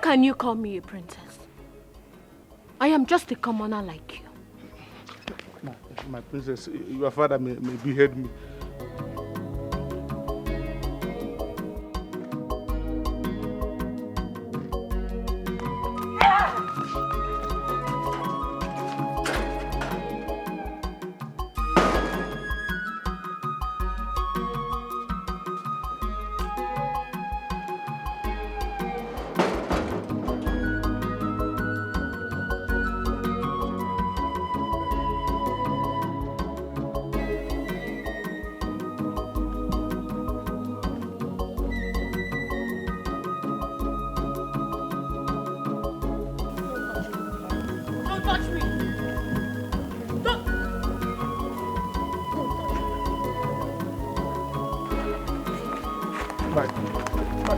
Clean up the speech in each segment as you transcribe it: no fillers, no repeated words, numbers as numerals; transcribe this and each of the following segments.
can you call me a princess? I am just a commoner like you. My princess, your father may behead me.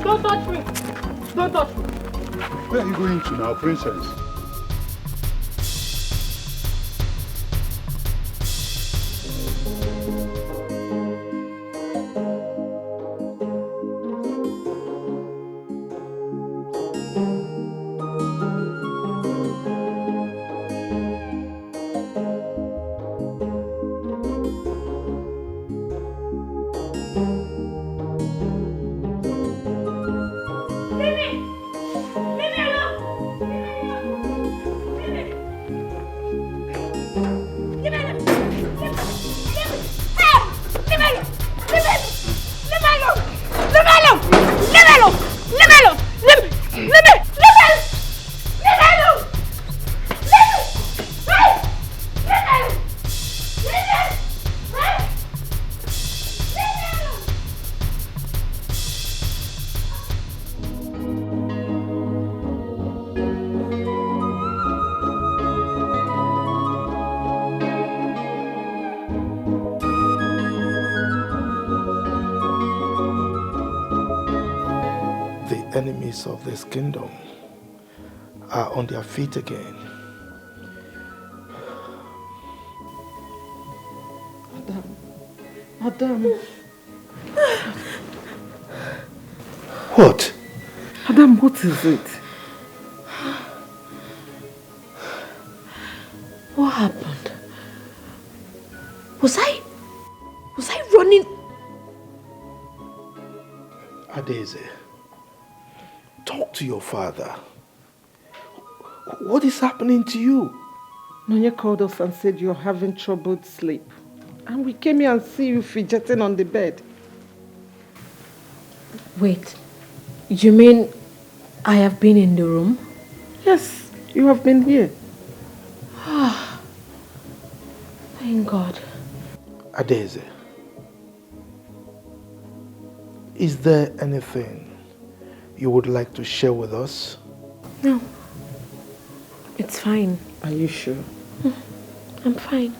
Don't touch me! Don't touch me! Where are you going to now, princess? Enemies of this kingdom are on their feet again. Adam. What? Adam, what is it? What happened? Was I running? Adeze, talk to your father. What is happening to you? Nonya called us and said you're having troubled sleep. And we came here and see you fidgeting on the bed. Wait, you mean I have been in the room? Yes, you have been here. Ah, thank God. Adeze, is there anything you would like to share with us? No, it's fine. Are you sure? I'm fine.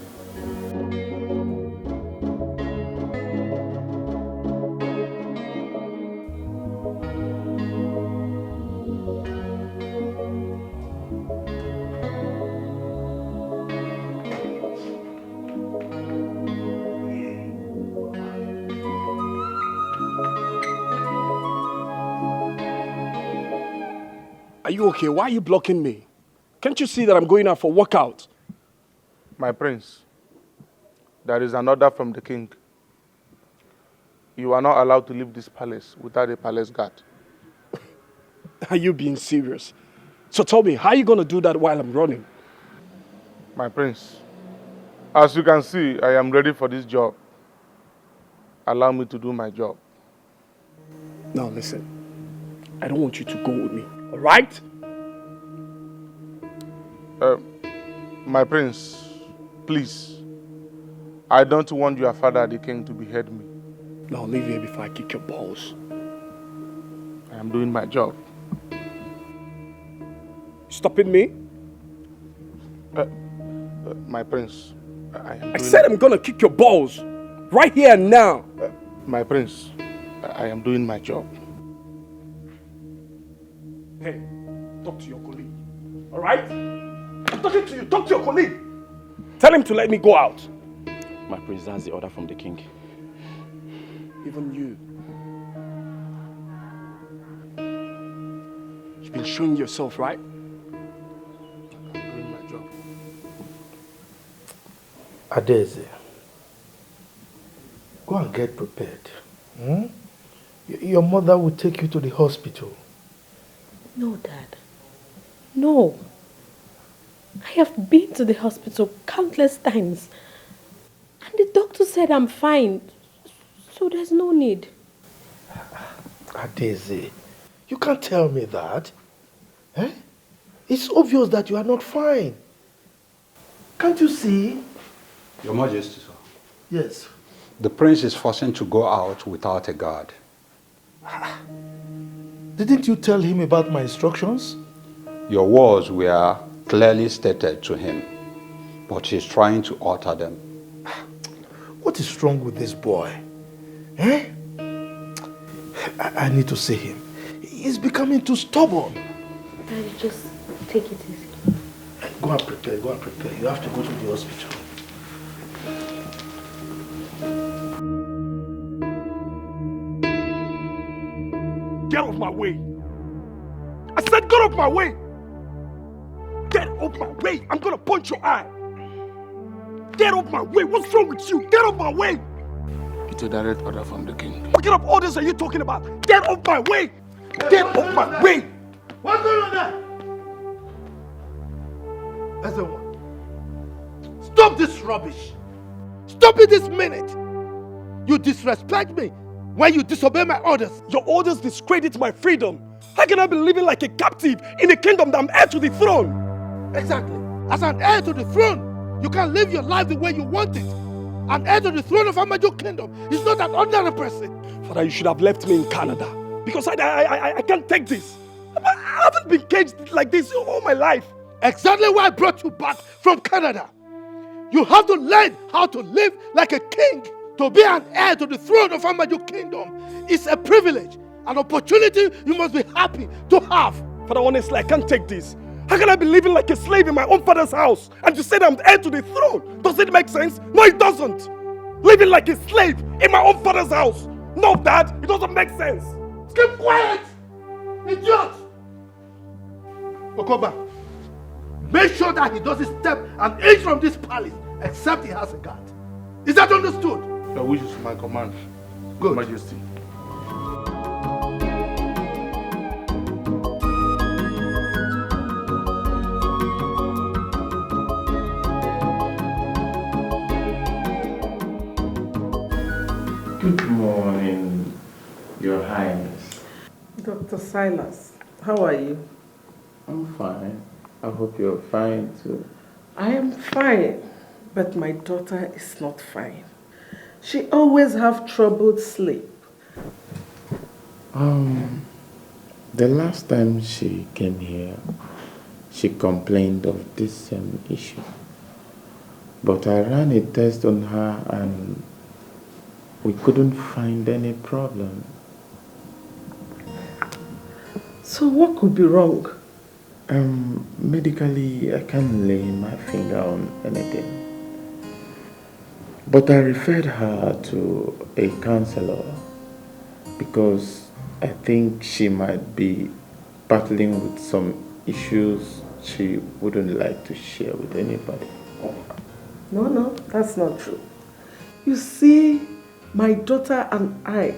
Are you okay? Why are you blocking me? Can't you see that I'm going out for workout? My prince, there is an order from the king. You are not allowed to leave this palace without a palace guard. Are you being serious? So tell me, how are you going to do that while I'm running? My prince, as you can see, I am ready for this job. Allow me to do my job. Now listen, I don't want you to go with me, all right? My prince, please, I don't want your father, the king, to behead me. Now leave here before I kick your balls. I am doing my job. Stopping me? My prince, I said I'm gonna kick your balls, right here and now. My prince, I am doing my job. Hey, talk to your colleague, all right? I'm talking to you, talk to your colleague. Tell him to let me go out. My prince, that's the order from the king. Even you. You've been showing yourself, right? I'm doing my job. Adeze, go and get prepared. Hmm? Your mother will take you to the hospital. No, Dad. No. I have been to the hospital countless times. And the doctor said I'm fine. So there's no need. Adeze, you can't tell me that. Eh? It's obvious that you are not fine. Can't you see? Your Majesty, sir. Yes. The prince is forcing to go out without a guard. Didn't you tell him about my instructions? Your words were clearly stated to him, but he's trying to alter them. What is wrong with this boy? Eh? I need to see him. He's becoming too stubborn. Daddy, just take it easy. Go and prepare, go and prepare. You have to go to the hospital. Get off my way. I said get off my way. Get off my way. I'm gonna punch your eye. Get off my way. What's wrong with you? Get off my way. It's a direct order from the king. What kind of orders are you talking about? Get off my way. Get off my way. What's going on there? Everyone, stop this rubbish. Stop it this minute. You disrespect me when you disobey my orders. Your orders discredit my freedom. How can I be living like a captive in a kingdom that I'm heir to the throne? Exactly. As an heir to the throne, you can live your life the way you want it. An heir to the throne of Amajo Kingdom is not an ordinary person. Father, you should have left me in Canada. Because I can't take this. I haven't been caged like this all my life. Exactly why I brought you back from Canada. You have to learn how to live like a king. To be an heir to the throne of Amajo Kingdom is a privilege, an opportunity you must be happy to have. Father, honestly, I can't take this. How can I be living like a slave in my own father's house and you say that I'm heir to the throne? Does it make sense? No, it doesn't. Living like a slave in my own father's house. No, Dad, it doesn't make sense. Keep quiet, idiot! Okoba, make sure that he doesn't step an inch from this palace except he has a guard. Is that understood? Your wish is my command. Good. Majesty. Good morning, Your Highness. Dr. Silas, how are you? I'm fine. I hope you're fine too. I am fine, but my daughter is not fine. She always have troubled sleep. The last time she came here, she complained of this same issue. But I ran a test on her and we couldn't find any problem. So what could be wrong? Medically, I can't lay my finger on anything. But I referred her to a counselor because I think she might be battling with some issues she wouldn't like to share with anybody. No, that's not true. You see, my daughter and I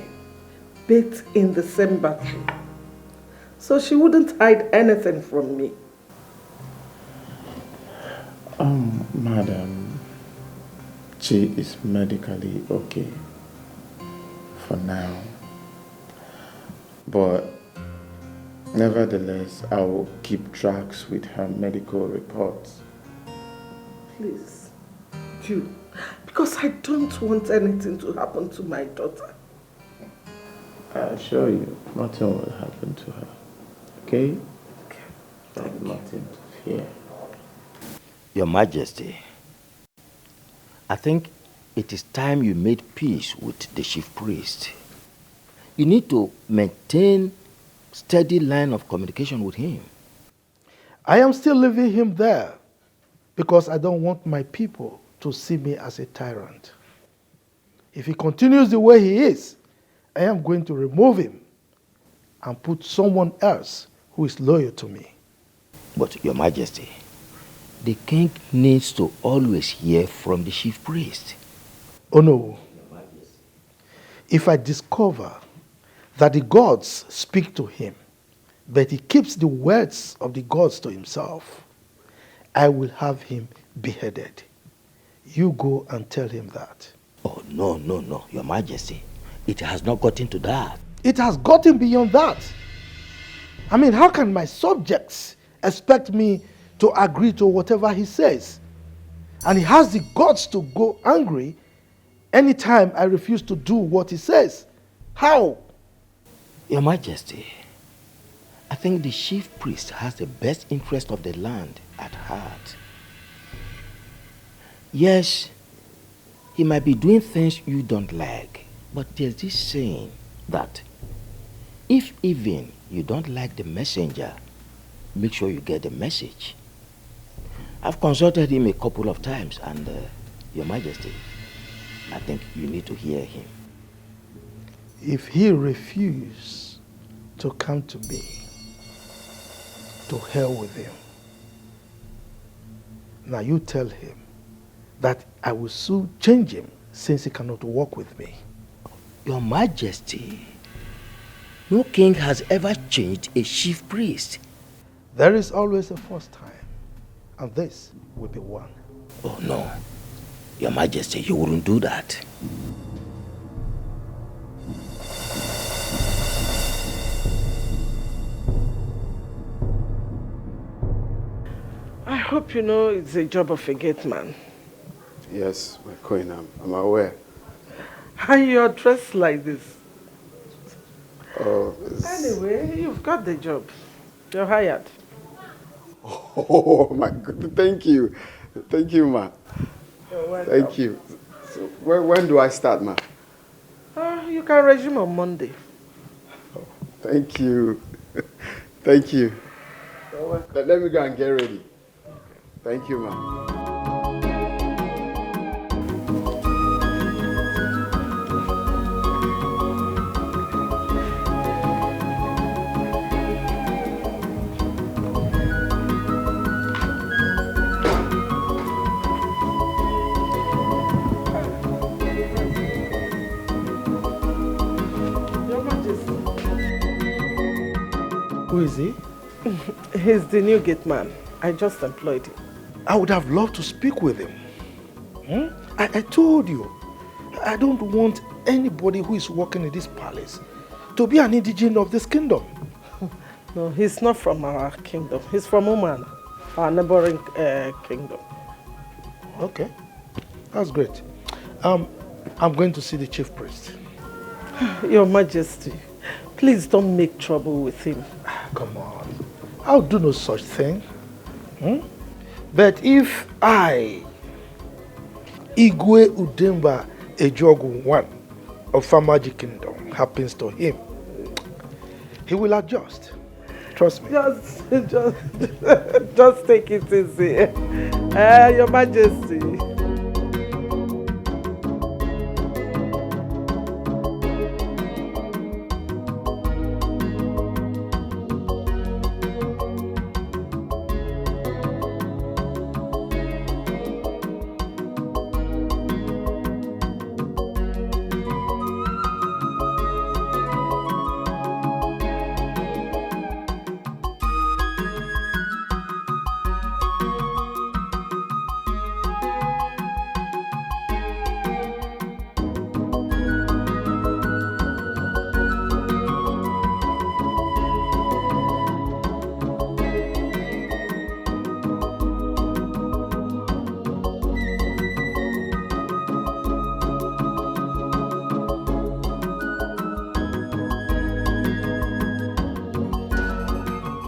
bathed in the same bathroom. So she wouldn't hide anything from me. Madam, she is medically okay for now. But nevertheless, I will keep tracks with her medical reports. Please, do. Because I don't want anything to happen to my daughter. I assure you, nothing will happen to her. Okay? Thank you. Nothing to fear. Your Majesty, I think it is time you made peace with the chief priest. You need to maintain steady line of communication with him. I am still leaving him there because I don't want my people to see me as a tyrant. If he continues the way he is, I am going to remove him and put someone else who is loyal to me. But, Your Majesty, the king needs to always hear from the chief priest. Oh no. If I discover that the gods speak to him, but he keeps the words of the gods to himself, I will have him beheaded. You go and tell him that. Oh, no, Your Majesty. It has not gotten to that. It has gotten beyond that. I mean, how can my subjects expect me to agree to whatever he says? And he has the guts to go angry anytime I refuse to do what he says. How? Your Majesty, I think the chief priest has the best interest of the land at heart. Yes, he might be doing things you don't like, but there's this saying that if even you don't like the messenger, make sure you get the message. I've consulted him a couple of times, and Your Majesty, I think you need to hear him. If he refuses to come to me, to hell with him. Now you tell him that I will soon change him since he cannot walk with me. Your Majesty, no king has ever changed a chief priest. There is always a first time, and this will be one. Oh no, Your Majesty, you wouldn't do that. I hope you know it's a job of a gate man. Yes, my queen, I'm aware. And you're dressed like this. Oh, Anyway, you've got the job. You're hired. Oh, my God. Thank you. Thank you, ma. You're welcome. Thank you. So, when do I start, ma? You can resume on Monday. Oh, thank you. Thank you. You're welcome. Let me go and get ready. Thank you, ma. Your Majesty. Who is he? He's the new gate man. I just employed him. I would have loved to speak with him. I told you, I don't want anybody who is working in this palace to be an indigene of this kingdom. No, he's not from our kingdom. He's from Oman, our neighboring kingdom. Okay, that's great. I'm going to see the chief priest. Your Majesty, please don't make trouble with him. Come on, I'll do no such thing. But if I, Igwe Udemba Ejogu I of Famaji Kingdom, happens to him, he will adjust. Trust me. Just take it easy. Your Majesty.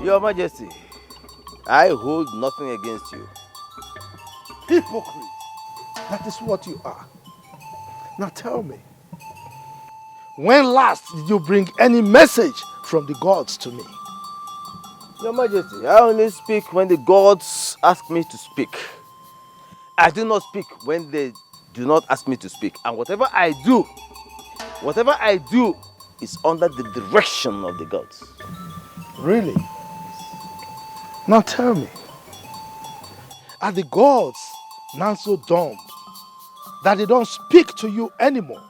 Your Majesty, I hold nothing against you. Hypocrite. That is what you are. Now tell me, when last did you bring any message from the gods to me? Your Majesty, I only speak when the gods ask me to speak. I do not speak when they do not ask me to speak. And whatever I do is under the direction of the gods. Really? Now tell me, are the gods now so dumb that they don't speak to you anymore?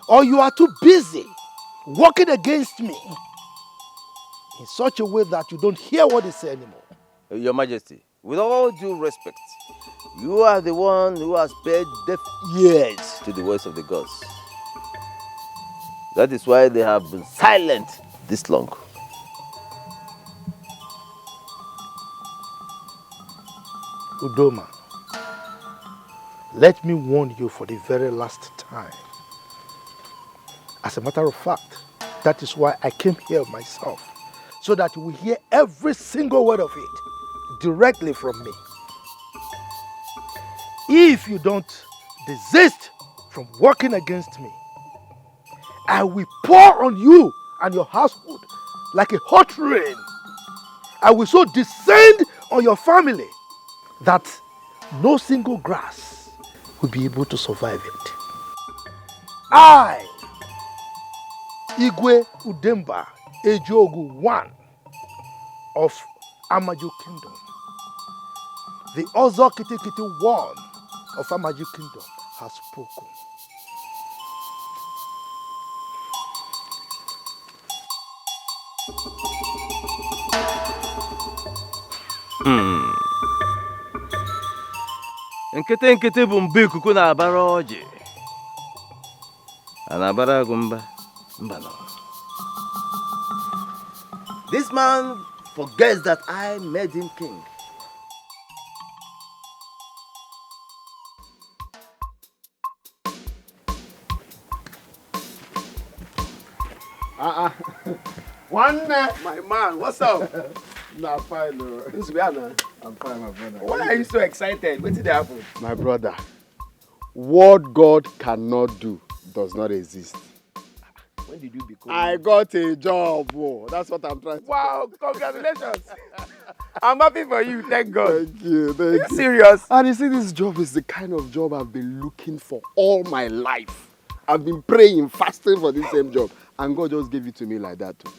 Or you are too busy working against me in such a way that you don't hear what they say anymore? Your Majesty, with all due respect, you are the one who has paid deaf ears to the voice of the gods. That is why they have been silent this long. Udoma, let me warn you for the very last time. As a matter of fact, that is why I came here myself, so that you will hear every single word of it directly from me. If you don't desist from working against me, I will pour on you and your household like a hot rain. I will so descend on your family that no single grass will be able to survive it. I, Igwe Udemba Ejogu I of Amaju Kingdom, the Ozo Kitikiti one of Amaju Kingdom, has spoken. Nkịtị nkịtị bụ mbe ikuku na-abara ọjị. A na-abara agụ mba. Mba no. This man forgets that I made him king. One my man, what's up? Nah, fine, I'm fine, my brother. Why are you so excited? What did happen? My brother, what God cannot do does not exist. When did you become? I got a job. Oh, that's what I'm trying to Wow, congratulations. I'm happy for you, thank God. Thank you, thank Are you. you serious? And you see, this job is the kind of job I've been looking for all my life. I've been praying, fasting for this same job. And God just gave it to me like that too.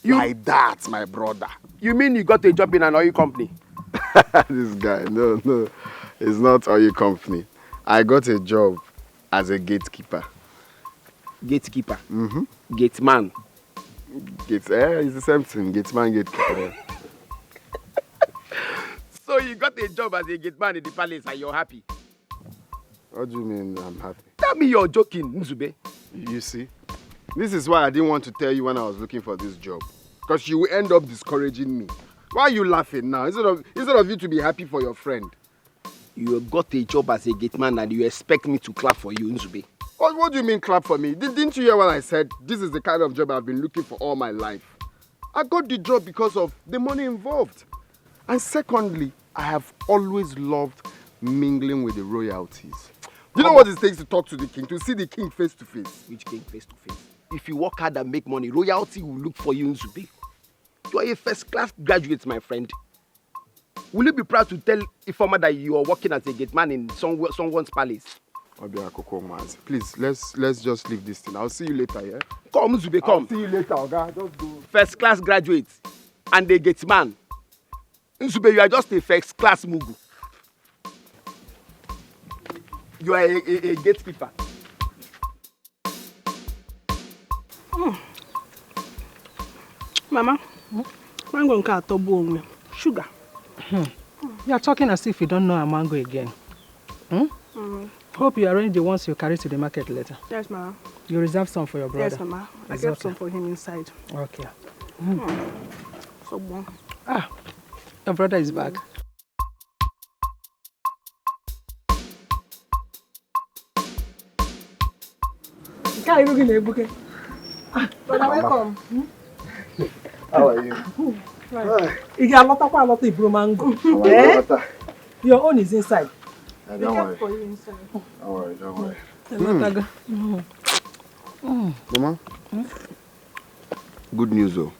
Like that, my brother. You mean you got a job in an oil company? This guy, no, it's not oil company. I got a job as a gatekeeper. Gatekeeper? Mm-hmm. Gateman? It's the same thing, gateman, gatekeeper. So you got a job as a gateman in the palace and you're happy? What do you mean I'm happy? Tell me you're joking, Nzube. You see, this is why I didn't want to tell you when I was looking for this job. Because you will end up discouraging me. Why are you laughing now? Instead of you to be happy for your friend. You got a job as a gateman and you expect me to clap for you, Nzube. What do you mean clap for me? Didn't you hear what I said? This is the kind of job I've been looking for all my life. I got the job because of the money involved. And secondly, I have always loved mingling with the royalties. You know what it takes to talk to the king, to see the king face to face? Which king face to face? If you work hard and make money, royalty will look for you, Nzube. You are a first-class graduate, my friend. Will you be proud to tell Ifeoma that you are working as a gateman in someone's palace? Please, let's just leave this thing. I'll see you later, yeah? Come, Nzube, come. I'll see you later, okay? Just go. First-class graduate and a gateman. Nzube, you are just a first-class mugu. You are a gatekeeper. Mama, mango nka atobo onwe. Sugar. You are talking as if you don't know a mango again. Hope you arrange the ones you carry to the market later. Yes, Mama. You reserve some for your brother. Yes, Mama. I It's kept okay. some for him inside. Okay. So bon. Ah, your brother is back. Brother, welcome. How are you? You got a lot of mango. Your own is inside. Don't worry. For you inside. Don't worry. Mama? Good news, though.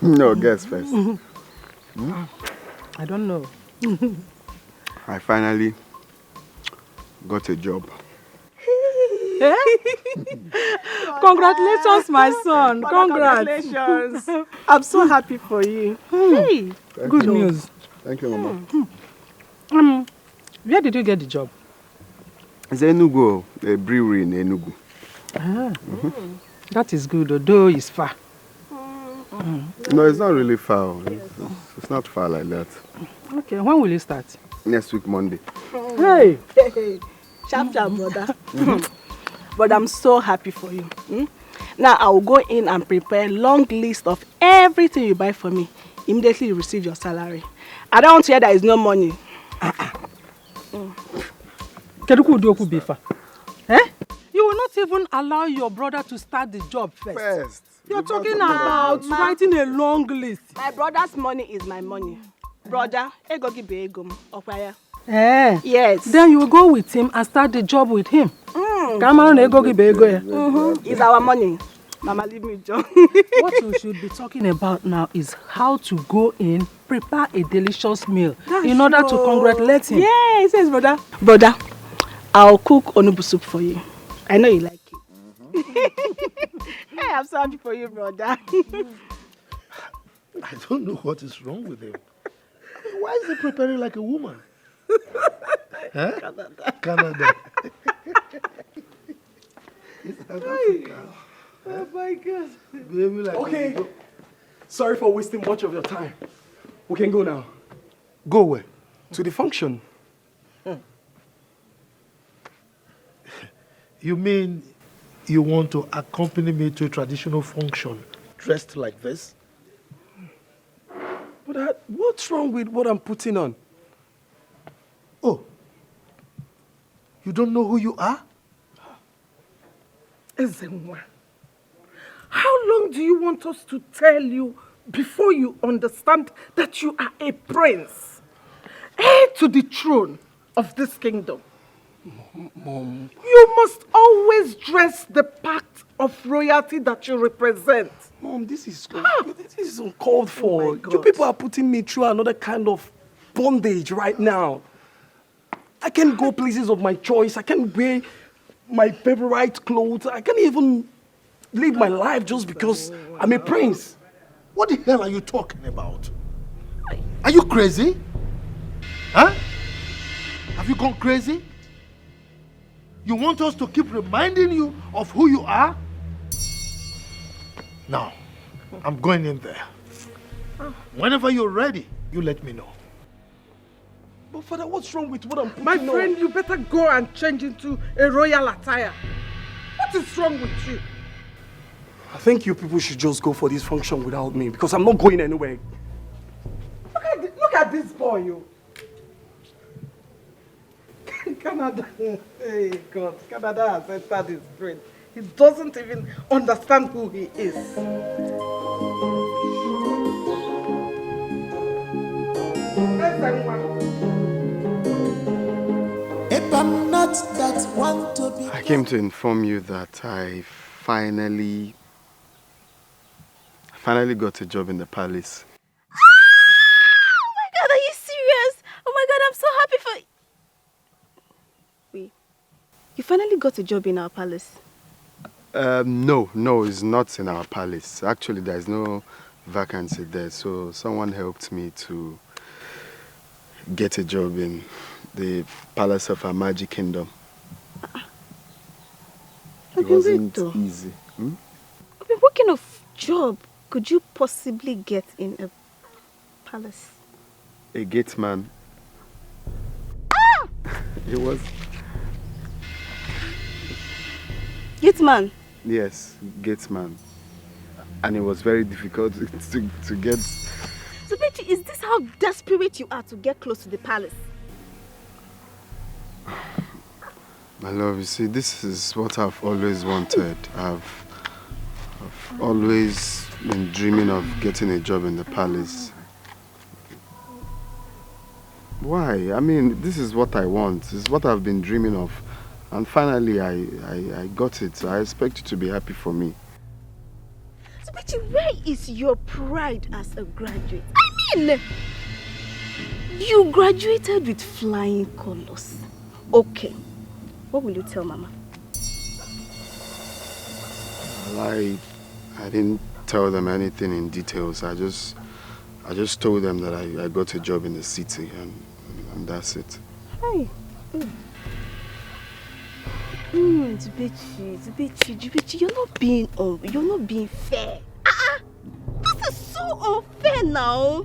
No, guess first. I don't know. I finally got a job. Congratulations, my son. Congrats. Congratulations. I'm so happy for you. Hey, good news. Thank you, Mama. Where did you get the job? It's Enugu, a brewery in Enugu. That is good, although it's far. No, it's not really far. It's not far like that. Okay, when will you start? Next week, Monday. Hey! Sharp, brother. But I'm so happy for you. Now I will go in and prepare a long list of everything you buy for me. Immediately you receive your salary. I don't want to hear there is no money. You will not even allow your brother to start the job first. You're talking about writing a long list. My brother's money is my money. Brother, ego give ego. Okwaya. Yes. Then you will go with him and start the job with him. It's our money. Mama, leave me, John. What you should be talking about now is how to go in, prepare a delicious meal in order to congratulate him. Yes, brother. Brother, I'll cook onubu soup for you. I know you like it. Hey, I'm so happy for you, brother. I don't know what is wrong with him. Why is he preparing like a woman? Huh? Canada. It's South Africa. Oh my God. Baby, like Okay. Sorry for wasting much of your time. We can go now. Go where? To the function. You mean you want to accompany me to a traditional function dressed like this? But what's wrong with what I'm putting on? Oh, you don't know who you are? Ezenwa, how long do you want us to tell you before you understand that you are a prince, heir to the throne of this kingdom? Mom. You must always dress the part of royalty that you represent. Mom, this is uncalled for. You people are putting me through another kind of bondage right now. I can't go places of my choice. I can't wear my favorite clothes. I can't even live my life just because I'm a prince. What the hell are you talking about? Are you crazy? Huh? Have you gone crazy? You want us to keep reminding you of who you are? Now, I'm going in there. Whenever you're ready, you let me know. But Father, what's wrong with what I'm putting My on? friend, you better go and change into a royal attire. What is wrong with you? I think you people should just go for this function without me because I'm not going anywhere. Look at this boy, you. Canada, hey God, Canada has entered his brain. He doesn't even understand who he is. I came to inform you that I finally got a job in the palace. Oh my God, are you serious? Oh my God, I'm so happy for you. Wait, you finally got a job in our palace? No, it's not in our palace. Actually, there's no vacancy there, so someone helped me to get a job in the palace of our magic kingdom. It wasn't easy. What kind of job could you possibly get in a palace? A gate man. Ah! It was... Gate man? Yes, gate man. And it was very difficult to get... So, Betty, is this how desperate you are to get close to the palace? My love, you see, this is what I've always wanted. I've always been dreaming of getting a job in the palace. Why? I mean, this is what I want. This is what I've been dreaming of. And finally, I got it. So I expect you to be happy for me. So, Betty, where is your pride as a graduate? I mean, you graduated with flying colors. Okay. What will you tell Mama? Well, I didn't tell them anything in details. I just told them that I got a job in the city and that's it. Hey. Zubechi, you're not being fair. This is so unfair now.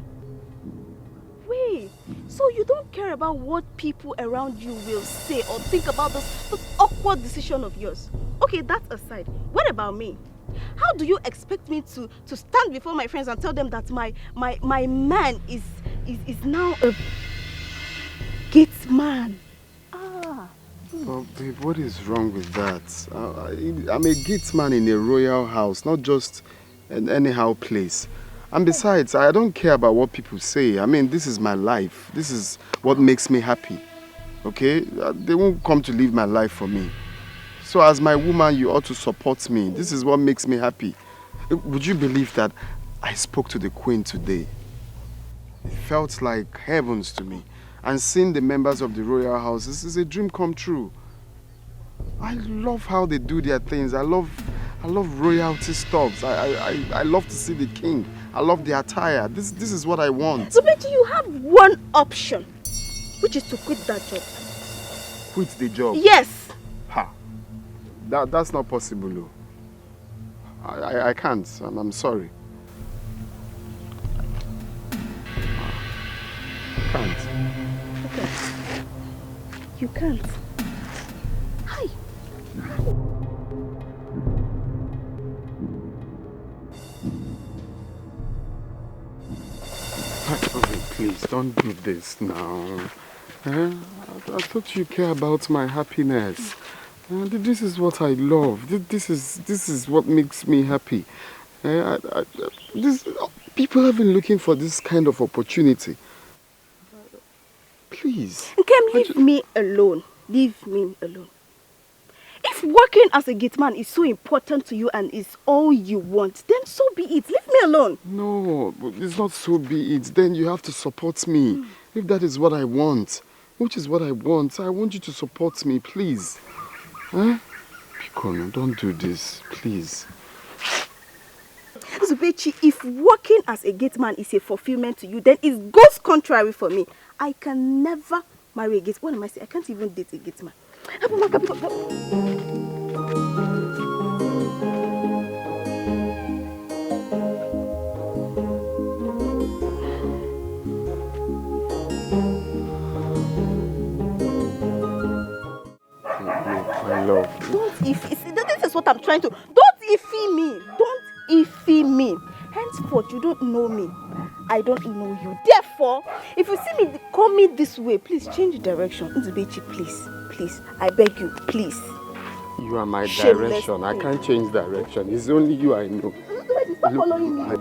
Wait, so you don't care about what people around you will say or think about this awkward decision of yours? Okay, that aside, what about me? How do you expect me to stand before my friends and tell them that my man is now a gate man? Well, babe, what is wrong with that? I'm a gate man in a royal house, not just an anyhow place. And besides, I don't care about what people say. I mean, this is my life. This is what makes me happy. Okay? They won't come to live my life for me. So as my woman, you ought to support me. This is what makes me happy. Would you believe that I spoke to the Queen today? It felt like heavens to me. And seeing the members of the royal house, this is a dream come true. I love how they do their things. I love royalty stuffs. I love to see the king. I love the attire. This is what I want. So, Betty, you have one option, which is to quit that job. Quit the job? Yes. Ha. That's not possible. I can't. I'm sorry. I can't. Okay. You can't. Hi. Please, don't do this now. I thought you care about my happiness. This is what I love. This is what makes me happy. People have been looking for this kind of opportunity. Please. Kem, leave me alone. Leave me alone. If working as a gate man is so important to you and is all you want, then so be it. Leave me alone. No, it's not so be it. Then you have to support me. If that is what I want, which is what I want you to support me, please. Huh? Pikono, don't do this, please. Zubechi, if working as a gate man is a fulfillment to you, then it goes contrary for me. I can never marry a gate. What am I saying? I can't even date a gate man. My love. Don't iffy. This is what I'm trying to. Don't iffy me. Don't iffy me. Henceforth, you don't know me. I don't know you. Therefore, if you see me call me this way, please change direction. Nzubechi, please. I beg you, please. You are my Shameless direction. I thing. can't change direction. It's only you I know. Stop following me.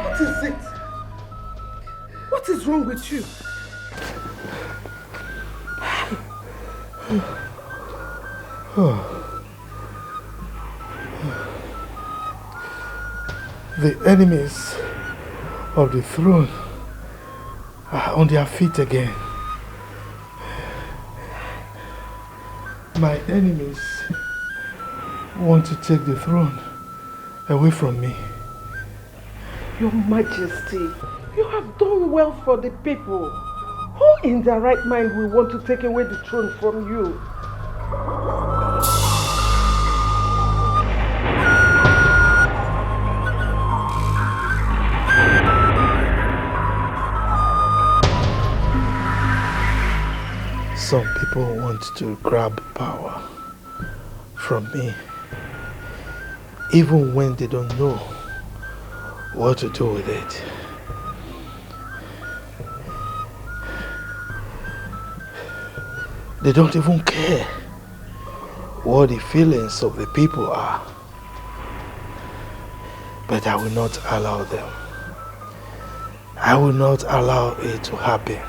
What is it? What is wrong with you? The enemies of the throne are on their feet again. My enemies want to take the throne away from me. Your Majesty, you have done well for the people. Who in their right mind will want to take away the throne from you? Some people want to grab power from me, even when they don't know what to do with it. They don't even care what the feelings of the people are. But I will not allow them. I will not allow it to happen.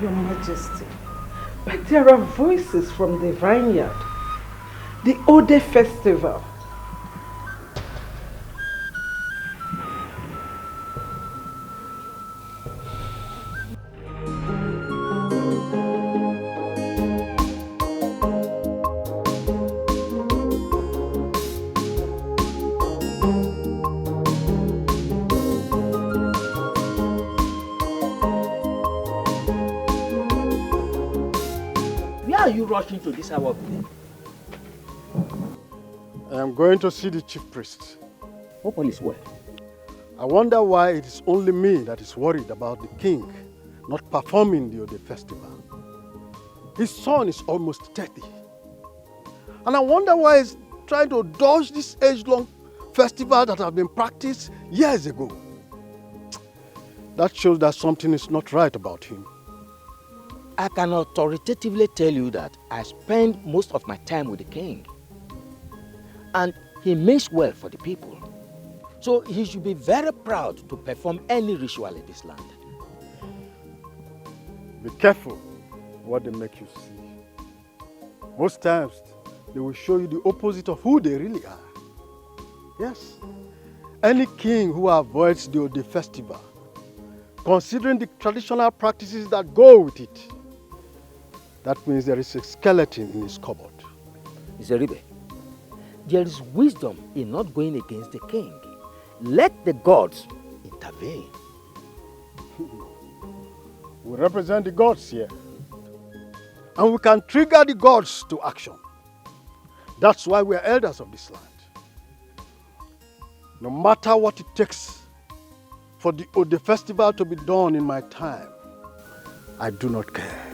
Your Majesty, but there are voices from the vineyard, the Ode festival. Where are you rushing to this hour of the day? I am going to see the chief priest. Hope all is well. I wonder why it is only me that is worried about the king not performing the Ode festival. His son is almost 30. And I wonder why he's trying to dodge this age-long festival that have been practiced years ago. That shows that something is not right about him. I can authoritatively tell you that I spend most of my time with the king. And he means well for the people. So he should be very proud to perform any ritual in this land. Be careful what they make you see. Most times, they will show you the opposite of who they really are. Yes, any king who avoids the Ode festival, considering the traditional practices that go with it, that means there is a skeleton in his cupboard. Zeribe, there is wisdom in not going against the king. Let the gods intervene. We represent the gods here. And we can trigger the gods to action. That's why we are elders of this land. No matter what it takes for the Ode festival to be done in my time, I do not care.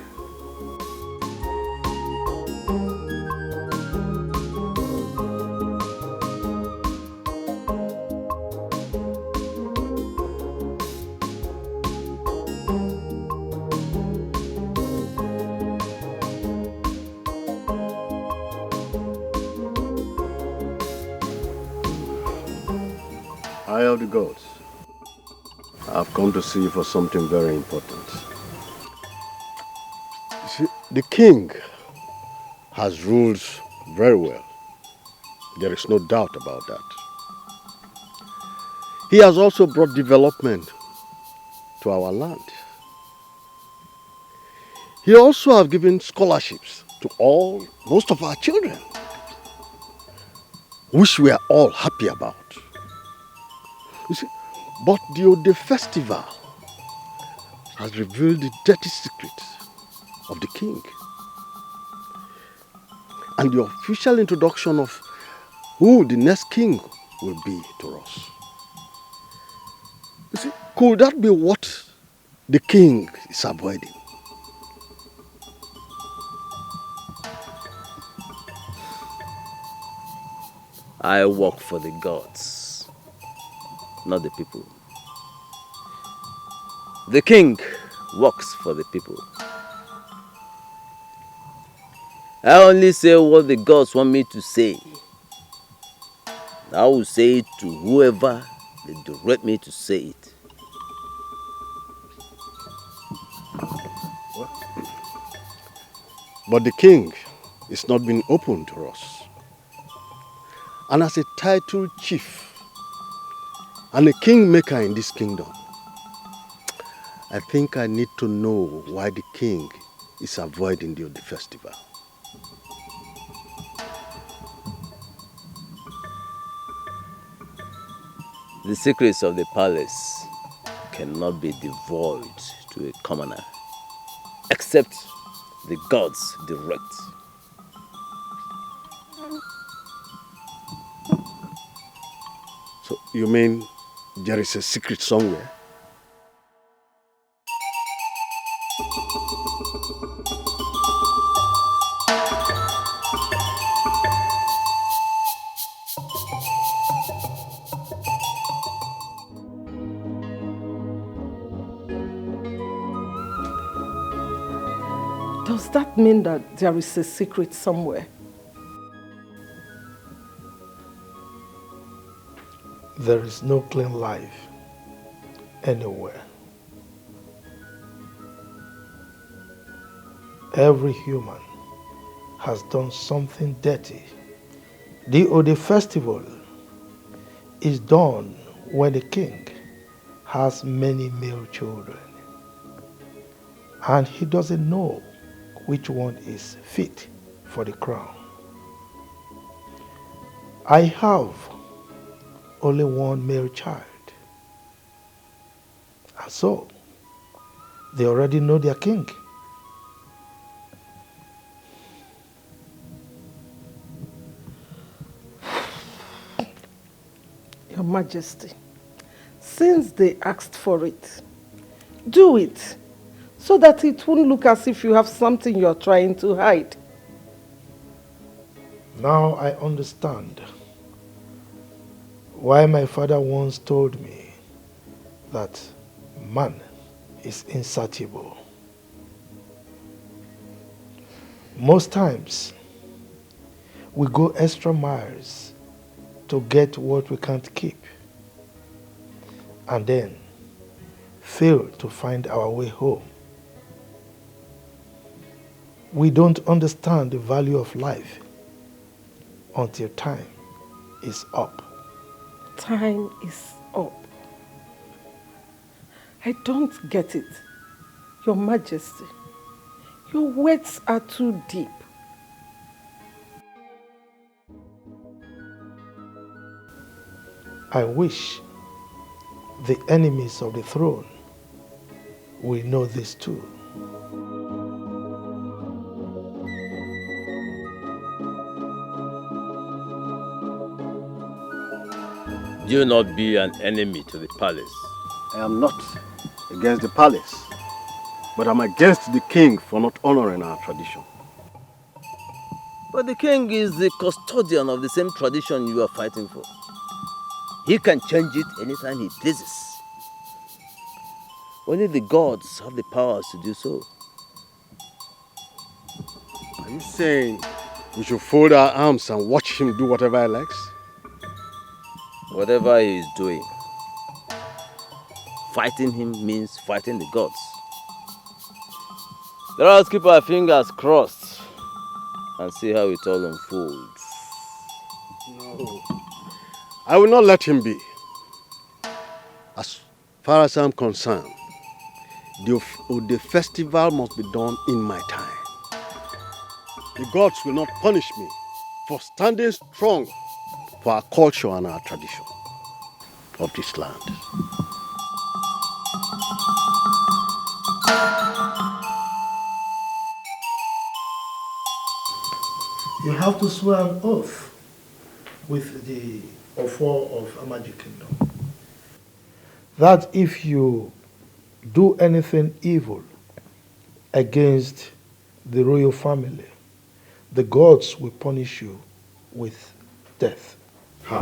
Eye of the gods, I've come to see you for something very important. You see, the king has ruled very well. There is no doubt about that. He has also brought development to our land. He also has given scholarships to most of our children, which we are all happy about. You see, but the Ode festival has revealed the dirty secrets of the king. And the official introduction of who the next king will be to us. You see, could that be what the king is avoiding? I work for the gods, not the people. The king works for the people. I only say what the gods want me to say. I will say it to whoever they direct me to say it. But the king is not being open to us. And as a titled chief and a kingmaker in this kingdom, I think I need to know why the king is avoiding the Ode festival. The secrets of the palace cannot be divulged to a commoner, except the gods direct. So you mean there is a secret somewhere? Does that mean that there is a secret somewhere? There is no clean life anywhere. Every human has done something dirty. The Ode festival is done when the king has many male children and he doesn't know which one is fit for the crown. I have only one male child, and so they already know their king. Your Majesty, since they asked for it, do it so that it won't look as if you have something you're trying to hide. Now I understand why my father once told me that man is insatiable. Most times, we go extra miles to get what we can't keep, and then fail to find our way home. We don't understand the value of life until time is up. Time is up. I don't get it. Your Majesty, your words are too deep. I wish the enemies of the throne will know this too. Do not be an enemy to the palace. I am not against the palace, but I'm against the king for not honoring our tradition. But the king is the custodian of the same tradition you are fighting for. He can change it anytime he pleases. Only the gods have the powers to do so. Are you saying we should fold our arms and watch him do whatever he likes? Whatever he is doing, fighting him means fighting the gods. Let us keep our fingers crossed and see how it all unfolds. No. I will not let him be. As far as I'm concerned, the festival must be done in my time. The gods will not punish me for standing strong for our culture and our tradition of this land. You have to swear an oath with the Ofo of Amaji Kingdom that if you do anything evil against the royal family, the gods will punish you with death. How?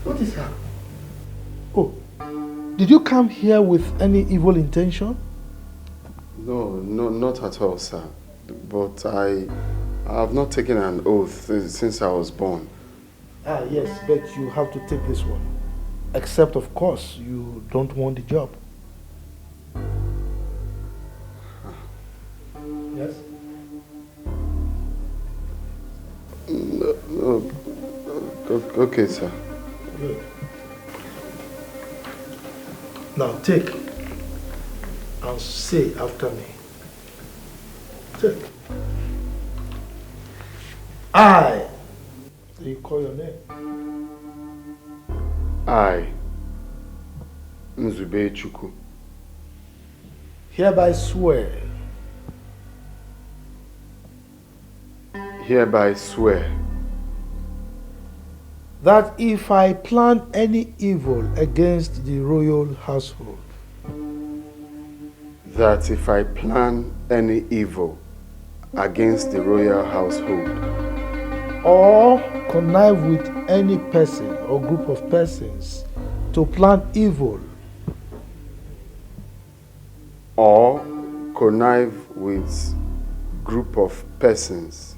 What is that? Oh, did you come here with any evil intention? No, not at all, sir. But I have not taken an oath since I was born. Ah, yes, but you have to take this one. Except, of course, you don't want the job. Yes? No. Okay, sir. Good. Now take and say after me. Take. I. So you call your name. I, Nzube Chukwu, hereby swear that if I plan any evil against the royal household, that if I plan any evil against the royal household, or connive with any person or group of persons to plan evil, or connive with group of persons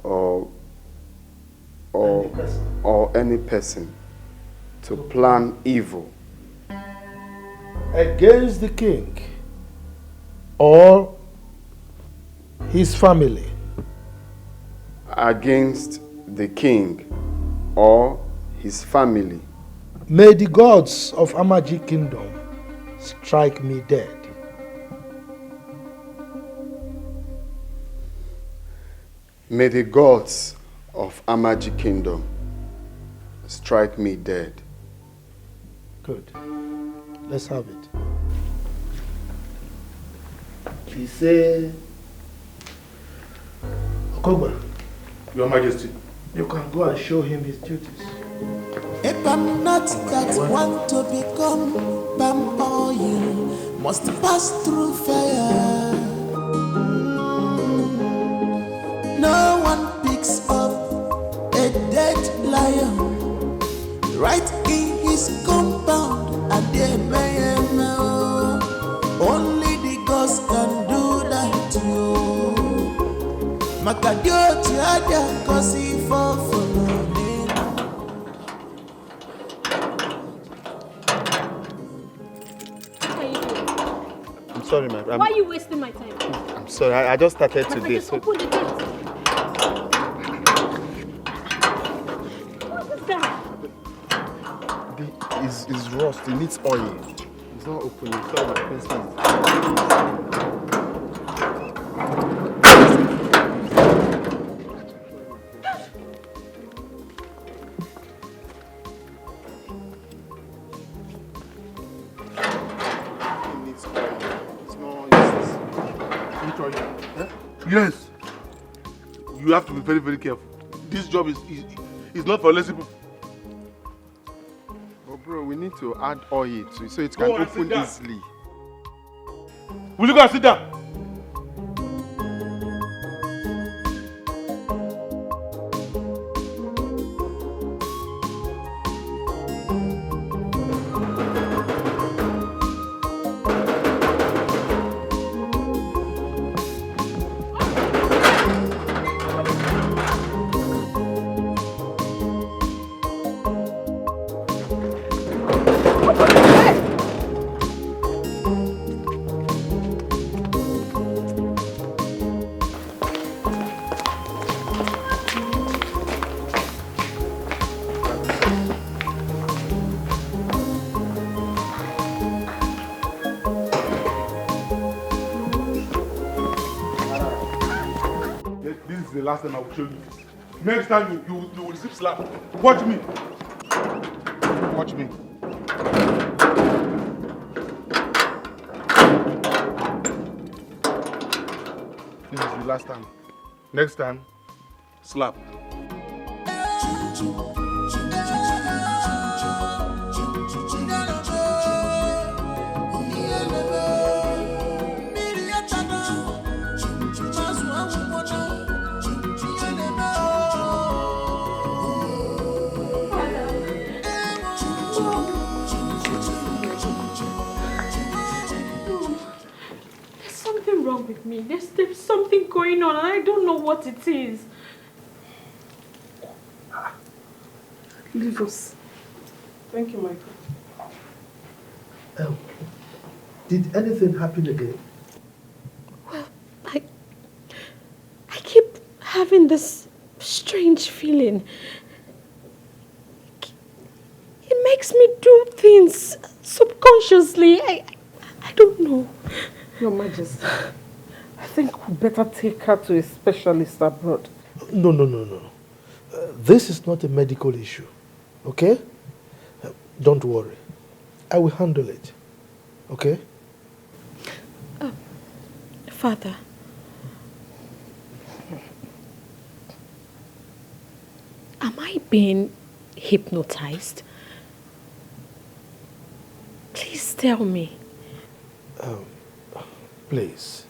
or any person to plan evil against the king or his family, against the king or his family, may the gods of Amaji Kingdom strike me dead. May the gods of Amaji Kingdom strike me dead. Good. Let's have it. He said, Okogba, Your Majesty, you can go and show him his duties. If I'm not that one to become palm oil, must pass through fire. No one picks up a dead lion right in his compound, and they may know only the gods can do that to you. Makadio tiada kosi for I'm sorry, my Why are you wasting my time? I'm sorry, I just started today. Just open the gate. What is that? It's rust, it needs oil. It's not opening. Sorry, my yes. You have to be very, very careful. This job is not for lazy people. Oh, bro, we need to add oil to it so it can open easily. Will you go and sit down? This is the last time I will show you this. Next time you will receive slap. Watch me. Watch me. This is the last time. Next time, slap. Wrong with me. There's something going on and I don't know what it is. Leave us. Thank you, Michael. Did anything happen again? Well, I keep having this strange feeling. It makes me do things subconsciously. I don't know. Your Majesty, I think we better take her to a specialist abroad. No. This is not a medical issue, okay? Don't worry. I will handle it, okay? Father, am I being hypnotized? Please tell me. Please,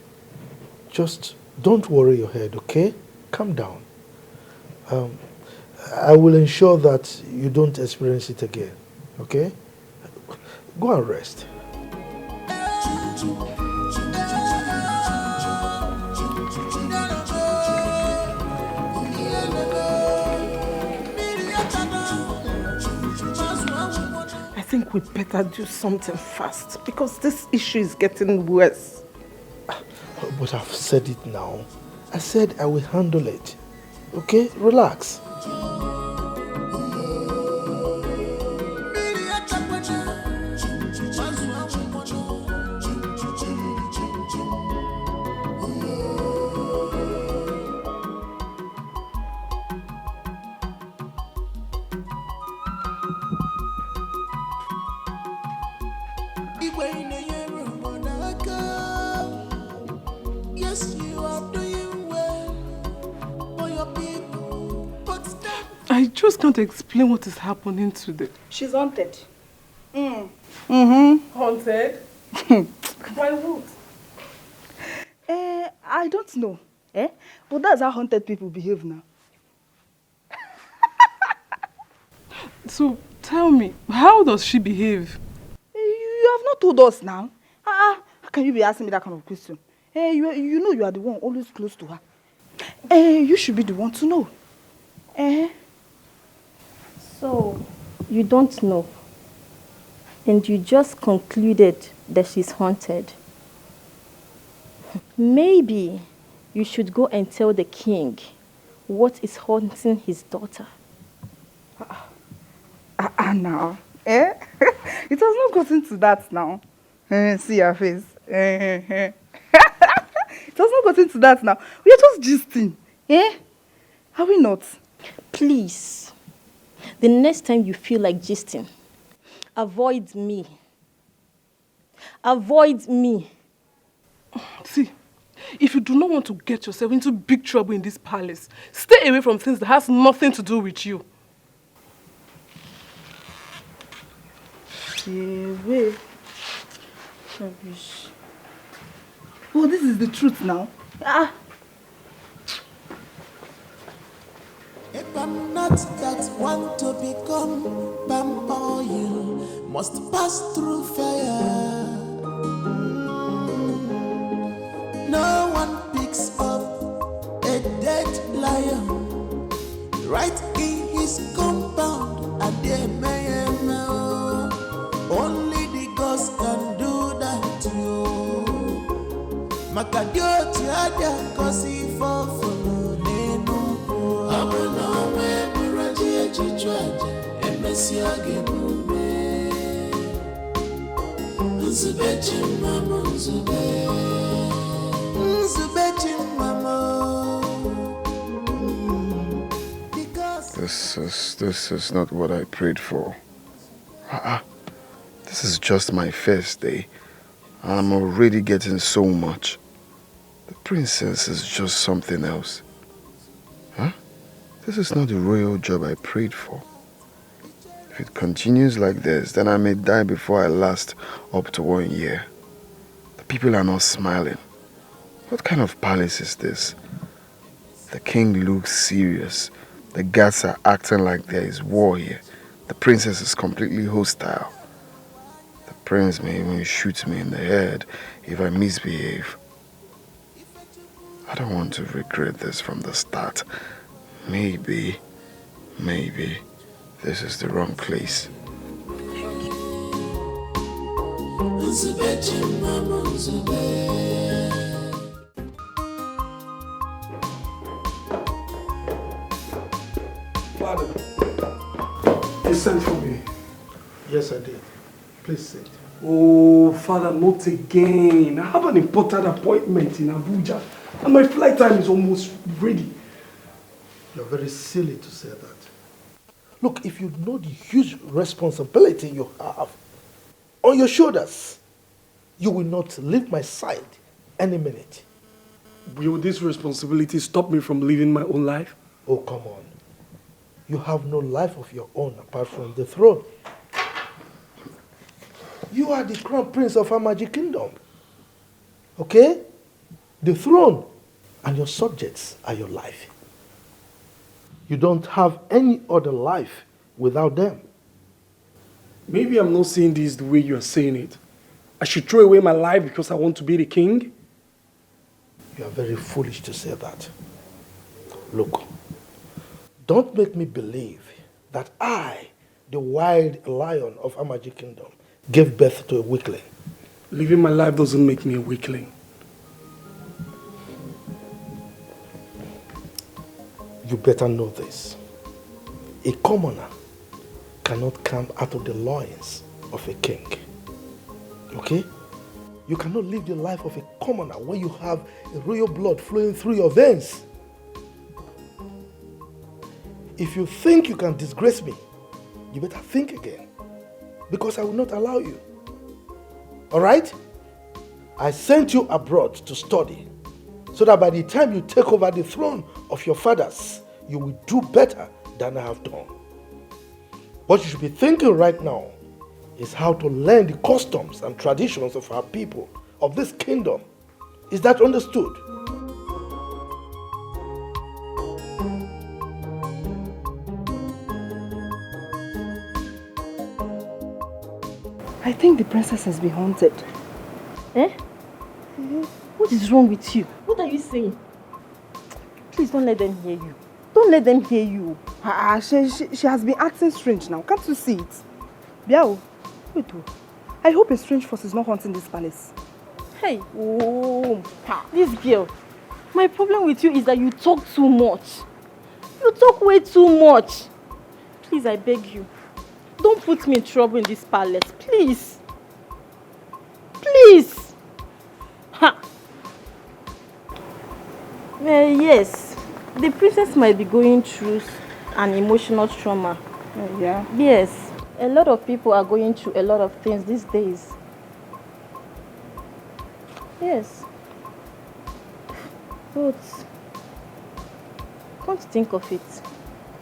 just don't worry your head, okay? Calm down. I will ensure that you don't experience it again, okay? Go and rest. I think we better do something fast because this issue is getting worse. But I've said it now. I said I will handle it. Okay? Relax. Yes, you are doing well for your people, but I just can't explain what is happening today. She's haunted. Haunted? By what? I don't know. But that's how haunted people behave now. So tell me, how does she behave? You have not told us now. How can you be asking me that kind of question? You know you are the one always close to her. You should be the one to know. So, you don't know. And you just concluded that she's haunted. Maybe you should go and tell the king what is haunting his daughter. Now. It has not gotten to that now. See your face. It has not gotten to that now. We are just gisting. Are we not? Please, the next time you feel like gisting, avoid me. Avoid me. See, if you do not want to get yourself into big trouble in this palace, stay away from things that has nothing to do with you. Away. Rubbish. Oh, this is the truth now. if I'm not that one to become palm oil, must pass through fire. No one picks up a dead lion right in his compound. And they may know only the ghost can do that to you. Makadio tiada kosi fofo nenu. Abona we muraji echichwaje emesi agebume. Nzubechi mama nzube. Nzubechi mama. This is not what I prayed for. This is just my first day, and I'm already getting so much. The princess is just something else. This is not the royal job I prayed for. If it continues like this, then I may die before I last up to 1 year. The people are not smiling. What kind of palace is this? The king looks serious. The guards are acting like there is war here. The princess is completely hostile. The prince may even shoot me in the head if I misbehave. I don't want to regret this from the start. Maybe this is the wrong place. Father, you sent for me. Yes, I did. Please sit. Oh, Father, not again. I have an important appointment in Abuja, and my flight time is almost ready. You're very silly to say that. Look, if you know the huge responsibility you have on your shoulders, you will not leave my side any minute. Will this responsibility stop me from living my own life? Oh, come on. You have no life of your own apart from the throne. You are the crown prince of our magic kingdom. Okay? The throne and your subjects are your life. You don't have any other life without them. Maybe I'm not saying this the way you are saying it. I should throw away my life because I want to be the king? You are very foolish to say that. Look, don't make me believe that I, the wild lion of Amaji Kingdom, gave birth to a weakling. Living my life doesn't make me a weakling. You better know this. A commoner cannot come out of the loins of a king. Okay? You cannot live the life of a commoner when you have a royal blood flowing through your veins. If you think you can disgrace me, you better think again, because I will not allow you. All right? I sent you abroad to study, so that by the time you take over the throne of your fathers, you will do better than I have done. What you should be thinking right now is how to learn the customs and traditions of our people, of this kingdom. Is that understood? I think the princess has been haunted. Eh? What is wrong with you? What are you saying? Please don't let them hear you. Don't let them hear you. She has been acting strange now. Can't you see it? Biao, wait. I hope a strange force is not haunting this palace. Hey, this girl. My problem with you is that you talk too much. You talk way too much. Please, I beg you. Don't put me in trouble in this palace, please. Please. Ha. Yes, the princess might be going through an emotional trauma. Yeah. Yes, a lot of people are going through a lot of things these days. Yes. But come to think of it,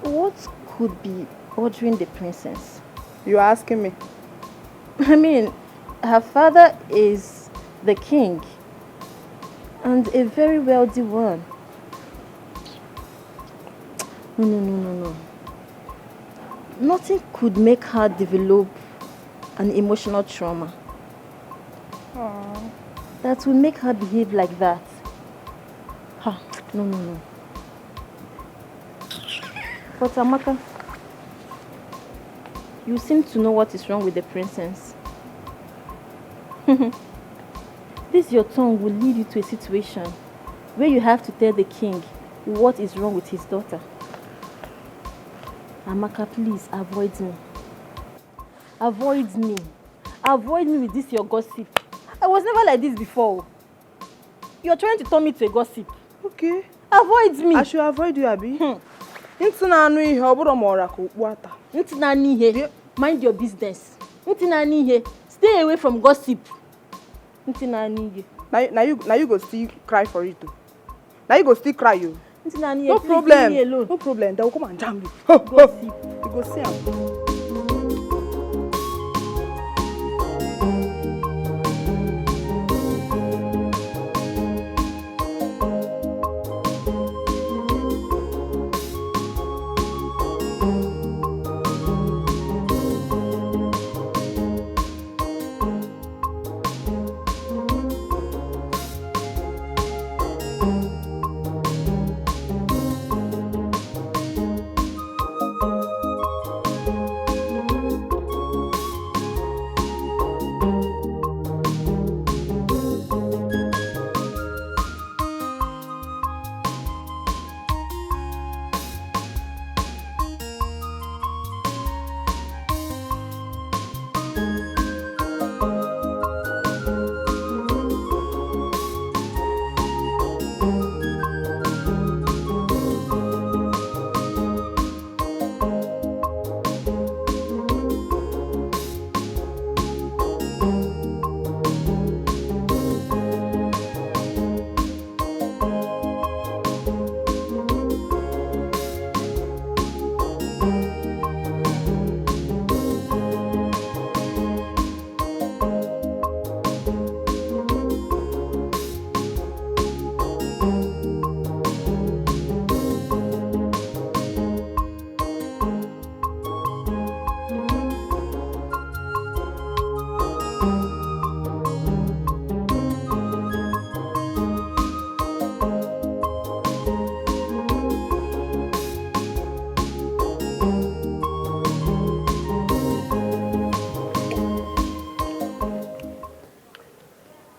what could be bothering the princess? You are asking me? I mean, her father is the king and a very wealthy one. No. Nothing could make her develop an emotional trauma. Aww. That will make her behave like that. No. But Amaka, you seem to know what is wrong with the princess. This your tongue will lead you to a situation where you have to tell the king what is wrong with his daughter. Amaka, please avoid me. Avoid me. Avoid me with this your gossip. I was never like this before. You're trying to turn me to a gossip. Okay. Avoid me. I should avoid you, Abi. Mind your business. Stay away from gossip. Now you go still cry for it too. Now you go still cry you. No problem. No problem. They will come and jam you. Gossip. You go see am.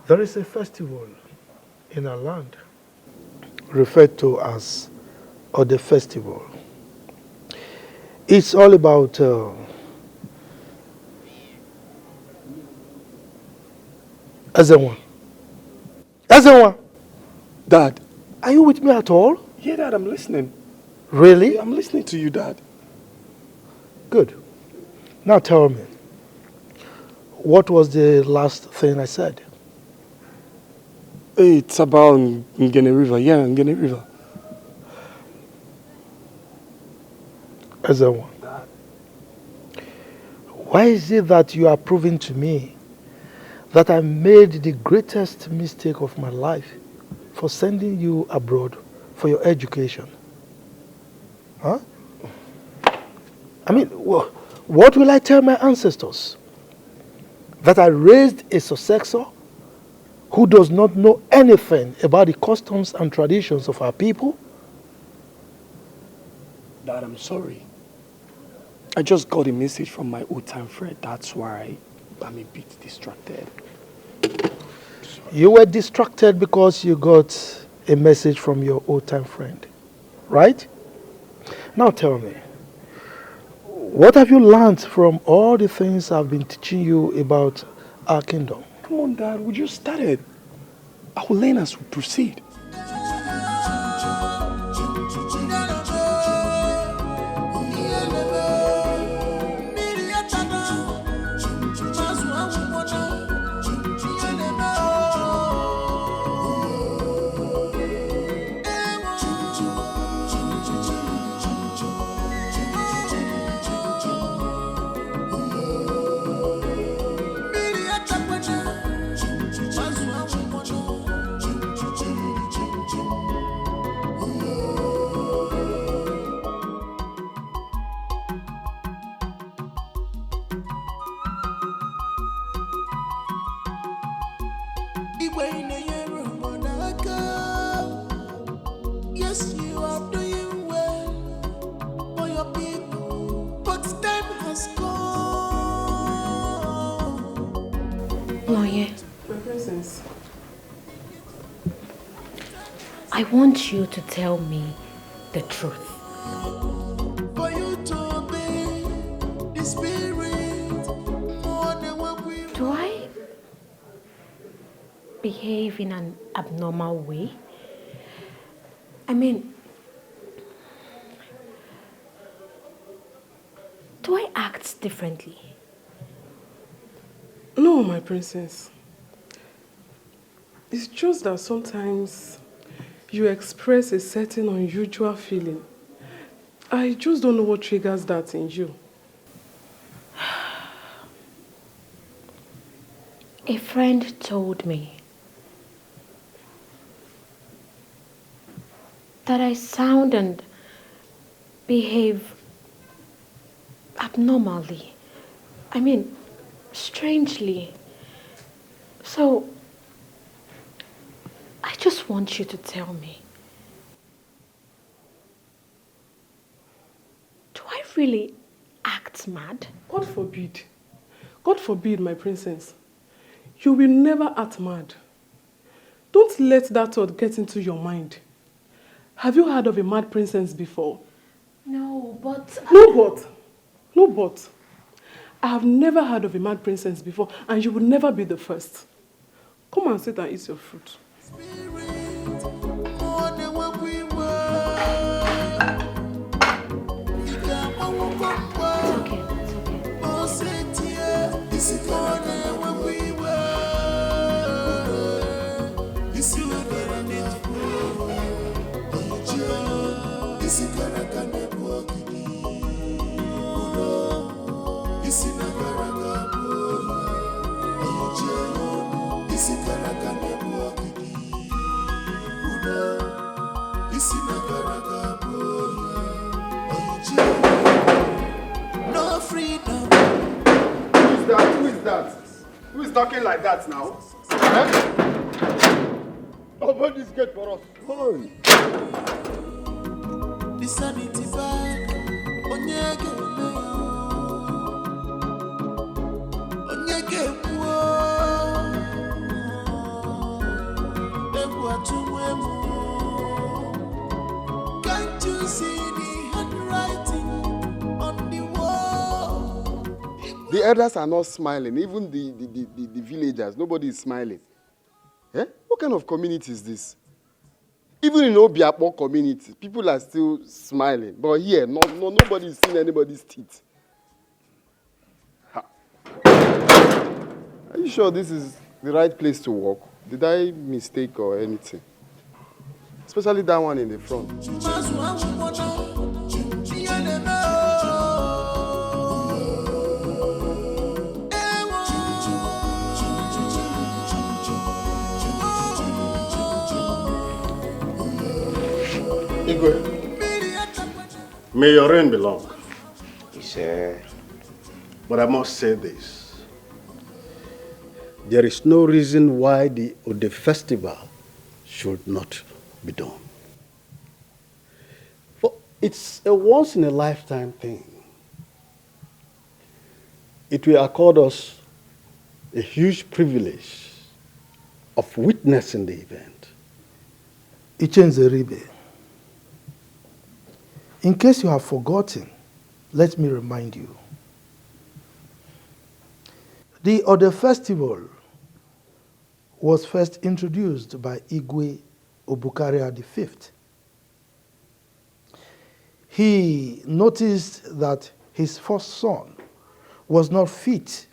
There is a festival in our land referred to as Ode Festival. It's all about Ezenwa. Ezenwa! Dad. Are you with me at all? Yeah, Dad, I'm listening. Really? Yeah, I'm listening to you, Dad. Good. Now tell me, what was the last thing I said? It's about Ngene River. Yeah, Ngene River. Ezenwa, why is it that you are proving to me that I made the greatest mistake of my life for sending you abroad for your education? Huh? I mean, what will I tell my ancestors? That I raised a successor who does not know anything about the customs and traditions of our people? Dad, I'm sorry. I just got a message from my old-time friend. That's why I'm a bit distracted. You were distracted because you got a message from your old-time friend, right? Now tell me, what have you learned from all the things I've been teaching you about our kingdom? Come on, Dad, we just started. I will learn as we proceed. Yes, you are doing well for your people, but time has gone. Lawyer, My princess. I want you to tell me the truth. For you to obey the spirit more than what we Do I behave in an abnormal way? I mean, do I act differently? No, my princess. It's just that sometimes you express a certain unusual feeling. I just don't know what triggers that in you. A friend told me that I sound and behave abnormally. I mean, strangely. So, I just want you to tell me. Do I really act mad? God forbid. God forbid, my princess. You will never act mad. Don't let that thought get into your mind. Have you heard of a mad princess before? No, but... No but. No but. I have never heard of a mad princess before, and you will never be the first. Come and sit and eat your fruit. more than what we were. Oh, sit here, this is more than what we were. This is what I need to know. This is what I can do. This is not what I can do. This is what I can do. No freedom. Who is that? Who is that? Who is talking like that now? Open this gate for us. Hurry. The sanity bag. Onyege Onyege The elders are not smiling. Even the villagers, nobody is smiling. Eh? What kind of community is this? Even in Obiapo community, people are still smiling. But here, nobody is seeing anybody's teeth. Ha. Are you sure this is the right place to walk? Did I mistake or anything? Especially that one in the front. Igwe, may your reign be long. Sir. But I must say this. There is no reason why the Ode festival should not be done. For it's a once-in-a-lifetime thing. It will accord us a huge privilege of witnessing the event. Ichenze, in case you have forgotten, let me remind you. The Ode festival was first introduced by Igwe Obukaria V. He noticed that his first son was not fit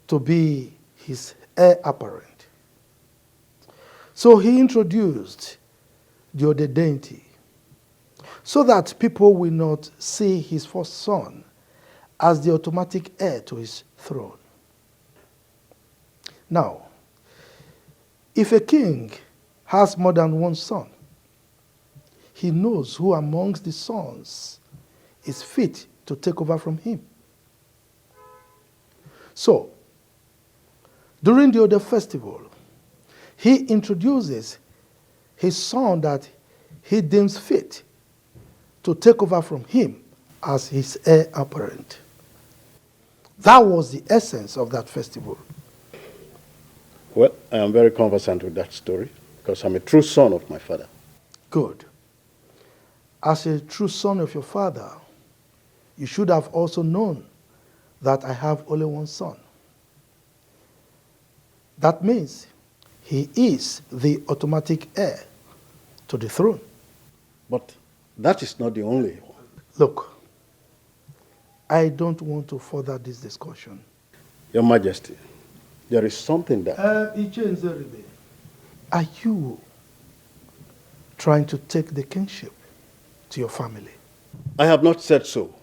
to be his heir apparent. So he introduced the Ode deity so that people will not see his first son as the automatic heir to his throne. Now, if a king has more than one son, he knows who amongst the sons is fit to take over from him. So, during the Ode festival, he introduces his son that he deems fit to take over from him as his heir apparent. That was the essence of that festival. Well, I am very conversant with that story because I'm a true son of my father. Good. As a true son of your father, you should have also known that I have only one son. That means he is the automatic heir to the throne. But that is not the only one. Look, I don't want to further this discussion. Your Majesty, there is something that... Are you trying to take the kingship to your family? I have not said so.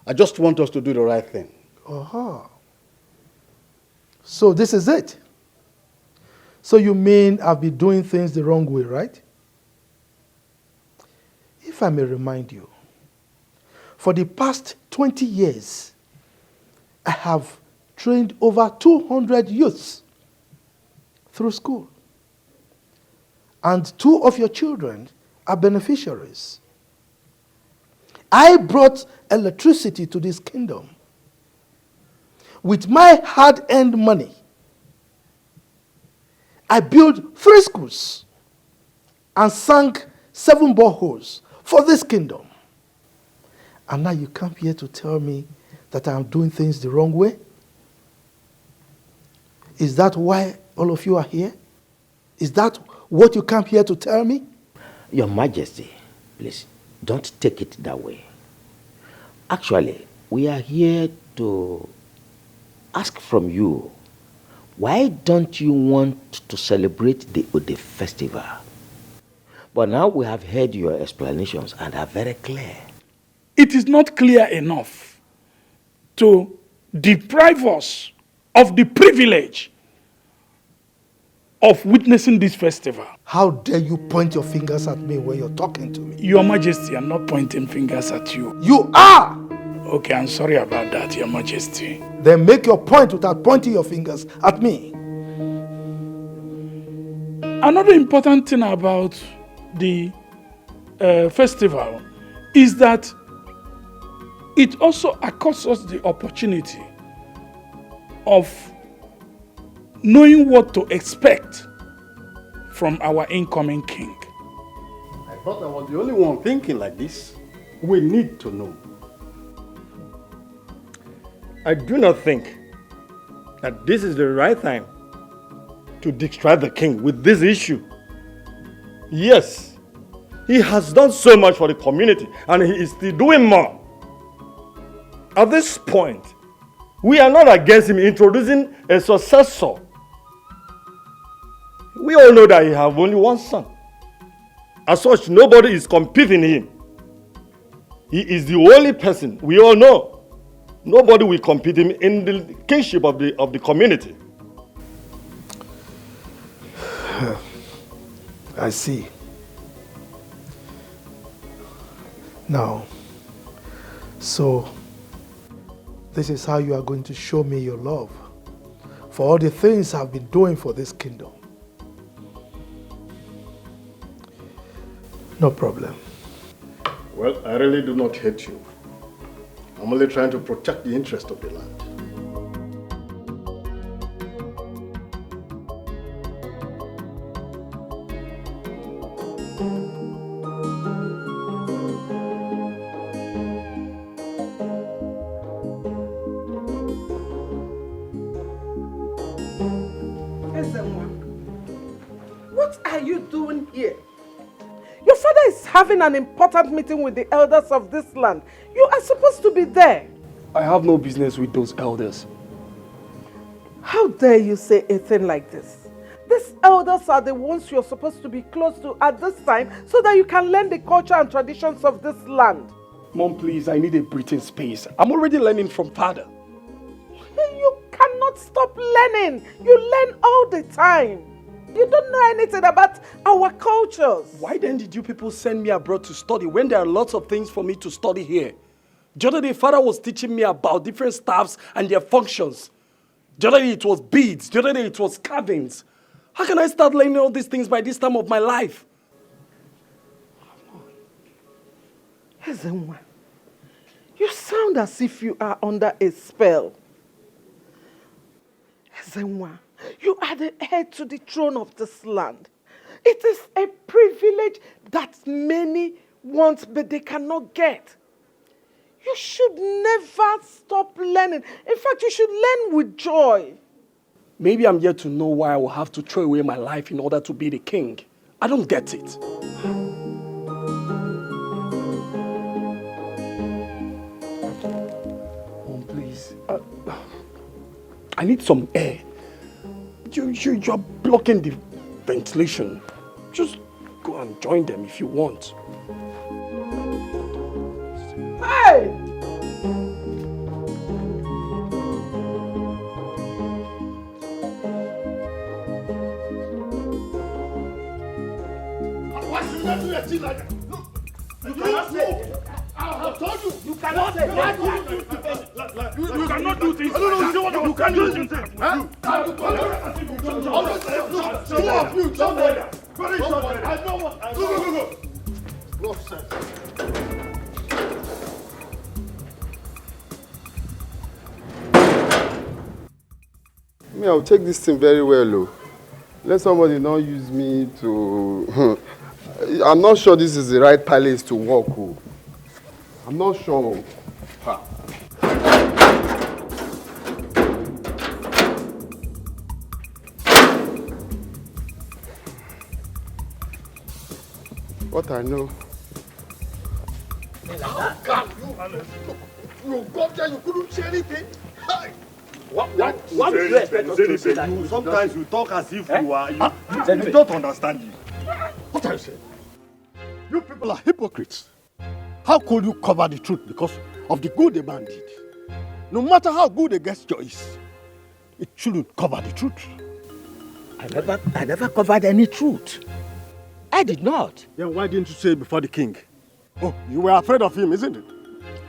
I just want us to do the right thing. Aha. So this is it. So you mean I've been doing things the wrong way, right? If I may remind you, for the past 20 years, I have trained over 200 youths through school. And 2 of your children are beneficiaries. I brought electricity to this kingdom with my hard-earned money. I built 3 schools and sank 7 boreholes for this kingdom. And now you come here to tell me that I'm doing things the wrong way? Is that why all of you are here? Is that what you come here to tell me? Your Majesty, please, don't take it that way. Actually, we are here to ask from you, why don't you want to celebrate the Ode festival? But now we have heard your explanations and are very clear. It is not clear enough to deprive us of the privilege of witnessing this festival. How dare you point your fingers at me when you're talking to me? Your Majesty, I'm not pointing fingers at you. You are! Okay, I'm sorry about that, Your Majesty. Then make your point without pointing your fingers at me. Another important thing about the festival is that it also accords us the opportunity of knowing what to expect from our incoming king. I thought I was the only one thinking like this. We need to know. I do not think that this is the right time to distract the king with this issue. Yes, he has done so much for the community and he is still doing more. At this point, we are not against him introducing a successor. We all know that he has only one son. As such, nobody is competing him. He is the only person we all know. Nobody will compete him in the kingship of the community. I see. Now, so this is how you are going to show me your love for all the things I've been doing for this kingdom. No problem. Well, I really do not hate you. I'm only trying to protect the interest of the land. What are you doing here? Your father is having an important meeting with the elders of this land. You are supposed to be there. I have no business with those elders. How dare you say a thing like this? These elders are the ones you're supposed to be close to at this time so that you can learn the culture and traditions of this land. Mom, please, I need a breathing space. I'm already learning from father. You cannot stop learning. You learn all the time. You don't know anything about our cultures. Why then did you people send me abroad to study when there are lots of things for me to study here? The other day, father was teaching me about different staffs and their functions. The other day, it was beads. The other day, it was carvings. How can I start learning all these things by this time of my life? Ezenwa, you sound as if you are under a spell. Ezenwa, you are the heir to the throne of this land. It is a privilege that many want, but they cannot get. You should never stop learning. In fact, you should learn with joy. Maybe I'm yet to know why I will have to throw away my life in order to be the king. I don't get it. Mom, please. I need some air. You're blocking the ventilation. Just go and join them if you want. Hey! Why should I do a thing like that? Look, you cannot say. I have told you. You cannot say. You cannot do this. You can't do this. Two of you, somebody. I know what. Go. Nonsense. Me, I'll take this thing very well, though. Let somebody not use me to... I'm not sure this is the right palace to walk. Oh. I'm not sure. Ha. What I know. How come you got there, you couldn't say anything? What do you expect us to say that? Sometimes you talk as if you are... You don't understand you. What are you saying? You people are hypocrites. How could you cover the truth because of the good the man did? No matter how good a gesture is, it shouldn't cover the truth. I never covered any truth. I did not. Then why didn't you say it before the king? Oh, you were afraid of him, isn't it?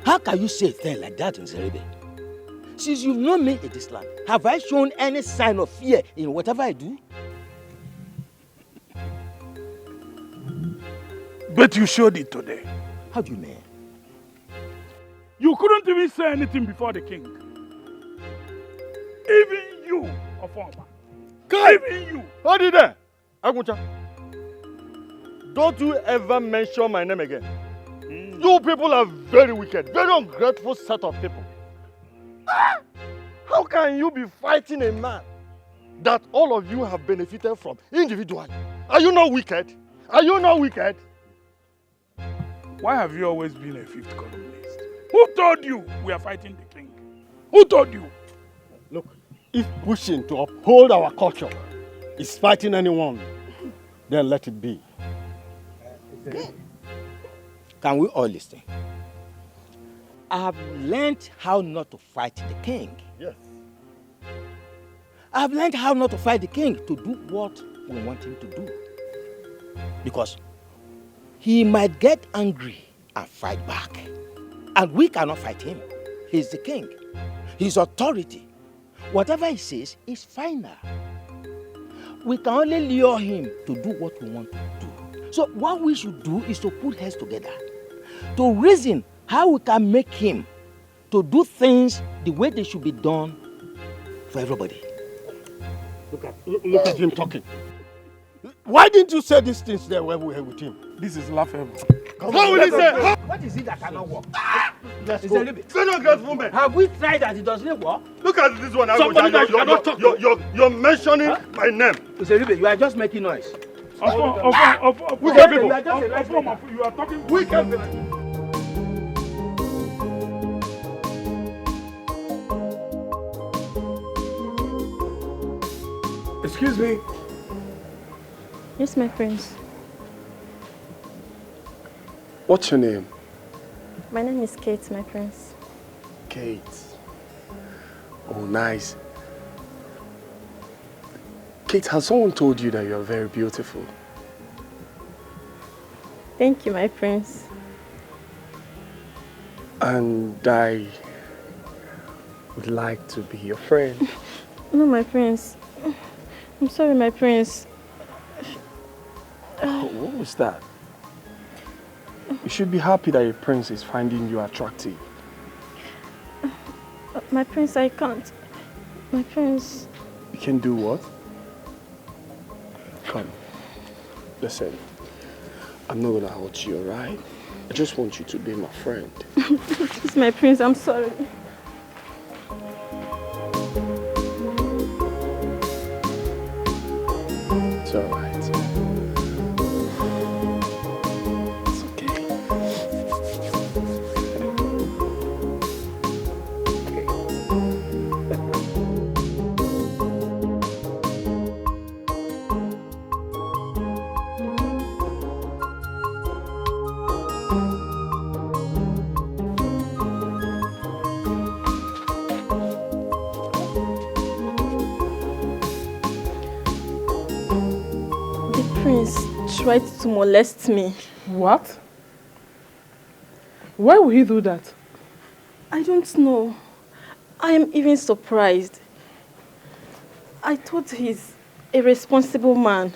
How can you say a thing like that, Nzeribe? Since you've known me in this land, have I shown any sign of fear in whatever I do? But you showed it today. How do you mean? You couldn't even say anything before the king. Even you, Ofoma. Even you. Hold it there. Aguncha. Don't you ever mention my name again. You people are very wicked, very ungrateful set of people. How can you be fighting a man that all of you have benefited from individually? Are you not wicked? Are you not wicked? Why have you always been a fifth columnist? Who told you we are fighting the king? Who told you? Look, if pushing to uphold our culture is fighting anyone, then let it be. Can we all listen? I have learned how not to fight the king. Yes. I have learned how not to fight the king, to do what we want him to do. Because he might get angry and fight back. And we cannot fight him. He's the king. His authority, whatever he says, is final. We can only lure him to do what we want to do. So what we should do is to put heads together, to reason how we can make him to do things the way they should be done for everybody. Look at him talking. Why didn't you say these things there when we were with him? This is laughable. How will he say? What is it that cannot work? Let's It's go. a little bit. Say no, great woman. Have we tried that it doesn't work? Look at this one. Somebody that cannot talk. You're mentioning my name. It's a little bit. You are just making noise. Wicked people. You are talking wicked people. Excuse me. Yes, my prince. What's your name? My name is Kate, my prince. Kate. Oh, nice. Kate, has someone told you that you're very beautiful? Thank you, my prince. And I would like to be your friend. No, my prince. I'm sorry, my prince. What was that? You should be happy that your prince is finding you attractive. My prince, I can't. My prince. You can do what? Come. Listen. I'm not gonna hurt you, alright? I just want you to be my friend. Please, my prince, I'm sorry. It's alright. It's okay. Tried to molest me. What? Why would he do that? I don't know. I am even surprised. I thought he's a responsible man.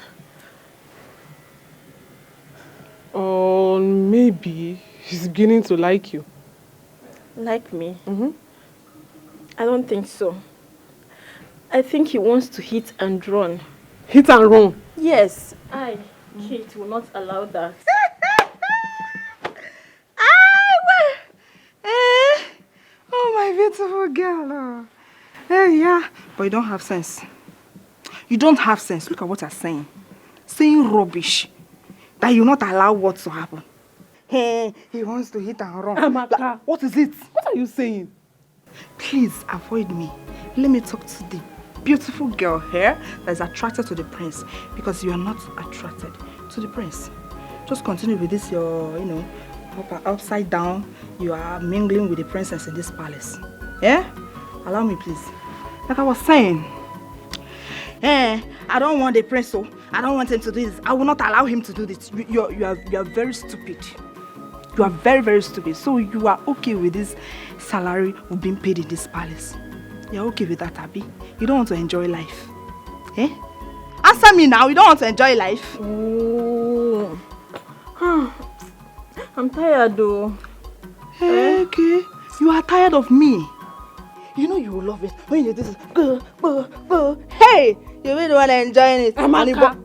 Or maybe he's beginning to like you. Like me? Mm-hmm. I don't think so. I think he wants to hit and run. Hit and run? Yes, Kate will not allow that. Oh, my beautiful girl. Yeah, but you don't have sense. You don't have sense. Look at what you're saying. Saying rubbish. That you not allow what to happen. Hey, he wants to hit and run. Amaka, what is it? What are you saying? Please avoid me. Let me talk to the beautiful girl here that is attracted to the prince, because you are not attracted to the prince. Just continue with this, your, upside down. You are mingling with the princess in this palace. Yeah? Allow me, please. Like I was saying, I don't want the prince, so I don't want him to do this. I will not allow him to do this. You are very stupid. You are very, very stupid. So you are okay with this salary of being paid in this palace? You are okay with that, Abby? You don't want to enjoy life? Eh? Answer me now. You don't want to enjoy life? Oh. I'm tired though. Okay. You are tired of me. You know you will love it when you do this. Hey! You really want to enjoy it. Amaka,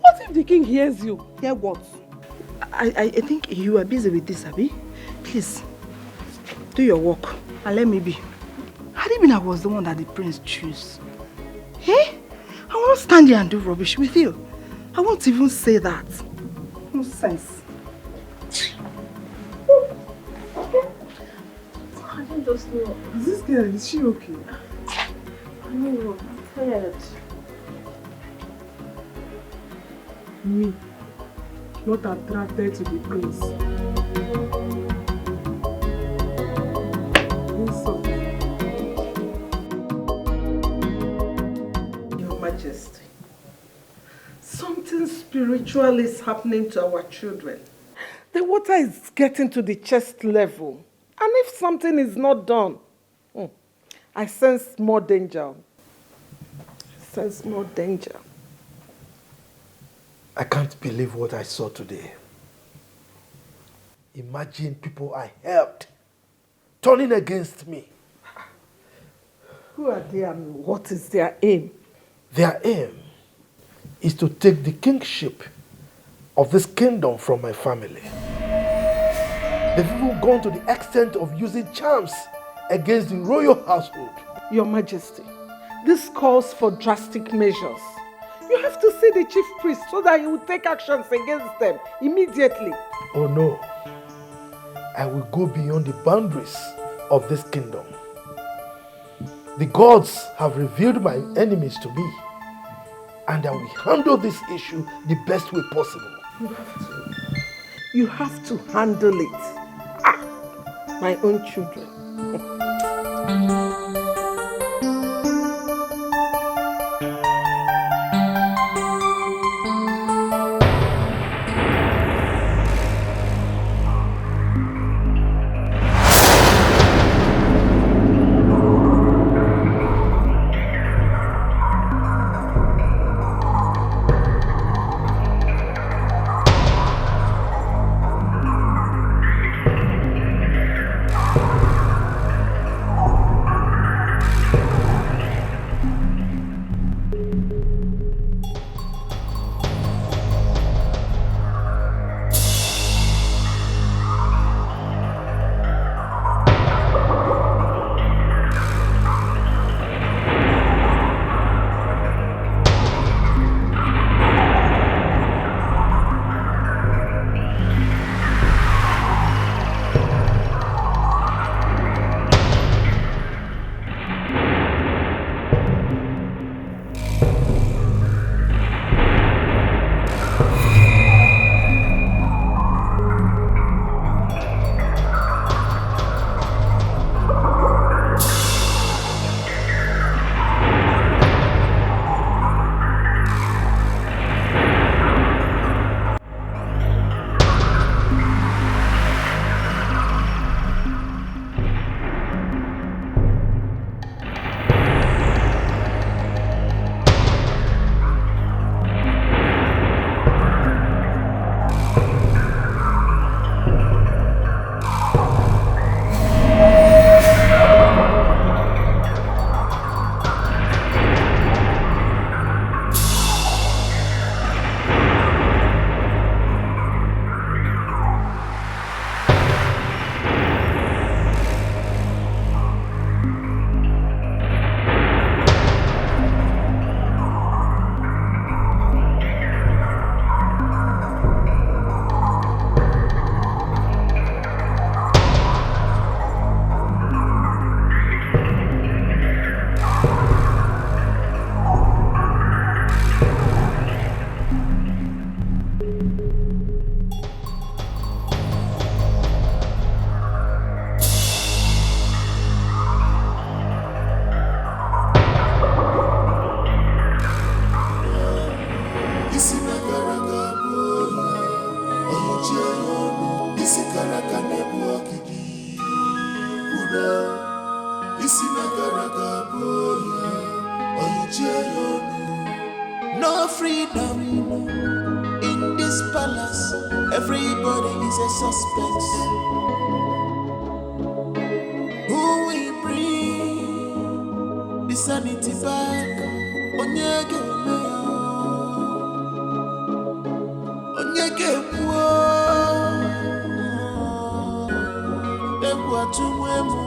what if the king hears you? Hear what? I think you are busy with this, Abby. Please, do your work and let me be. I Had it been I was the one that the prince chose? Eh? I won't stand here and do rubbish with you. I won't even say that. No sense. I don't just know. Is this girl, is she okay? I know, I'm tired. Me, not attracted to the prince. Your Majesty, something spiritual is happening to our children. The water is getting to the chest level. And if something is not done, I sense more danger. I sense more danger. I can't believe what I saw today. Imagine people I helped turning against me. Who are they and what is their aim? Their aim is to take the kingship of this kingdom from my family. They've even gone to the extent of using charms against the royal household. Your Majesty, this calls for drastic measures. You have to see the chief priest so that he will take actions against them immediately. Oh no, I will go beyond the boundaries of this kingdom. The gods have revealed my enemies to me, and I will handle this issue the best way possible. You have to handle it. My own children. No freedom in this palace. Everybody is a suspect. Who will bring the sanity back? Onyege wo. Egwa tumwemu.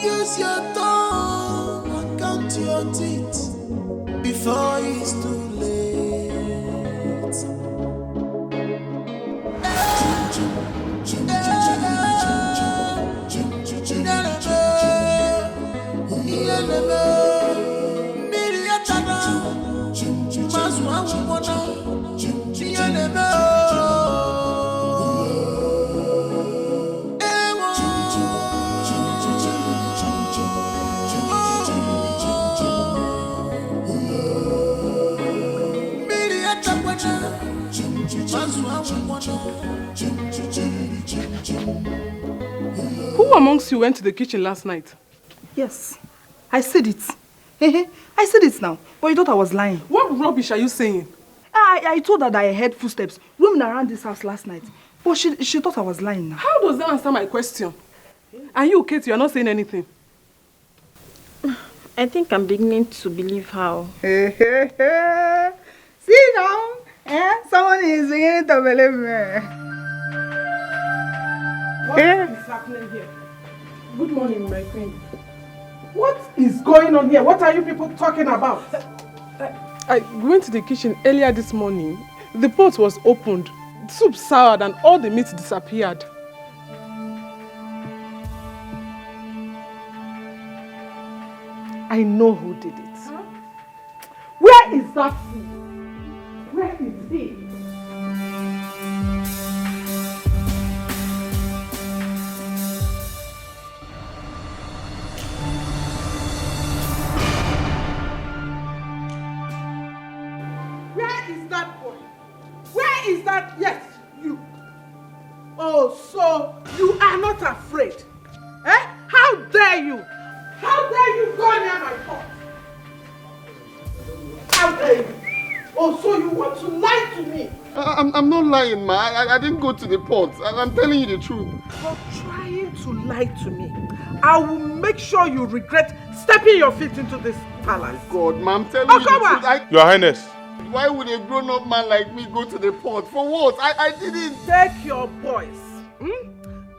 Use your tongue and count your teeth before it's too late. Who amongst you went to the kitchen last night? Yes, I said it. I said it now, but you thought I was lying. What rubbish are you saying? I told her that I heard footsteps roaming around this house last night, but she thought I was lying now. How does that answer my question? And you, Kate, you are not saying anything. I think I'm beginning to believe how. See now, someone is beginning to believe me. What is happening here? Good morning, my queen. What is going on here? What are you people talking about? I went to the kitchen earlier this morning. The pot was opened, soup soured, and all the meat disappeared. I know who did it. Huh? Where is that food? Where is he? Where is that boy? Where is that? Yes, you. Oh, so you are not afraid? Eh? How dare you? How dare you go near my pot? How dare you? Oh, so you want to lie to me? I'm not lying, ma. I didn't go to the pot. I'm telling you the truth. For trying to lie to me, I will make sure you regret stepping your feet into this palace. Oh God, ma, I'm telling you the truth. Your Highness. Why would a grown-up man like me go to the pot? For what? I didn't. Take your boys.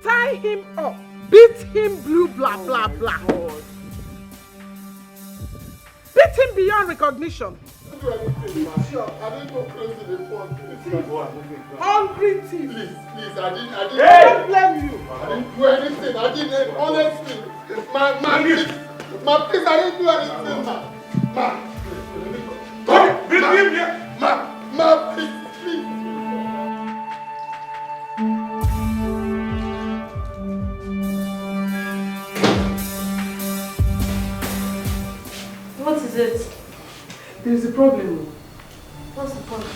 Tie him up. Beat him blue, blah, blah, blah. Beat him beyond recognition. I didn't go close to the pot. Hungry thief. Please, I didn't. I don't blame you. I didn't do anything. I didn't, honestly. Please, I didn't do anything, please. What is it? There is a problem. What's the problem?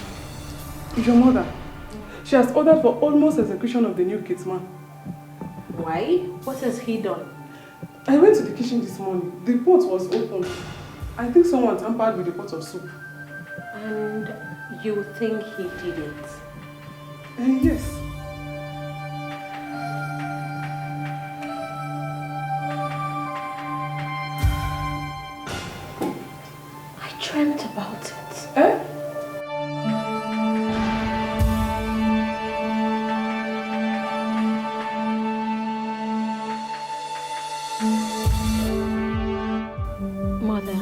Your mother. She has ordered for almost execution of the new kids man. Why? What has he done? I went to the kitchen this morning. The pot was open. I think someone tampered with the pot of soup. And you think he did it? Yes. I dreamt about it. Eh? Mother,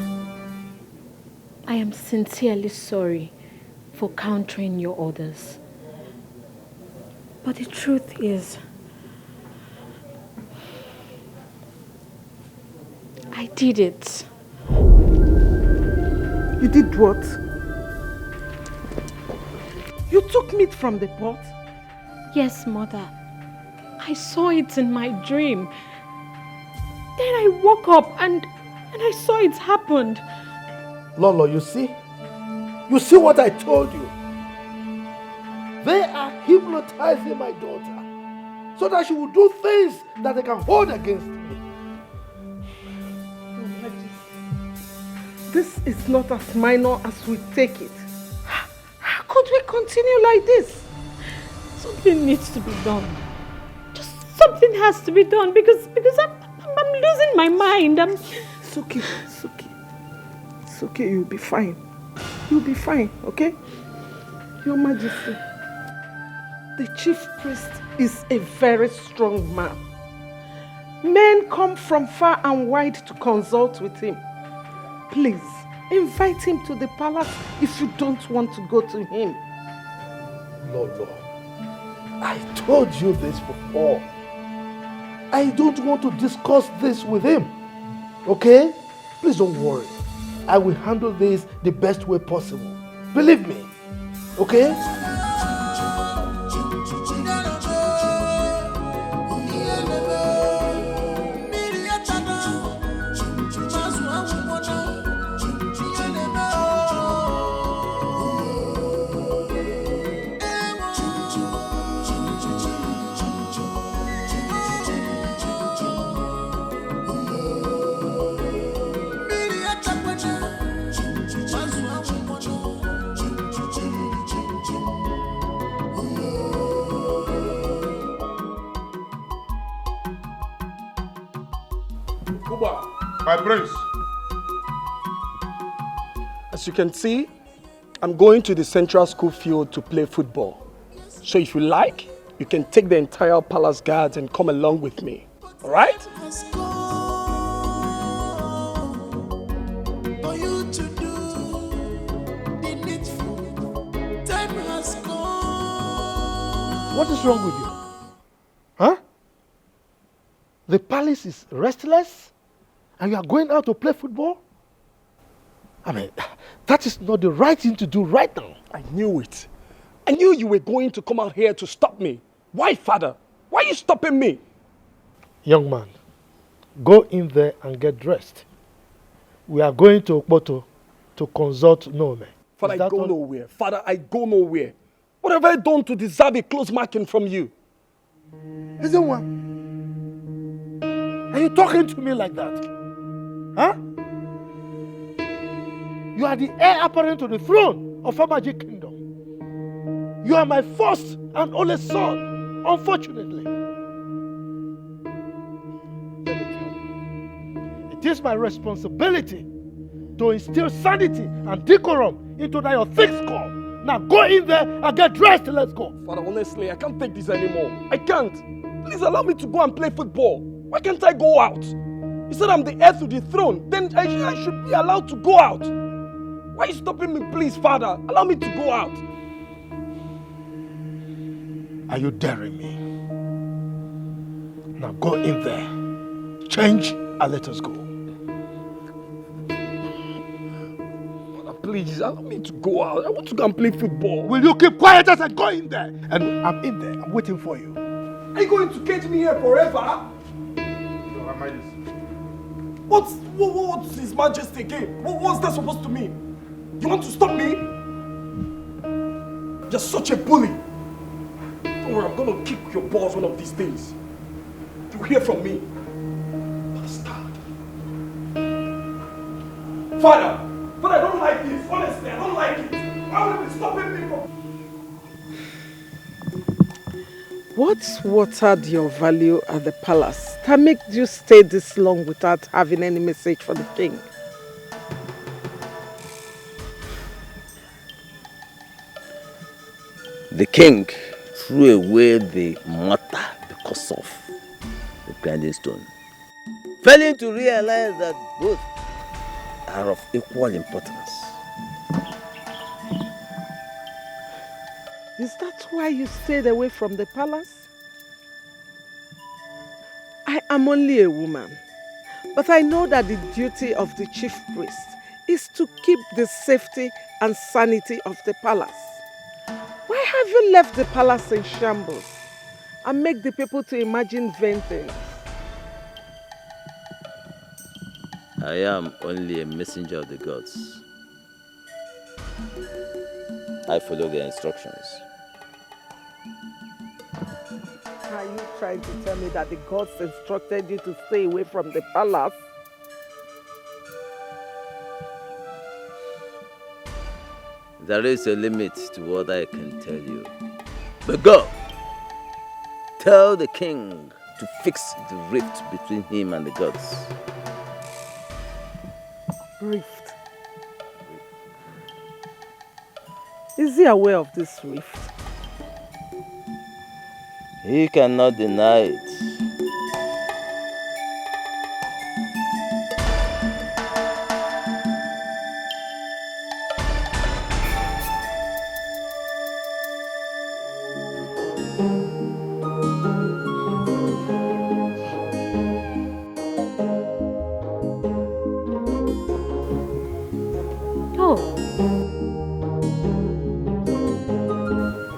I am sincerely sorry for countering your orders. But the truth is, I did it. You did what? You took meat from the pot? Yes, Mother. I saw it in my dream. Then I woke up and I saw it happened. Lolo, you see? You see what I told you? They are hypnotizing my daughter so that she will do things that they can hold against me. This is not as minor as we take it. How could we continue like this? Something needs to be done. Just something has to be done because I'm losing my mind. It's okay. It's okay, you'll be fine. You'll be fine, okay? Your Majesty. The chief priest is a very strong man. Men come from far and wide to consult with him. Please, invite him to the palace if you don't want to go to him. No. I told you this before. I don't want to discuss this with him. Okay? Please don't worry. I will handle this the best way possible. Believe me. Okay? My prince. As you can see, I'm going to the central school field to play football. So if you like, you can take the entire palace guards and come along with me. All right? What is wrong with you? Huh? The palace is restless and you are going out to play football? I mean, that is not the right thing to do right now. I knew it. I knew you were going to come out here to stop me. Why, father? Why are you stopping me? Young man, go in there and get dressed. We are going to Okpoto to consult Nome. Father, I go nowhere. Father, I go nowhere. What have I done to deserve a close marking from you? Is it one? Are you talking to me like that? Huh? You are the heir apparent to the throne of our magic kingdom. You are my first and only son, unfortunately. Let me tell you, it is my responsibility to instill sanity and decorum into your thick skull. Now go in there and get dressed and let's go. Father, honestly, I can't take this anymore. I can't. Please allow me to go and play football. Why can't I go out? You said I'm the heir to the throne. Then I should be allowed to go out. Why are you stopping me, please, Father? Allow me to go out. Are you daring me? Now go in there, change and let us go. Father, please, allow me to go out. I want to go and play football. Will you keep quiet as I go in there? And I'm in there, I'm waiting for you. Are you going to cage me here forever? What's His Majesty again? What's that supposed to mean? You want to stop me? You're such a bully. Don't worry, I'm gonna kick your balls one of these days. You'll hear from me. Bastard. Father, I don't like this. Honestly, I don't like it. Why would you be stopping me from... What watered your value at the palace that made you stay this long without having any message for the king? The king threw away the matter because of the grinding stone, failing to realize that both are of equal importance. Is that why you stayed away from the palace? I am only a woman, but I know that the duty of the chief priest is to keep the safety and sanity of the palace. Why have you left the palace in shambles and make the people to imagine vain things? I am only a messenger of the gods. I follow their instructions. Are you trying to tell me that the gods instructed you to stay away from the palace? There is a limit to what I can tell you. But go! Tell the king to fix the rift between him and the gods. Rift. Is he aware of this rift? He cannot deny it.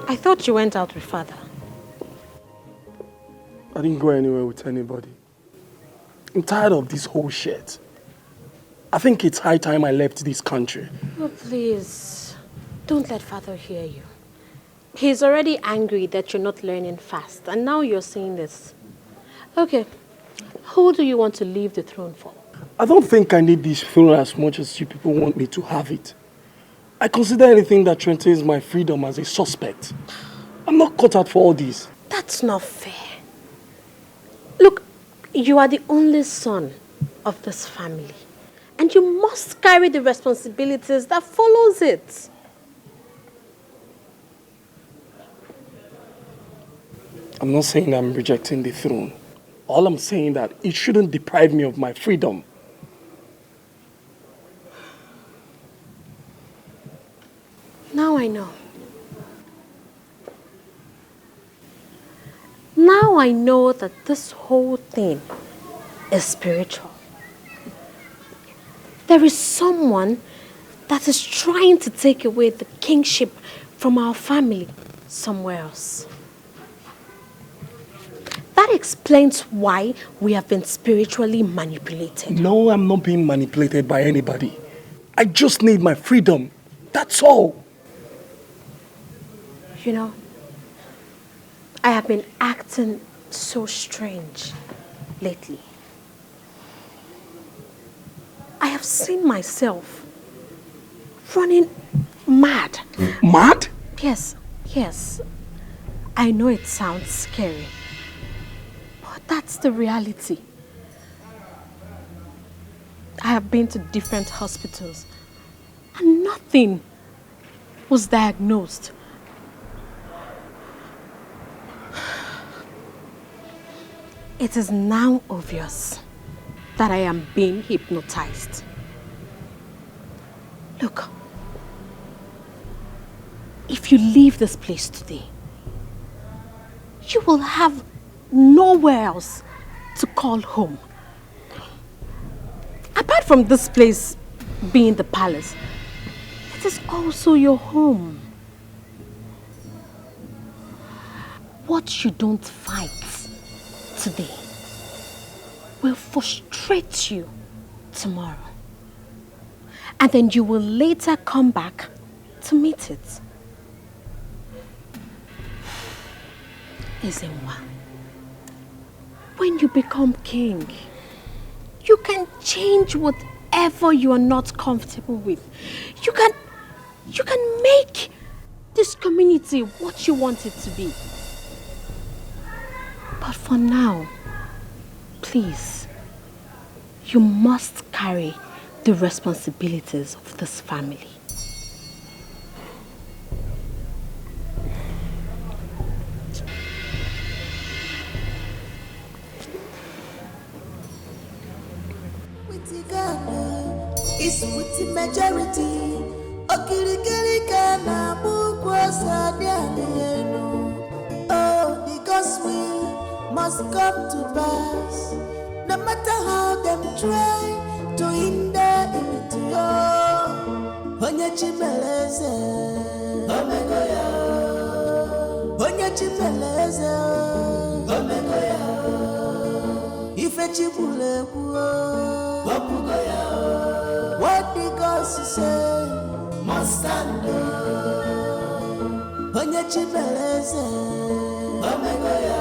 I thought you went out with father. I didn't go anywhere with anybody. I'm tired of this whole shit. I think it's high time I left this country. Oh, please. Don't let father hear you. He's already angry that you're not learning fast, and now you're saying this. Okay, who do you want to leave the throne for? I don't think I need this throne as much as you people want me to have it. I consider anything that threatens my freedom as a suspect. I'm not cut out for all this. That's not fair. Look, you are the only son of this family, and you must carry the responsibilities that follows it. I'm not saying I'm rejecting the throne. All I'm saying that it shouldn't deprive me of my freedom. Now I know. Now I know that this whole thing is spiritual. There is someone that is trying to take away the kingship from our family somewhere else. That explains why we have been spiritually manipulated. No, I'm not being manipulated by anybody. I just need my freedom. That's all. You know, I have been acting so strange lately. I have seen myself running mad. Mad? Yes, yes. I know it sounds scary, but that's the reality. I have been to different hospitals and nothing was diagnosed. It is now obvious that I am being hypnotized. Look, if you leave this place today, you will have nowhere else to call home. Apart from this place being the palace, it is also your home. What you don't fight today will frustrate you tomorrow. And then you will later come back to meet it. Ezenwa, when you become king, you can change whatever you are not comfortable with. You can make this community what you want it to be. But for now, please, you must carry the responsibilities of this family. Is with the majority. Oh, the gospel must come to pass. No matter how them try to hinder it. Onye chimeleze, omegoya. Onye chimeleze, omegoya. Ife chibule kuo, wapugoya. What the gospel say must stand. Onye chimeleze, omegoya.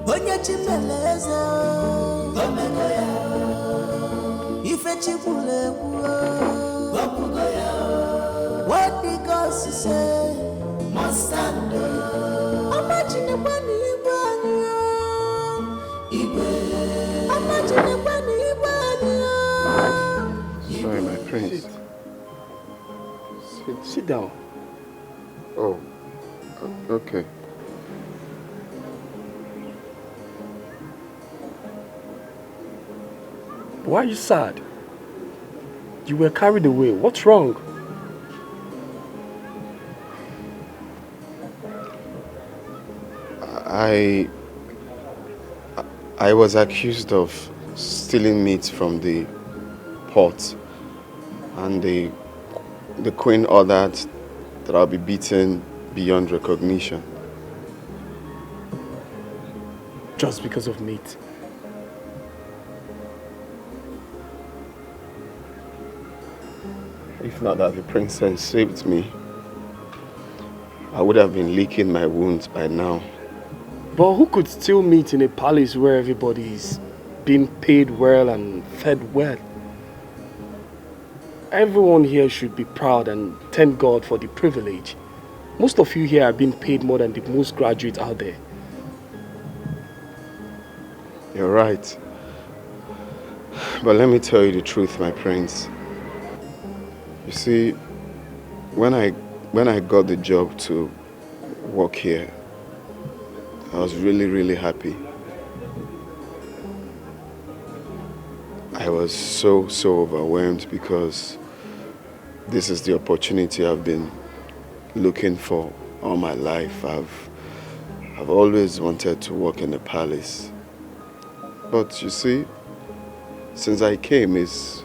Onye chimeleze, omegoya. Ife chibule kuo, wapugoya. What the gospel say must stand. Imagine kwani Ibe. Imagine kwani Sorry, my prince. Sit down. Oh, okay. Why are you sad? You were carried away. What's wrong? I was accused of stealing meat from the pot, and the queen ordered that I'll be beaten beyond recognition. Just because of meat? If not that the princess saved me, I would have been licking my wounds by now. But who could steal meat in a palace where everybody is being paid well and fed well? Everyone here should be proud and thank God for the privilege. Most of you here are being paid more than the most graduates out there. You're right. But let me tell you the truth, my prince. You see, when I got the job to work here, I was really, really happy. I was so overwhelmed because this is the opportunity I've been looking for all my life. I've always wanted to work in a palace. But you see, since I came, it's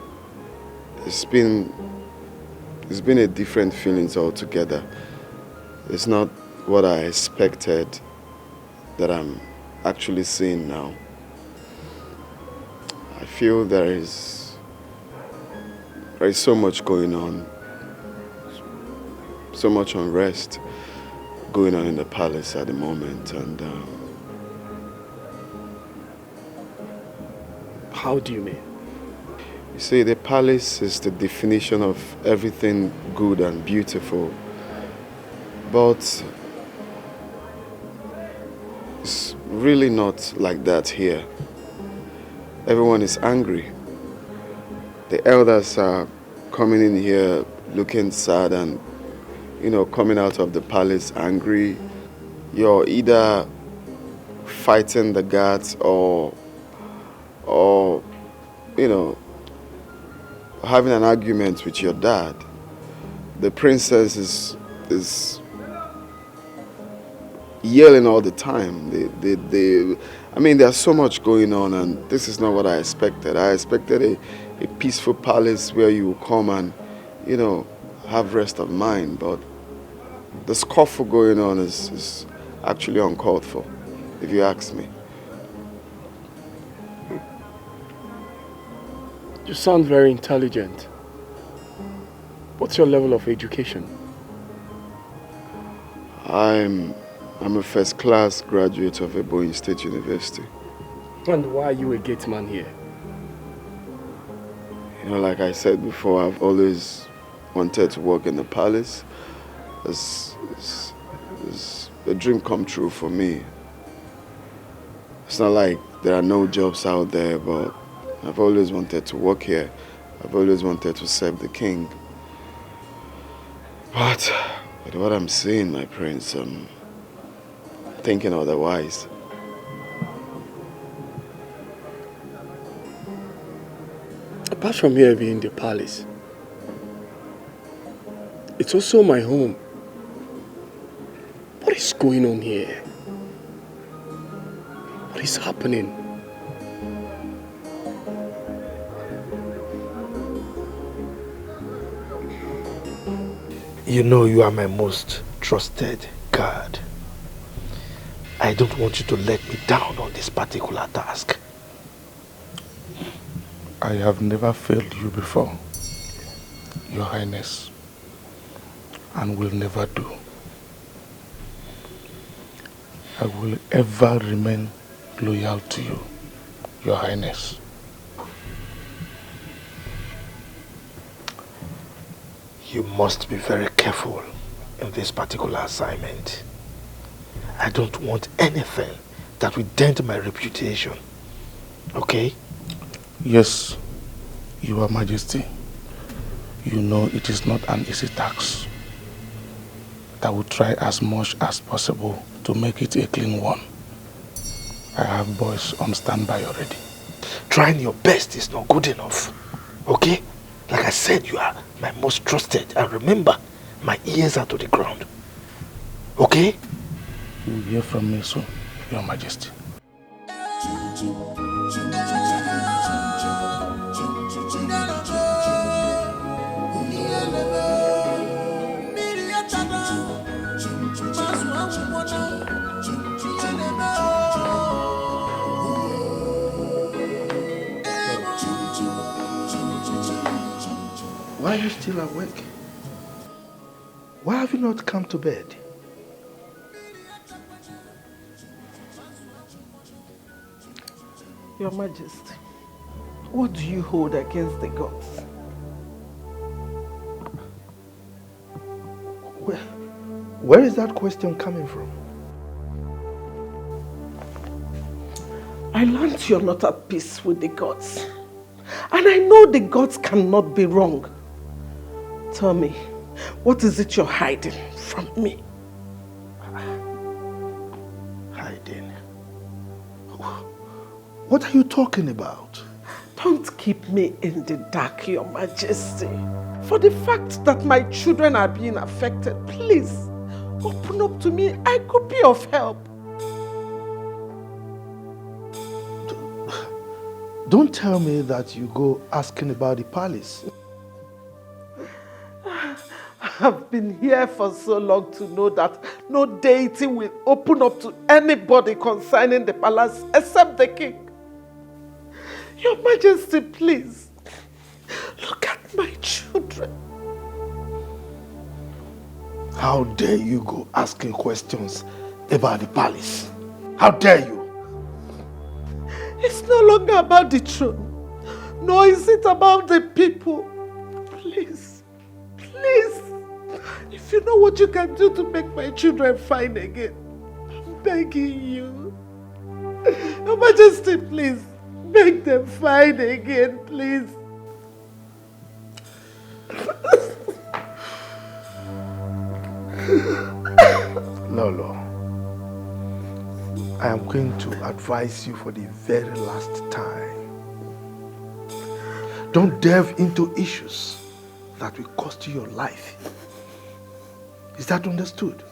been a different feelings altogether. It's not what I expected that I'm actually seeing now. I feel there is so much going on, so much unrest going on in the palace at the moment, and how do you mean? You see, the palace is the definition of everything good and beautiful, but it's really not like that here. Everyone is angry. The elders are coming in here looking sad and, coming out of the palace angry. You're either fighting the guards or having an argument with your dad. The princess is yelling all the time. There's so much going on, and this is not what I expected. I expected a peaceful palace where you come and, have rest of mind, but the scuffle going on is actually uncalled for, if you ask me. You sound very intelligent. What's your level of education? I'm a first-class graduate of Ebonyi State University. And why are you a gate man here? Like I said before, I've always wanted to work in the palace. It's a dream come true for me. It's not like there are no jobs out there, but I've always wanted to work here. I've always wanted to serve the king. But with what I'm seeing, my prince, I'm thinking otherwise. Apart from here being the palace, it's also my home. What is going on here? What is happening? You know you are my most trusted guard. I don't want you to let me down on this particular task. I have never failed you before, Your Highness, and will never do. I will ever remain loyal to you, Your Highness. You must be very careful in this particular assignment. I don't want anything that will dent my reputation. Okay? Yes, Your Majesty. You know it is not an easy task. I will try as much as possible to make it a clean one. I have boys on standby already. Trying your best is not good enough. Okay? Like I said, you are my most trusted. And remember, my ears are to the ground. Okay? You will hear from me soon, Your Majesty. Why are you still awake? Why have you not come to bed? Your Majesty, what do you hold against the gods? Where is that question coming from? I learned you're not at peace with the gods. And I know the gods cannot be wrong. Tell me, what is it you're hiding from me? Hiding? What are you talking about? Don't keep me in the dark, Your Majesty. For the fact that my children are being affected, please, open up to me. I could be of help. Don't tell me that you go asking about the palace. I've been here for so long to know that no deity will open up to anybody concerning the palace except the king. Your Majesty, please, look at my children. How dare you go asking questions about the palace? How dare you? It's no longer about the throne, nor is it about the people. Please, please, if you know what you can do to make my children fine again, I'm begging you. Your Majesty, please, make them fine again, please. Lolo, I am going to advise you for the very last time. Don't delve into issues that will cost you your life. Is that understood?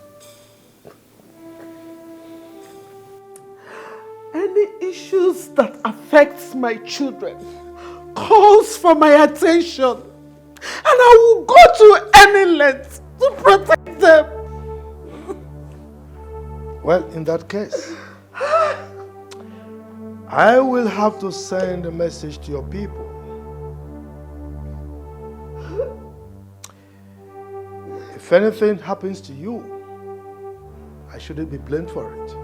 Any issues that affects my children calls for my attention, and I will go to any length to protect them. Well, in that case, I will have to send a message to your people. If anything happens to you, I shouldn't be blamed for it.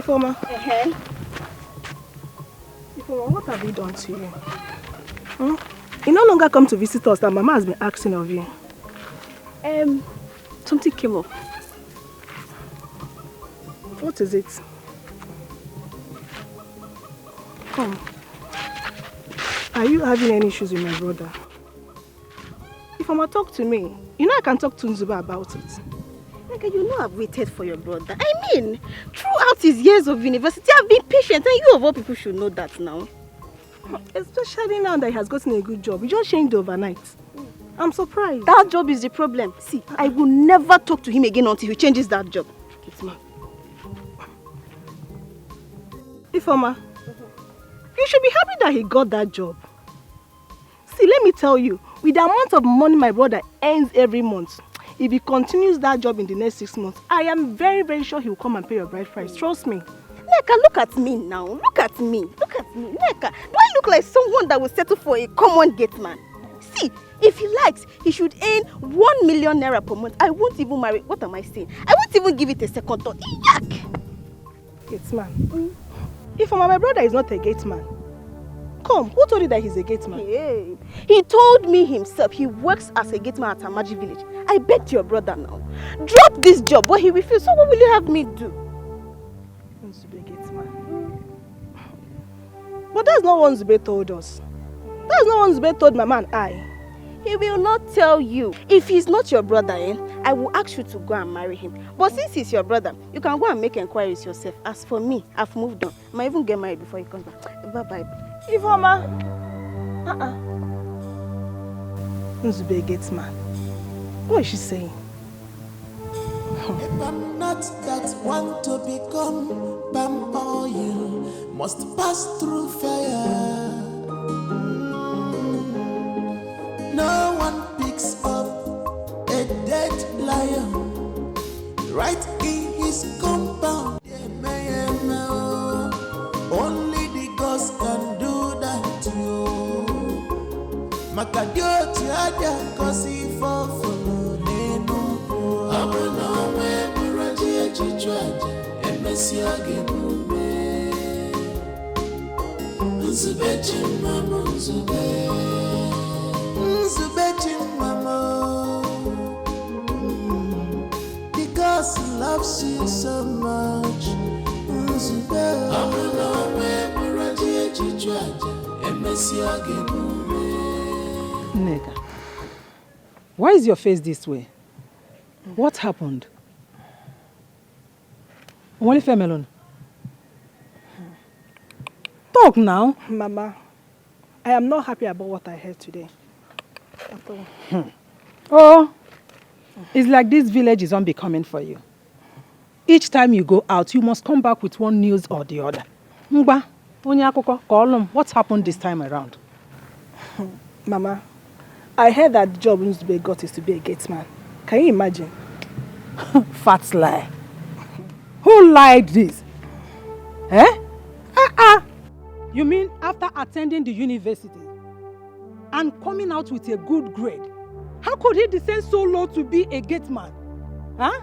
Ifoma. Ifoma, what have we done to you? You no longer come to visit us that Mama has been asking of you. Something came up. What is it? Come. Are you having any issues with my brother? Ifoma, talk to me. You know I can talk to Nzuba about it. You know I've waited for your brother. I mean, throughout his years of university, I've been patient, and you of all people should know that now. Especially now that he has gotten a good job. He just changed overnight. I'm surprised. That job is the problem. See, I will never talk to him again until he changes that job. It's me. Ifeoma, you should be happy that he got that job. See, let me tell you, with the amount of money my brother earns every month, if he continues that job in the next 6 months, I am very, very sure he will come and pay your bride price. Trust me. Neka, look at me now. Look at me. Look at me. Neka, do I look like someone that will settle for a common gate man? See, if he likes, he should earn 1 million naira per month. I won't even marry. What am I saying? I won't even give it a second thought. Yuck! Gate man. Ifeoma, my brother is not a gate man. Come, who told you that he's a gate man? Hey, he told me himself he works as a gate man at Amaji village. I begged your brother now. Drop this job, but he refused. So what will you have me do? Nzube gate man. But that's not what Nzube told us. That's not what Nzube told Mama and I. He will not tell you. If he's not your brother, I will ask you to go and marry him. But since he's your brother, you can go and make inquiries yourself. As for me, I've moved on. I might even get married before he comes back. Bye-bye. Ifeoma. Nzube gate man. What is she saying? If I'm not that one to become palm oil, must pass through fire. No one picks up a dead lion right in his compound. Only the ghost can do that to you. Makadio tiada kosi fofo nenu. Abuna we buraji echichwaje emesi agebume. Nzube chimama nzube. Nzube chimama. Because he loves you so much. Nzube. Abuna we buraji echichwaje emesi agebume. Nega, why is your face this way? What happened? Only Melon. Talk now. Mama, I am not happy about what I heard today. At all. Oh, it's like this village is unbecoming for you. Each time you go out, you must come back with one news or the other. Mba, Onyakoko, Kolum, what's happened this time around? Mama, I heard that the job Nzube got is to be a gate man. Can you imagine? Fat lie. Who lied this? Eh? You mean after attending the university and coming out with a good grade, how could he descend so low to be a gate man? Huh?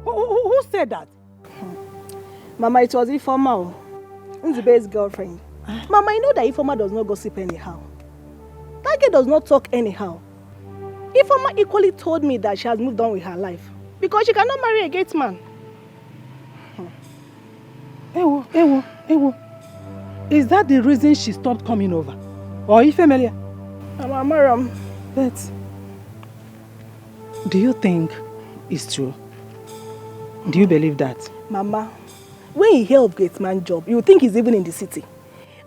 Who said that? Mama, it was Ifeoma, Nzube's girlfriend. Mama, you know that Ifeoma does not gossip anyhow. That girl does not talk anyhow. Ifeoma equally told me that she has moved on with her life because she cannot marry a gate man. Ewo. Is that the reason she stopped coming over? Or Ifemelia? Mama, Maram. But do you think it's true? Do you believe that? Mama, when you hear of gate man job, you think he's even in the city.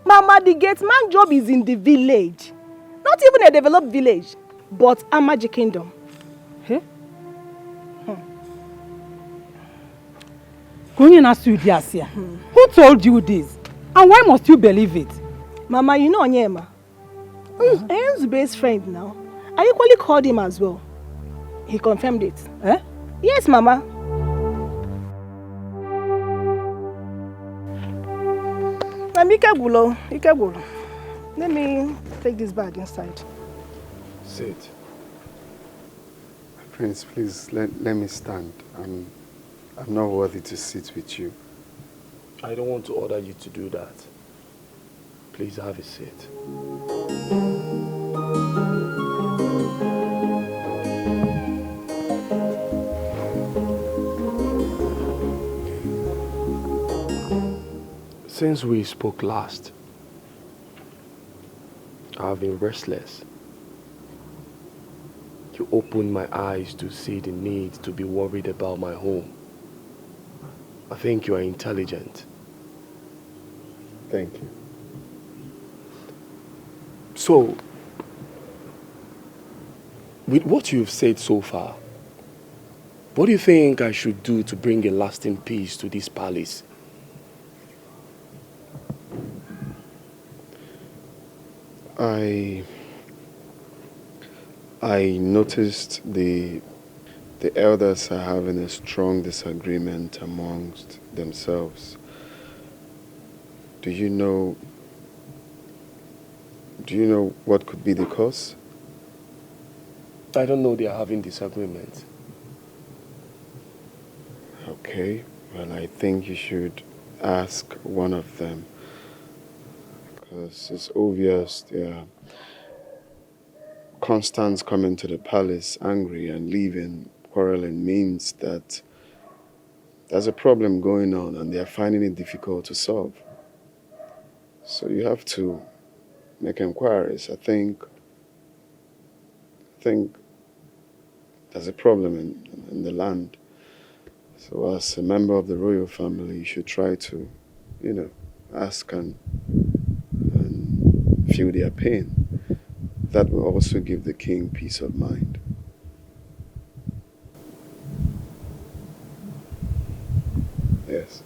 Mama, the gate man job is in the village. Not even a developed village, but Amaji Kingdom. Hey? Who told you this? And why must you believe it? Mama, you know Onyema. Nzube's friend now. I equally called him as well. He confirmed it. Eh? Yes, Mama. Ikebulo. Let me take this bag inside. Sit. Prince, please let me stand. I'm not worthy to sit with you. I don't want to order you to do that. Please have a seat. Since we spoke last, I've been restless. You opened my eyes to see the need to be worried about my home. I think you are intelligent. Thank you. So, with what you've said so far, what do you think I should do to bring a lasting peace to this palace? I noticed the elders are having a strong disagreement amongst themselves. Do you know what could be the cause? I don't know they are having disagreement. Okay, well, I think you should ask one of them, because it's obvious they are constant coming to the palace angry and leaving quarreling means that there's a problem going on and they're finding it difficult to solve. So you have to make inquiries. I think there's a problem in the land. So as a member of the royal family, you should try to, ask and feel their pain. That will also give the king peace of mind. Yes.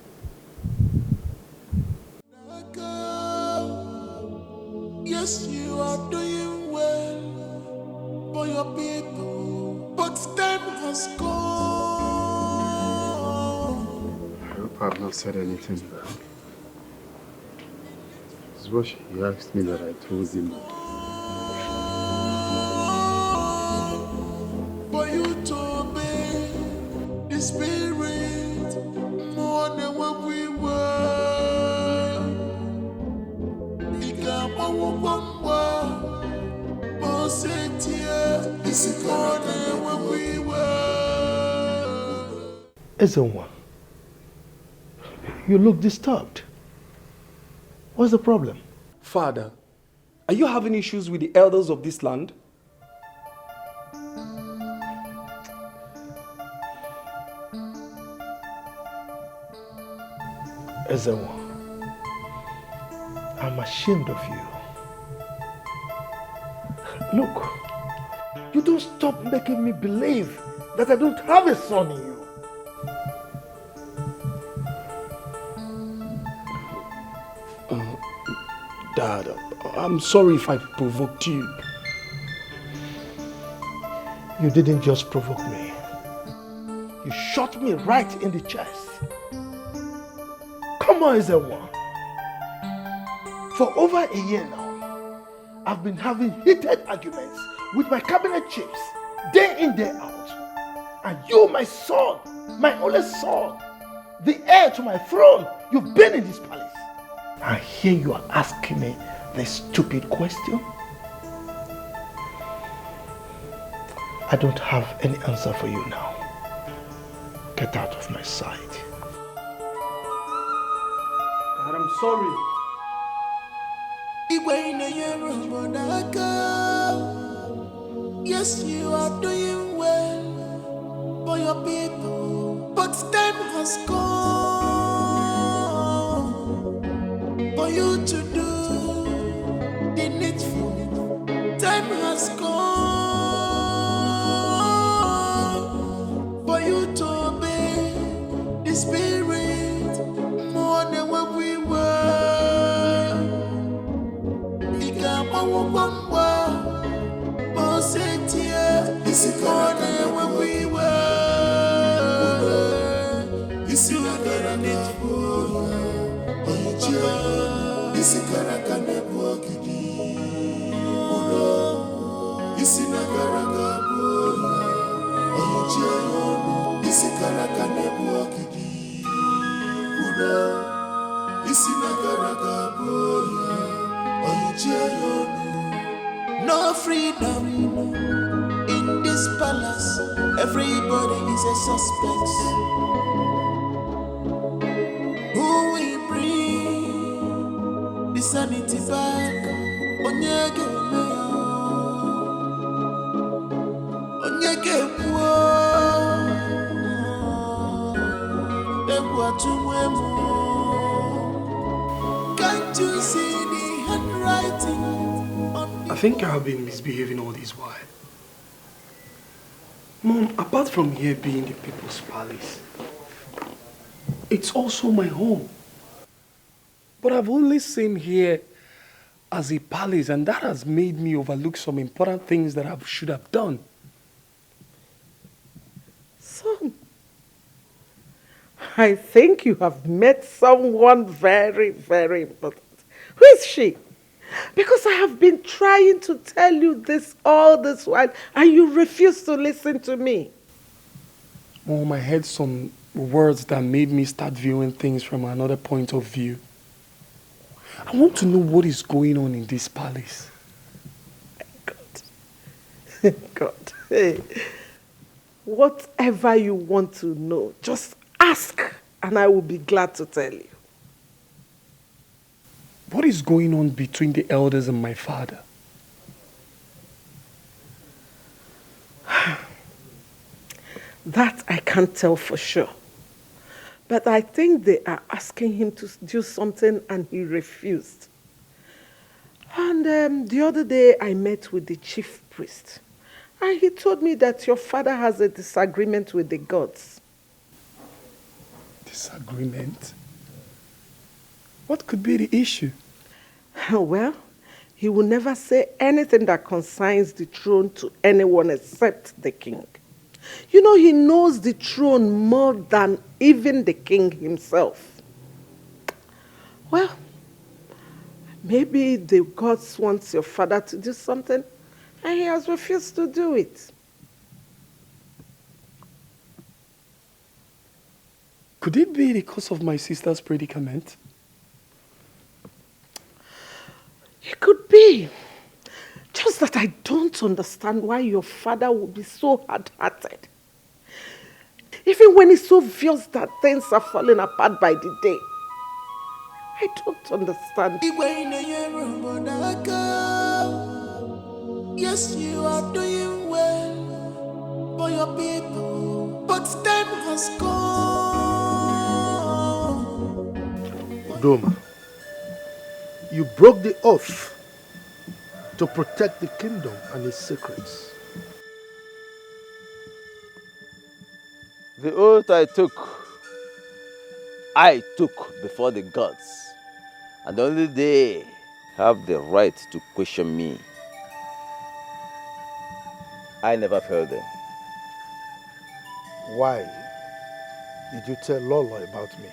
Yes, you are doing well for your people, but time has gone. I hope I've not said anything bad. It's what he asked me that I told him. For you to obey the spirit more than what we were. Ezenwa, you look disturbed. What's the problem? Father, are you having issues with the elders of this land? Ezenwa, I'm ashamed of you. Look, you don't stop making me believe that I don't have a son in you. Dad, I'm sorry if I provoked you. You didn't just provoke me. You shot me right in the chest. Come on, Ezenwa. For over a year now, I've been having heated arguments with my cabinet chiefs, day in, day out. And you, my son, my only son, the heir to my throne, you've been in this palace. And here you are asking me this stupid question? I don't have any answer for you now. Get out of my sight. Dad, I'm sorry. Yes, you are doing well for your people, but time has come for you to do the needful. Time has come for you to obey the spirit more than what we were. More than what we were. You see, I got a net for you. You see, I got a net for you. You see, I got a net for you. You see, I got a net for you. You see, I got a net for you. No freedom in this palace. Everybody is a suspect. Who will bring the sanity back? Onyege Can't you see the handwriting? I think I have been misbehaving all this while. Mom, apart from here being the people's palace, it's also my home. But I've only seen here as a palace, and that has made me overlook some important things that I should have done. Son, I think you have met someone very, very important. Who is she? Because I have been trying to tell you this all this while, and you refuse to listen to me. Mom, I heard some words that made me start viewing things from another point of view. I want to know what is going on in this palace. God, hey, whatever you want to know, just ask, and I will be glad to tell you. What is going on between the elders and my father? That I can't tell for sure. But I think they are asking him to do something and he refused. And the other day I met with the chief priest. And he told me that your father has a disagreement with the gods. Disagreement? What could be the issue? Well, he will never say anything that concerns the throne to anyone except the king. You know, he knows the throne more than even the king himself. Well, maybe the gods want your father to do something, and he has refused to do it. Could it be because of my sister's predicament? It could be. Just that I don't understand why your father would be so hard-hearted. Even when it's so obvious that things are falling apart by the day. I don't understand. Yes, you are doing well for your people, but time has gone. Udoma, you broke the oath to protect the kingdom and its secrets. The oath I took before the gods, and only they have the right to question me. I never failed them. Why did you tell Lolo about me?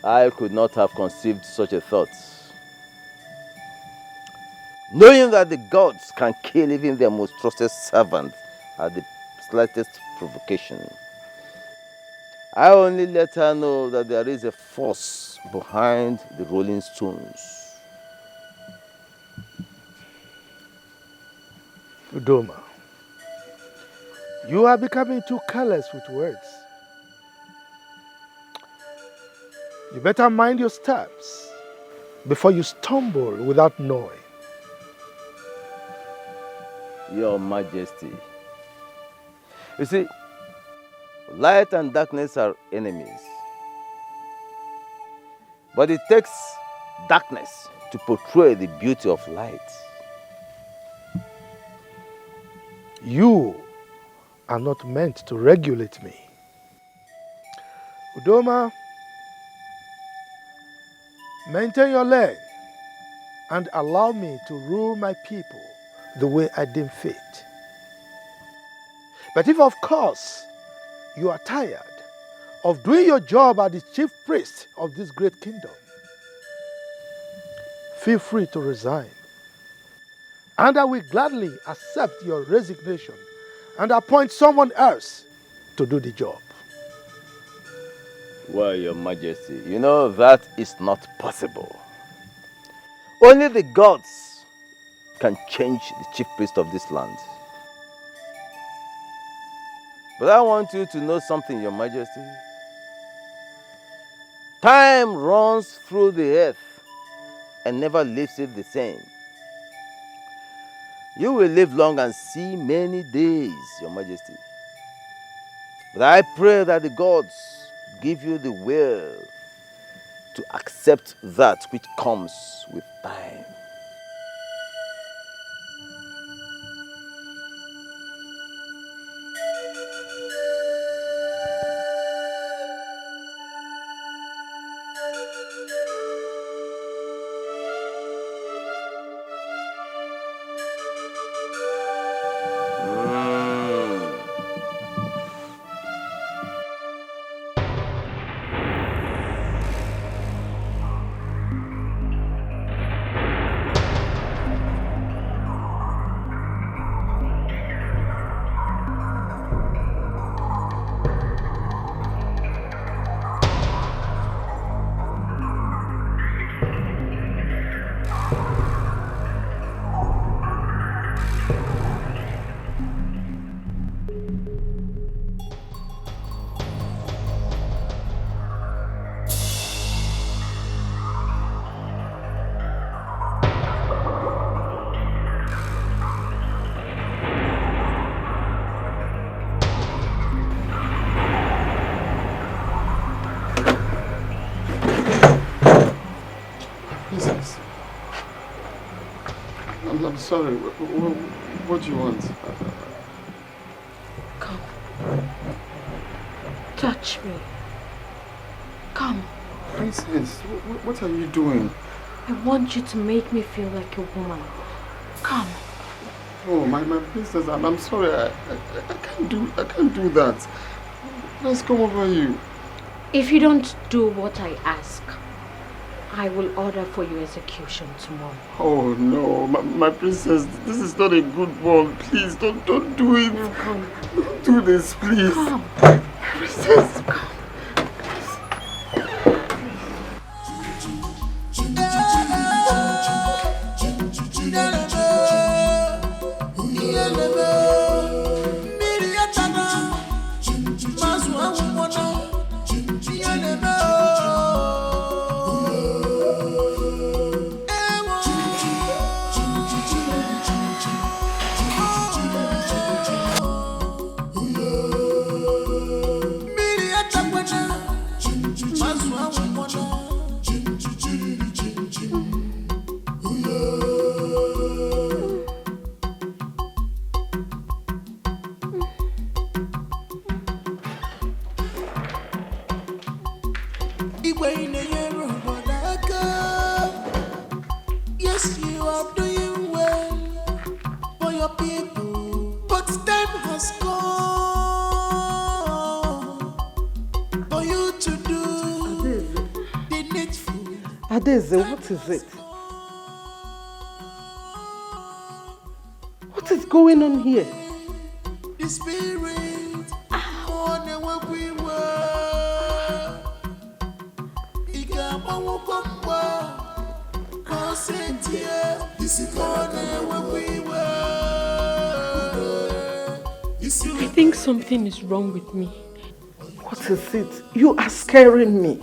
I could not have conceived such a thought. Knowing that the gods can kill even their most trusted servant at the slightest provocation. I only let her know that there is a force behind the rolling stones. Udoma, you are becoming too careless with words. You better mind your steps before you stumble without knowing. Your Majesty. You see, light and darkness are enemies. But it takes darkness to portray the beauty of light. You are not meant to regulate me. Udoma, maintain your lane and allow me to rule my people the way I deem fit. But if, of course, you are tired of doing your job as the chief priest of this great kingdom, feel free to resign. And I will gladly accept your resignation and appoint someone else to do the job. Well, Your Majesty, you know that is not possible. Only the gods can change the chief priest of this land. But I want you to know something, Your Majesty. Time runs through the earth and never leaves it the same. You will live long and see many days, Your Majesty. But I pray that the gods give you the will to accept that which comes with time. Sorry, what do you want? Come. Touch me. Come. Princess, what are you doing? I want you to make me feel like a woman. Come. Oh, my princess, I'm sorry. I can't do that. Let's come over you. If you don't do what I ask, I will order for your execution tomorrow. Oh no, my princess, this is not a good one. Please don't do it. Now come. Don't do this, please. Come. Princess. Come. Yes, you are doing well for your people, but time has come for you to do the needful. Adeze, what is it? What is going on here? The spirit on the work we were. I think something is wrong with me. What is it? You are scaring me.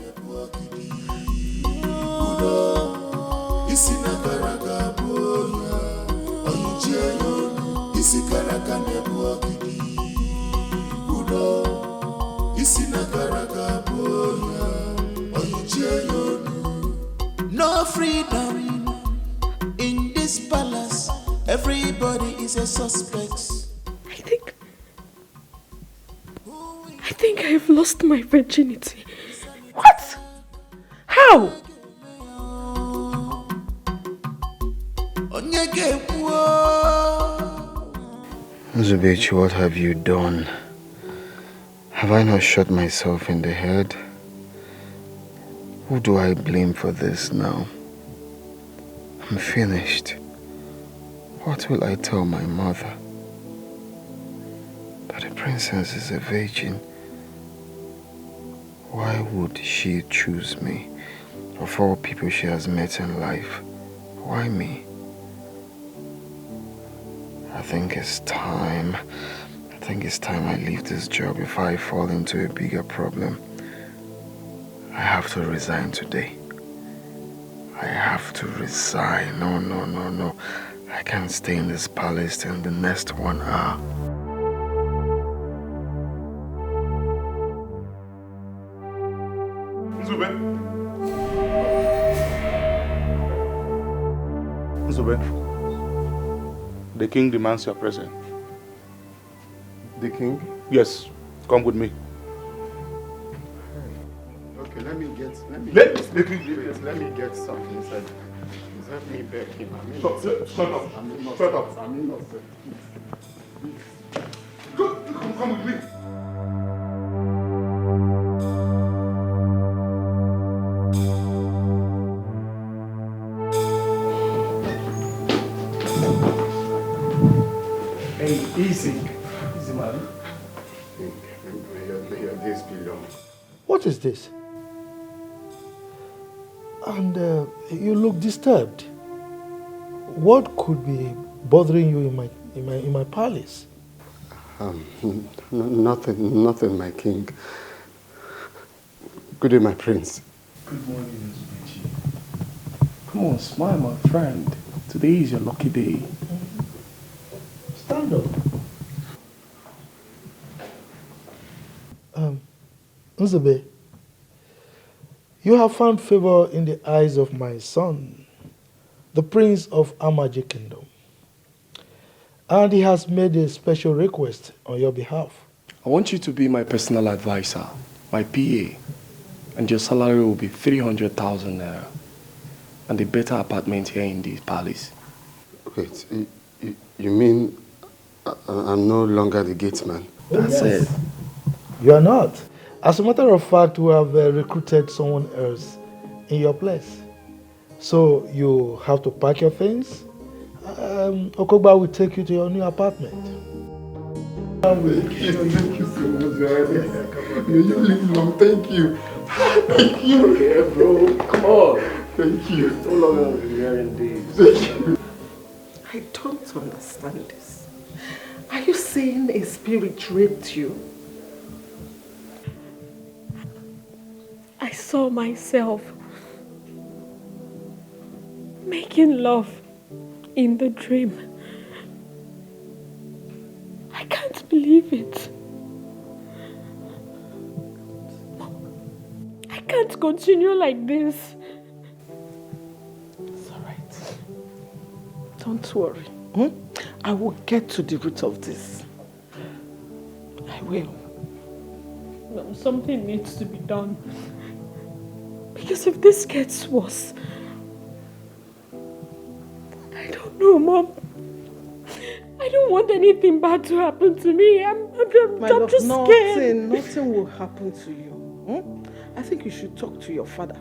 No freedom in this palace. Everybody is a suspect. I think I've lost my virginity. What? How? Zubechi, what have you done? Have I not shot myself in the head? Who do I blame for this now? I'm finished. What will I tell my mother? That the princess is a virgin. Why would she choose me? Of all people she has met in life, why me? I think it's time I leave this job before I fall into a bigger problem. I have to resign today. I have to resign. No. I can't stay in this palace in the next 1 hour. Nzube, the king demands your presence. The king? Yes, come with me. Okay, let me get something inside. Let me beg him. Shut up. I'm innocent. Come with me. Hey, easy, man. May this be long. What is this? And you look disturbed. What could be bothering you in my palace? Nothing, my king. Good day, my prince. Good morning, Zubechi. Come on, smile, my friend. Today is your lucky day. Stand up. Nzube, you have found favor in the eyes of my son, the prince of Amaji Kingdom. And he has made a special request on your behalf. I want you to be my personal advisor, my PA, and your salary will be 300,000 naira, and a better apartment here in this palace. Wait, you mean I'm no longer the gate man? That's it. You are not. As a matter of fact, we have recruited someone else in your place. So you have to pack your things. Okogba will take you to your new apartment. Thank you so much. You live long. Thank you. Thank you. Okay, bro. Come on. Thank you. No longer will be hearing this. Thank you. I don't understand this. Are you saying a spirit raped you? I saw myself making love in the dream. I can't believe it. I can't continue like this. It's all right. Don't worry. I will get to the root of this. I will. No, something needs to be done. Because if this gets worse, I don't know, Mom. I don't want anything bad to happen to me. I'm just scared. Nothing will happen to you. I think you should talk to your father.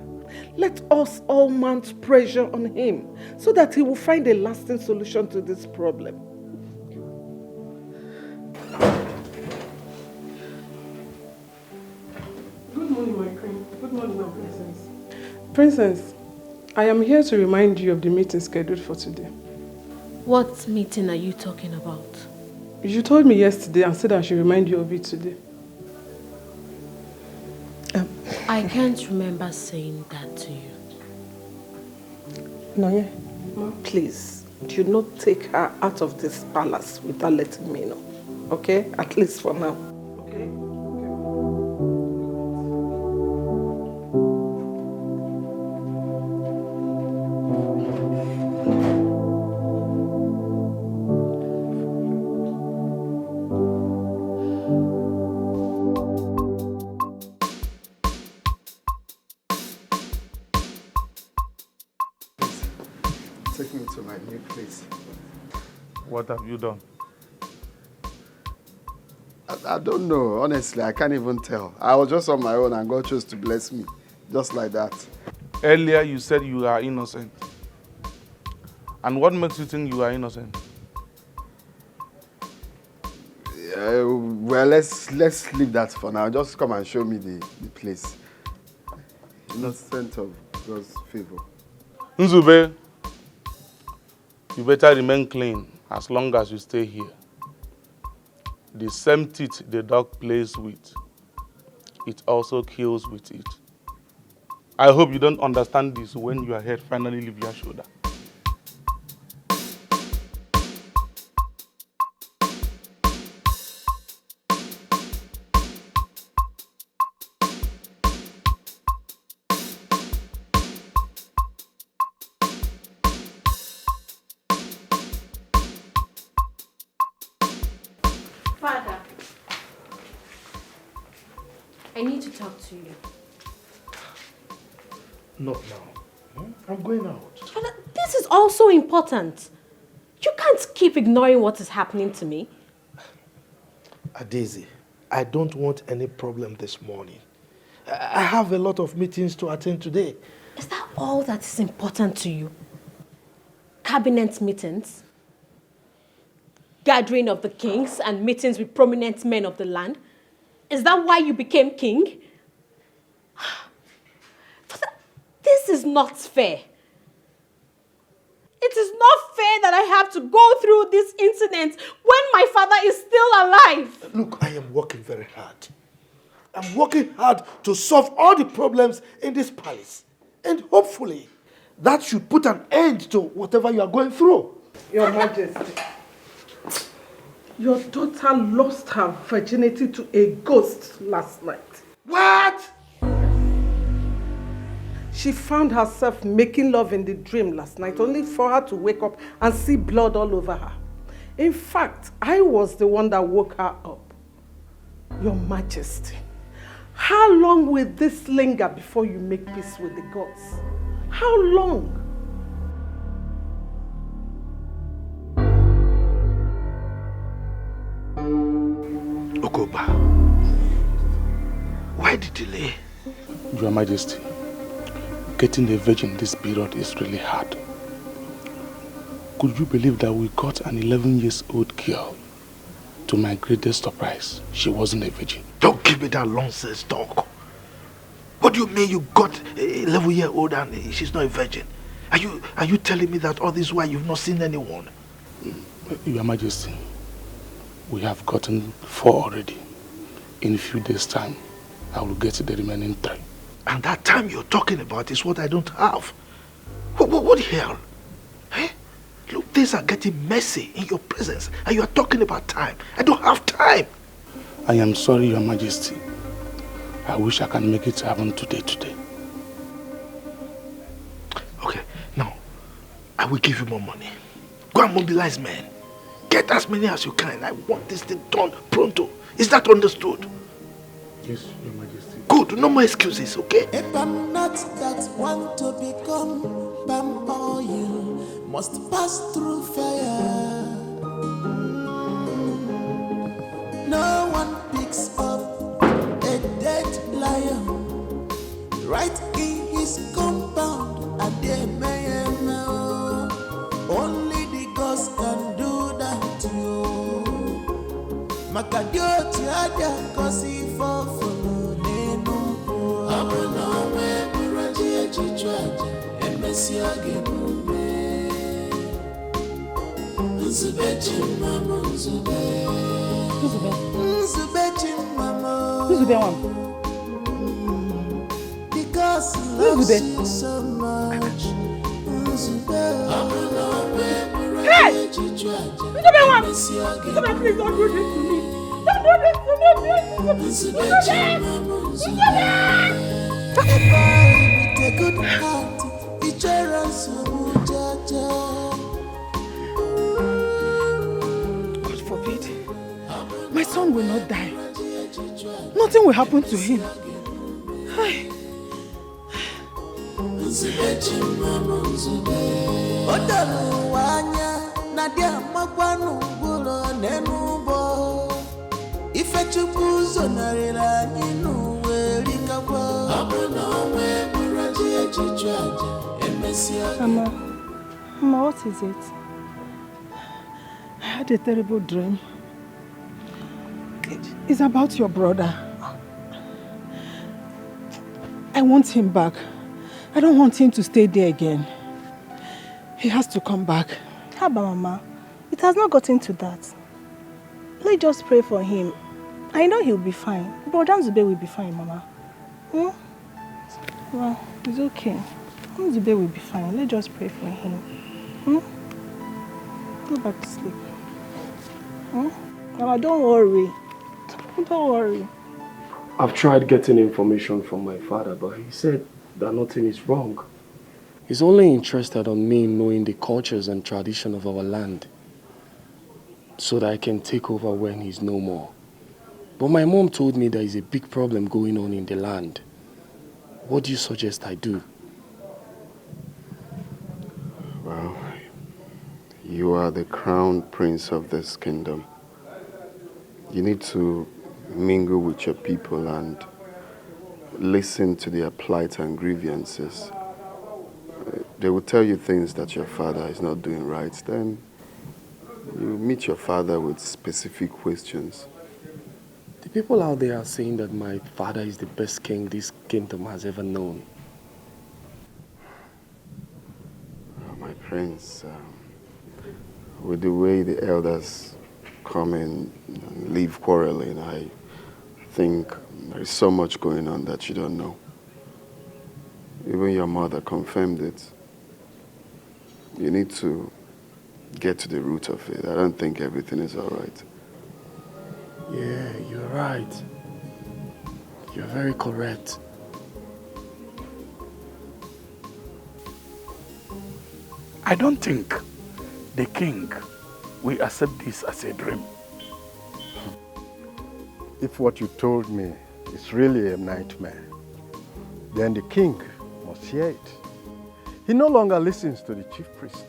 Let us all mount pressure on him so that he will find a lasting solution to this problem. Good morning, my queen. Good morning, my princess. Princess, I am here to remind you of the meeting scheduled for today. What meeting are you talking about? You told me yesterday and said I should remind you of it today. I can't remember saying that to you. Noye, please, do not take her out of this palace without letting me know. Okay? At least for now. Okay? Take me to my new place. What have you done? I don't know. Honestly, I can't even tell. I was just on my own and God chose to bless me. Just like that. Earlier you said you are innocent. And what makes you think you are innocent? Well, let's leave that for now. Just come and show me the place. Innocent of God's favor. Nzube, you better remain clean as long as you stay here. The same teeth the dog plays with, it also kills with it. I hope you don't understand this when your head finally leaves your shoulder. Father, I need to talk to you. Not now. I'm going out. Father, this is also important. You can't keep ignoring what is happening to me. Adezi, I don't want any problem this morning. I have a lot of meetings to attend today. Is that all that is important to you? Cabinet meetings? Gathering of the kings and meetings with prominent men of the land? Is that why you became king? Father, this is not fair. It is not fair that I have to go through this incident when my father is still alive. Look, I am working very hard. I'm working hard to solve all the problems in this palace. And hopefully, that should put an end to whatever you are going through. Your Majesty, your daughter lost her virginity to a ghost last night. What? She found herself making love in the dream last night, only for her to wake up and see blood all over her. In fact, I was the one that woke her up. Your Majesty, how long will this linger before you make peace with the gods? How long? Okoba, why the delay? Your Majesty, getting a virgin this period is really hard. Could you believe that we got an 11-year-old girl? To my greatest surprise, she wasn't a virgin. Don't give me that nonsense talk. What do you mean you got a 11-year-old and she's not a virgin? Are you telling me that all this while you've not seen anyone? Your Majesty, we have gotten 4 already. In a few days' time, I will get the remaining 3. And that time you're talking about is what I don't have. What the hell? Eh? Look, things are getting messy in your presence and you are talking about time. I don't have time. I am sorry, Your Majesty. I wish I can make it happen today. Okay, now, I will give you more money. Go and mobilize men. Get as many as you can. I want this thing done pronto. Is that understood? Yes, Your Majesty. Good, no more excuses, okay? If I'm not that one to become palm oil, must pass through fire. No one picks up a dead lion right in his compound. Only the gods can do that to you. Makadio tiada kosi for because loves you so much. Hey! Please don't do this to me. Don't do this to me, please. With a good heart, God forbid. My son will not die. Nothing will happen to him. Hi. Mama, what is it? I had a terrible dream. It's about your brother. I want him back. I don't want him to stay there again. He has to come back. Haba, Mama. It has not gotten to that. Let's just pray for him. I know he'll be fine. Brother Nzube will be fine, Mama. Hmm? Well, it's okay. Nzube will be fine. Let's just pray for him. Hmm? Go back to sleep. Hmm? Mama, don't worry. Don't worry. I've tried getting information from my father, but he said that nothing is wrong. He's only interested in me knowing the cultures and tradition of our land so that I can take over when he's no more. But my mom told me there is a big problem going on in the land. What do you suggest I do? Well, you are the crown prince of this kingdom. You need to mingle with your people and listen to their plight and grievances. They will tell you things that your father is not doing right. Then you meet your father with specific questions. The people out there are saying that my father is the best king this kingdom has ever known. My prince, with the way the elders come in and leave quarreling, I think there is so much going on that you don't know. Even your mother confirmed it. You need to get to the root of it. I don't think everything is all right. Yeah, you're right. You're very correct. I don't think the king we accept this as a dream. If what you told me is really a nightmare, then the king must hear it. He no longer listens to the chief priest.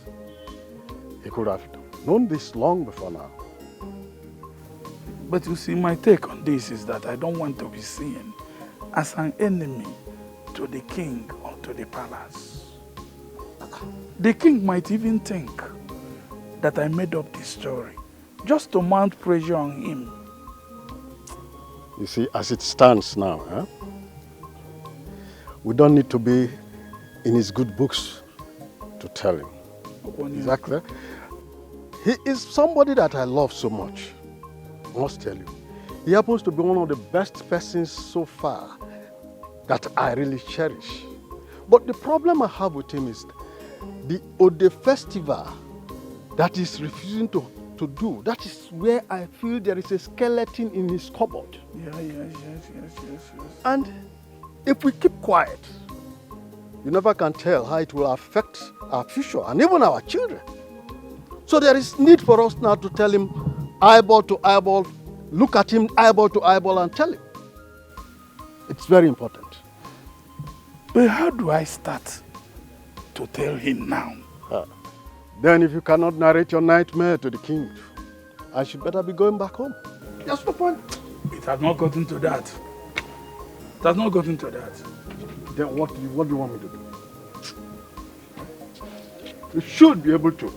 He could have known this long before now. But you see, my take on this is that I don't want to be seen as an enemy to the king or to the palace. The king might even think that I made up this story just to mount pressure on him. You see, as it stands now, we don't need to be in his good books to tell him. Exactly. He is somebody that I love so much. I must tell you. He happens to be one of the best persons so far that I really cherish. But the problem I have with him is the Ode festival that he's refusing to do. That is where I feel there is a skeleton in his cupboard. Yes. And if we keep quiet, you never can tell how it will affect our future and even our children. So there is need for us now to tell him eyeball to eyeball, look at him eyeball to eyeball and tell him. It's very important. But how do I start to tell him now? Then if you cannot narrate your nightmare to the king, I should better be going back home. That's the point. It has not gotten to that. It has not gotten to that. Then what do you want me to do? You should be able to.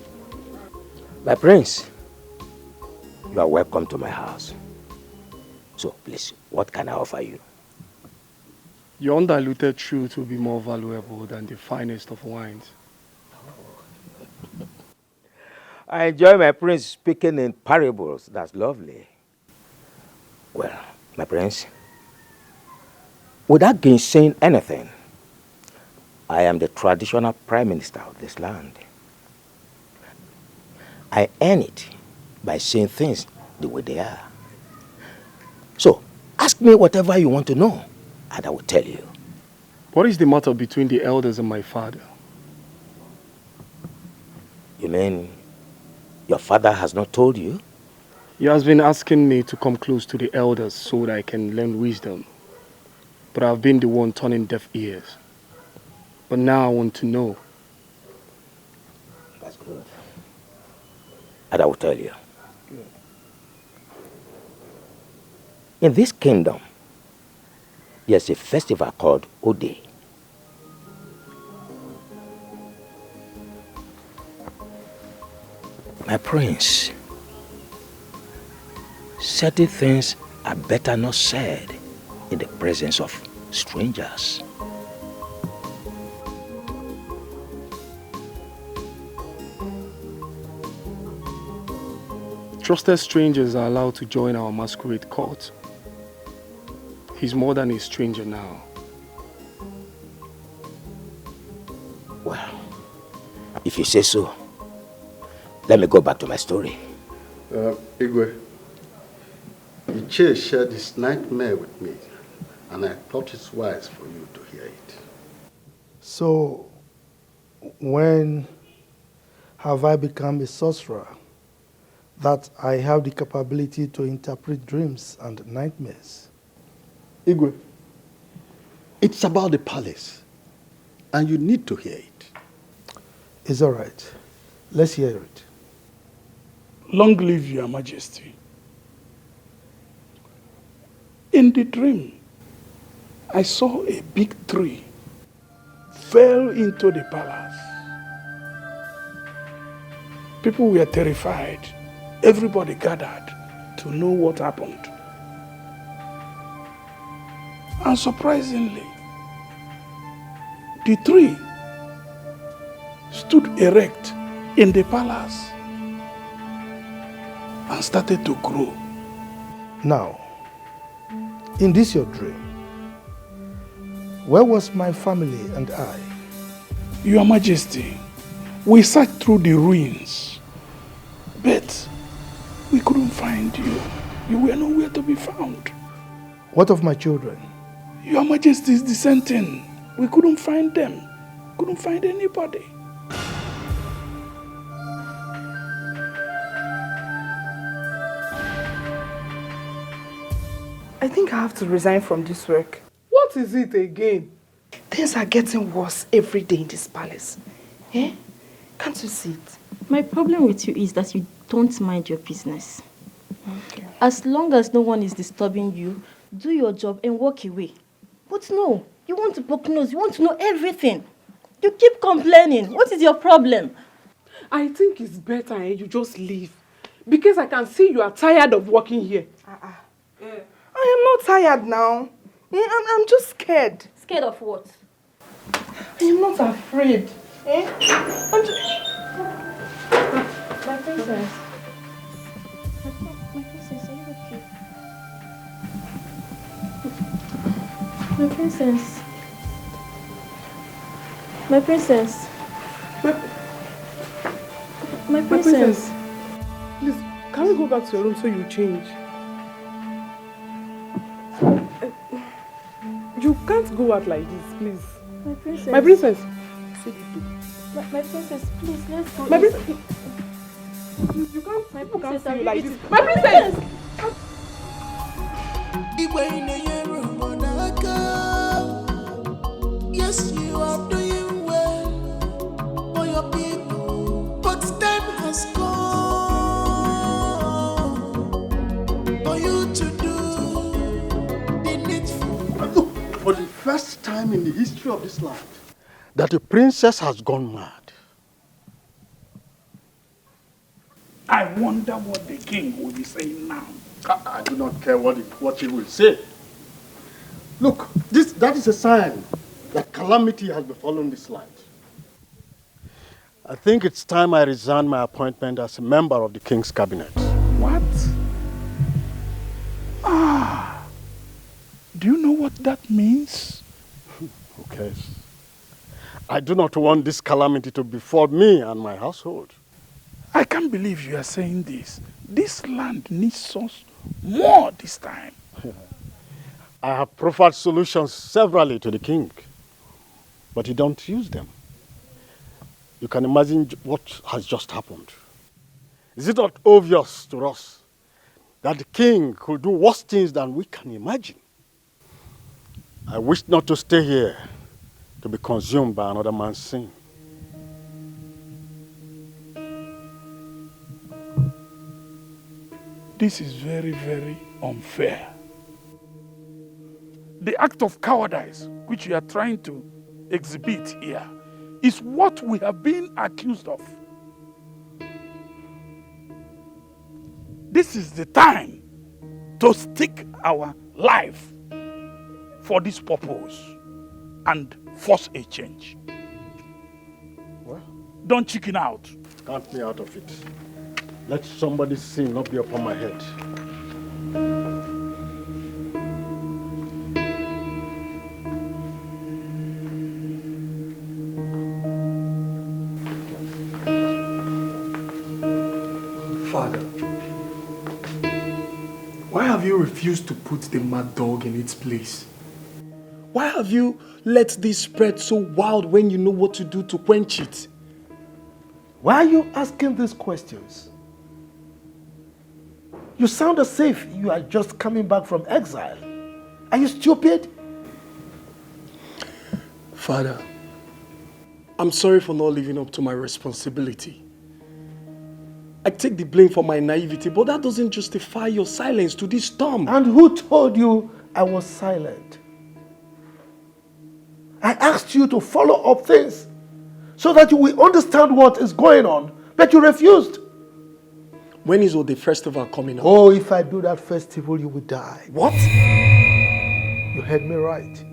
My prince, you are welcome to my house. So please, what can I offer you? Your undiluted truth will be more valuable than the finest of wines. I enjoy my prince speaking in parables. That's lovely. Well, my prince, without gainsaying anything, I am the traditional prime minister of this land. I earn it by saying things the way they are. So, ask me whatever you want to know, and I will tell you. What is the matter between the elders and my father? You mean your father has not told you? He has been asking me to come close to the elders so that I can learn wisdom. But I've been the one turning deaf ears. But now I want to know. That's good. And I will tell you. Good. In this kingdom, there's a festival called Ode. My prince, certain things are better not said in the presence of strangers. Trusted strangers are allowed to join our masquerade court. He's more than a stranger now. Well, if you say so, let me go back to my story. Igwe, Iche shared this nightmare with me, and I thought it's wise for you to hear it. So, when have I become a sorcerer that I have the capability to interpret dreams and nightmares? Igwe, it's about the palace, and you need to hear it. It's all right. Let's hear it. Long live your majesty. In the dream, I saw a big tree fell into the palace. People were terrified. Everybody gathered to know what happened. And surprisingly, the tree stood erect in the palace and started to grow. Now, in this your dream, where was my family and I? Your Majesty, we searched through the ruins, but we couldn't find you. You were nowhere to be found. What of my children? Your Majesty is dissenting. We couldn't find them. Couldn't find anybody. I think I have to resign from this work. What is it again? Things are getting worse every day in this palace. Eh? Can't you see it? My problem with you is that you don't mind your business. Okay. As long as no one is disturbing you, do your job and walk away. But no, you want to poke nose, you want to know everything. You keep complaining. What is your problem? I think it's better you just leave. Because I can see you are tired of working here. I am not tired now. I'm just scared. Scared of what? I am not afraid. I'm just... My princess. My princess, are you okay? My princess. My princess. My princess. Please, can we go back to your room so you change? You can't go out like this, please. My princess. My princess. My princess, please, let's go. My princess. You can't. My princess, can't see you like this. My princess. Yes, you are doing well for your people, but time has come for you to do the needful. Look, for the first time in the history of this land, that the princess has gone mad. I wonder what the king will be saying now. I do not care what he will say. Look, that is a sign that calamity has befallen this land. I think it's time I resign my appointment as a member of the king's cabinet. What? Do you know what that means? Who cares? I do not want this calamity to befall me and my household. I can't believe you are saying this. This land needs us more this time. I have proffered solutions severally to the king, but he don't use them. You can imagine what has just happened. Is it not obvious to us that the king could do worse things than we can imagine? I wish not to stay here to be consumed by another man's sin. This is very, very unfair. The act of cowardice which you are trying to exhibit here is what we have been accused of. This is the time to stake our life for this purpose and force a change. Well, don't chicken out. Count me out of it. Let somebody's sin not be upon my head. Father, why have you refused to put the mad dog in its place? Why have you let this spread so wild when you know what to do to quench it? Why are you asking these questions? You sound as if you are just coming back from exile. Are you stupid? Father, I'm sorry for not living up to my responsibility. I take the blame for my naivety, but that doesn't justify your silence to this storm. And who told you I was silent? I asked you to follow up things so that you will understand what is going on, but you refused. When is the festival coming up? Oh, if I do that festival, you will die. What? You heard me right.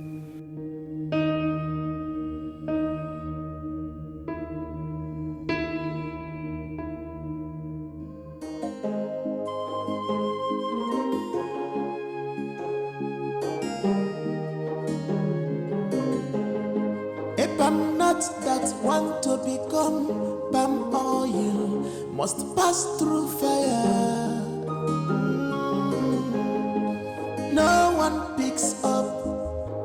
A palm nut that want to become palm oil must pass through fire. No one picks up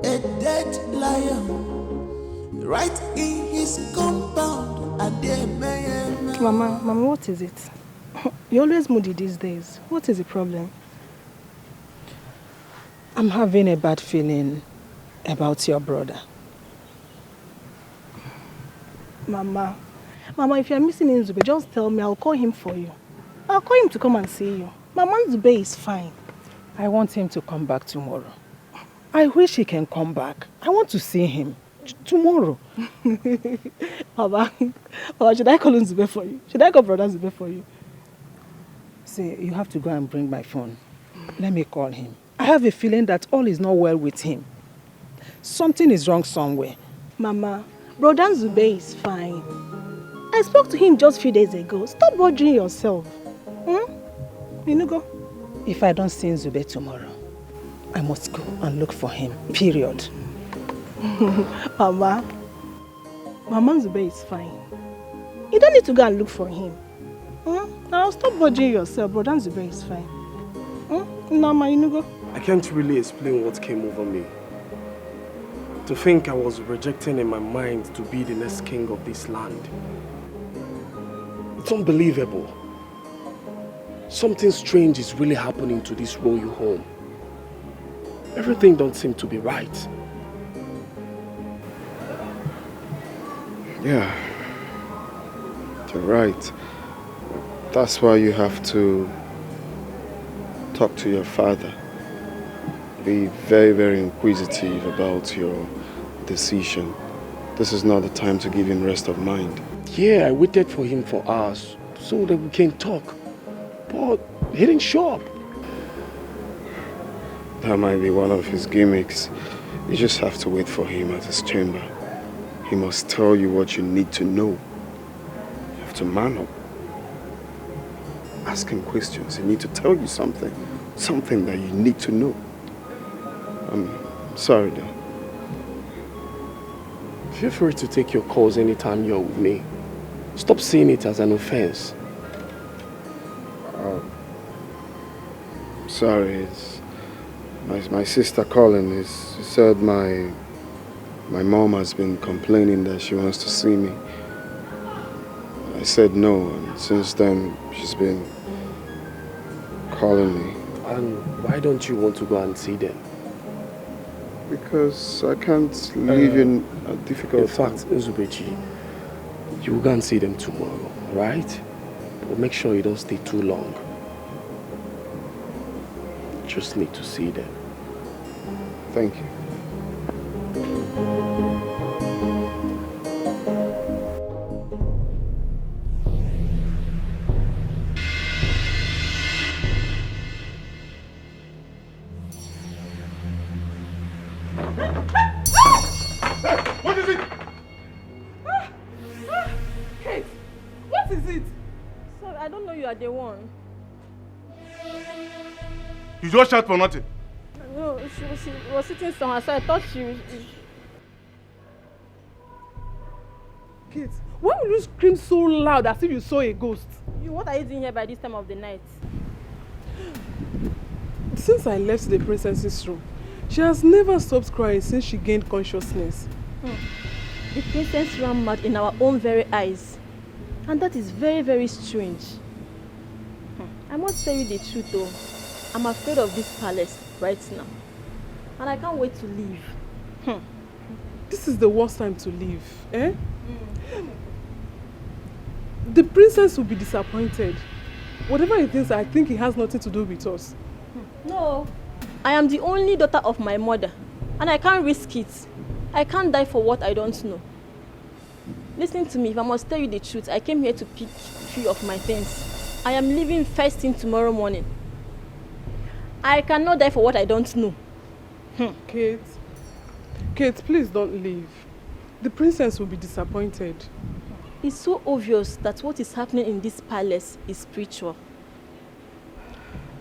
a dead lion right in his compound. Mama, what is it? You're always moody these days. What is the problem? I'm having a bad feeling about your brother. Mama, if you're missing Nzube, just tell me. I'll call him for you. I'll call him to come and see you. Mama, Nzube is fine. I want him to come back tomorrow. I wish he can come back. I want to see him tomorrow. Mama, should I call Nzube for you? Should I call Brother Nzube for you? See, you have to go and bring my phone. Let me call him. I have a feeling that all is not well with him. Something is wrong somewhere. Mama, Brother Nzube is fine. I spoke to him just a few days ago. Stop bothering yourself. You go. If I don't see Nzube tomorrow, I must go and look for him. Period. Mama Nzube is fine. You don't need to go and look for him. Now stop bothering yourself. Brother Nzube is fine. Mama, you go. I can't really explain what came over me. To think I was rejecting in my mind to be the next king of this land. It's unbelievable. Something strange is really happening to this royal home. Everything don't seem to be right. Yeah, you're right. That's why you have to talk to your father. Be very, very inquisitive about your decision. This is not the time to give him rest of mind. Yeah, I waited for him for hours so that we can talk. But he didn't show up. That might be one of his gimmicks. You just have to wait for him at his chamber. He must tell you what you need to know. You have to man up. Ask him questions. He needs to tell you something. Something that you need to know. I'm sorry, though. Feel free to take your calls anytime you're with me. Stop seeing it as an offense. Sorry, it's my sister calling. She said my mom has been complaining that she wants to see me. I said no, and since then she's been calling me. And why don't you want to go and see them? Because I can't live in a difficult... In fact, Nzubechi, you will go and see them tomorrow, right? But make sure you don't stay too long. Just need to see them. Thank you. What is it? Kate, what is it? Sorry, I don't know you are the one. You just shout for nothing. No, she was sitting somewhere, so I thought she... Kate, why would you scream so loud as if you saw a ghost? What are you doing here by this time of the night? Since I left the princess's room, she has never stopped crying since she gained consciousness. The princess ran mad in our own very eyes. And that is very, very strange. I must tell you the truth though. I'm afraid of this palace right now. And I can't wait to leave. This is the worst time to leave, eh? The princess will be disappointed. Whatever he thinks, I think it has nothing to do with us. No, I am the only daughter of my mother. And I can't risk it. I can't die for what I don't know. Listen to me, if I must tell you the truth, I came here to pick 3 of my things. I am leaving first thing tomorrow morning. I cannot die for what I don't know. Kate, please don't leave. The princess will be disappointed. It's so obvious that what is happening in this palace is spiritual.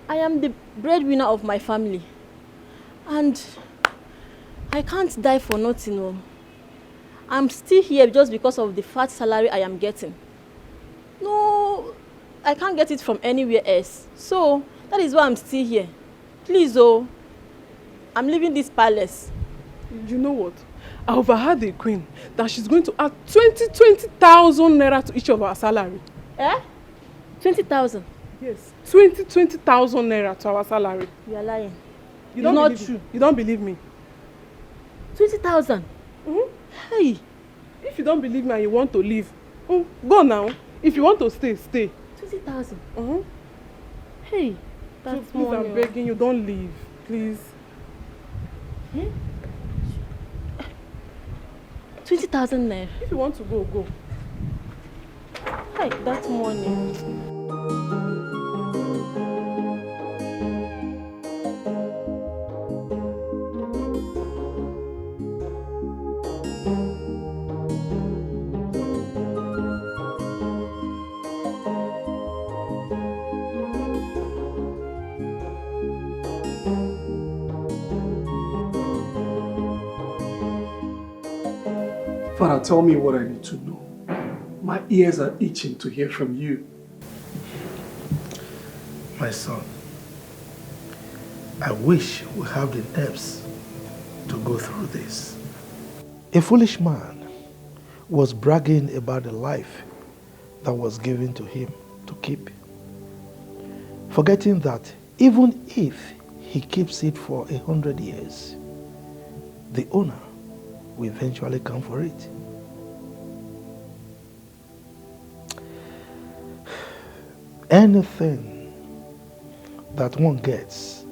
I am the breadwinner of my family. And I can't die for nothing. No. I'm still here just because of the fat salary I am getting. No, I can't get it from anywhere else. So, that is why I'm still here. Please, oh, I'm leaving this palace. You know what? I overheard the queen that she's going to add 20,000 naira to each of our salary. 20,000? Yes, 20,000 naira to our salary. You are lying. You don't not believe true. Me. You don't believe me. 20,000. Hey. If you don't believe me and you want to leave, go now. If you want to stay, stay. 20,000. Hey, that's so please, money. I'm begging you, don't leave, please. 20,000 naira. If you want to go, go. Hey, that's money. Father, tell me what I need to know. My ears are itching to hear from you. My son, I wish we have the nerves to go through this. A foolish man was bragging about the life that was given to him to keep, forgetting that even if he keeps it for 100 years, the owner will eventually come for it. Anything that one gets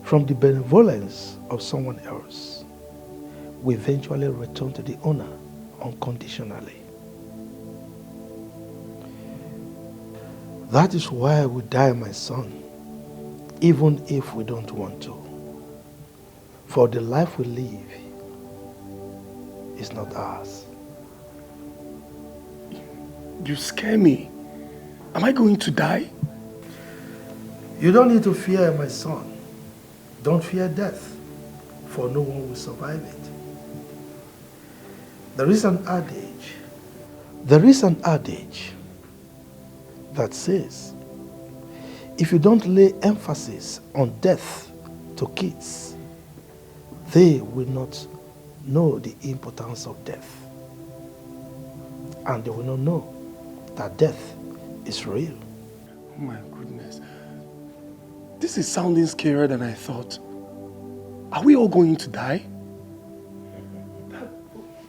from the benevolence of someone else will eventually return to the owner unconditionally. That is why we die, my son, even if we don't want to. For the life we live is not ours. You scare me. Am I going to die? You don't need to fear, my son. Don't fear death, for no one will survive it. There is an adage that says, if you don't lay emphasis on death to kids, they will not know the importance of death. And they will not know that death is real. Oh my goodness. This is sounding scarier than I thought. Are we all going to die?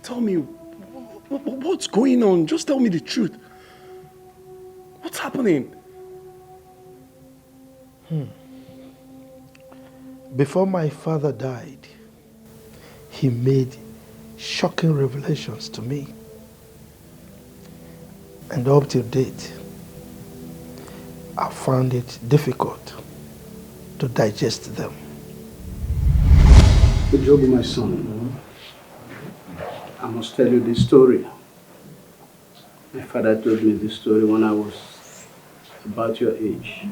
Tell me, what's going on? Just tell me the truth. What's happening? Before my father died, he made shocking revelations to me. And up till date, I found it difficult to digest them. Joby, my son, I must tell you this story. My father told me this story when I was about your age.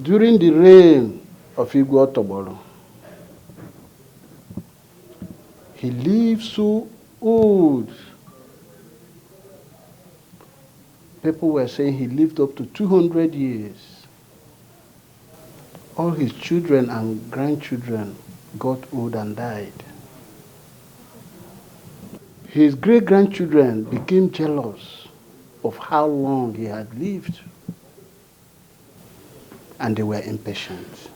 During the reign of Igwe Otobolo, he lived so old. People were saying he lived up to 200 years. All his children and grandchildren got old and died. His great-grandchildren became jealous of how long he had lived. And they were impatient.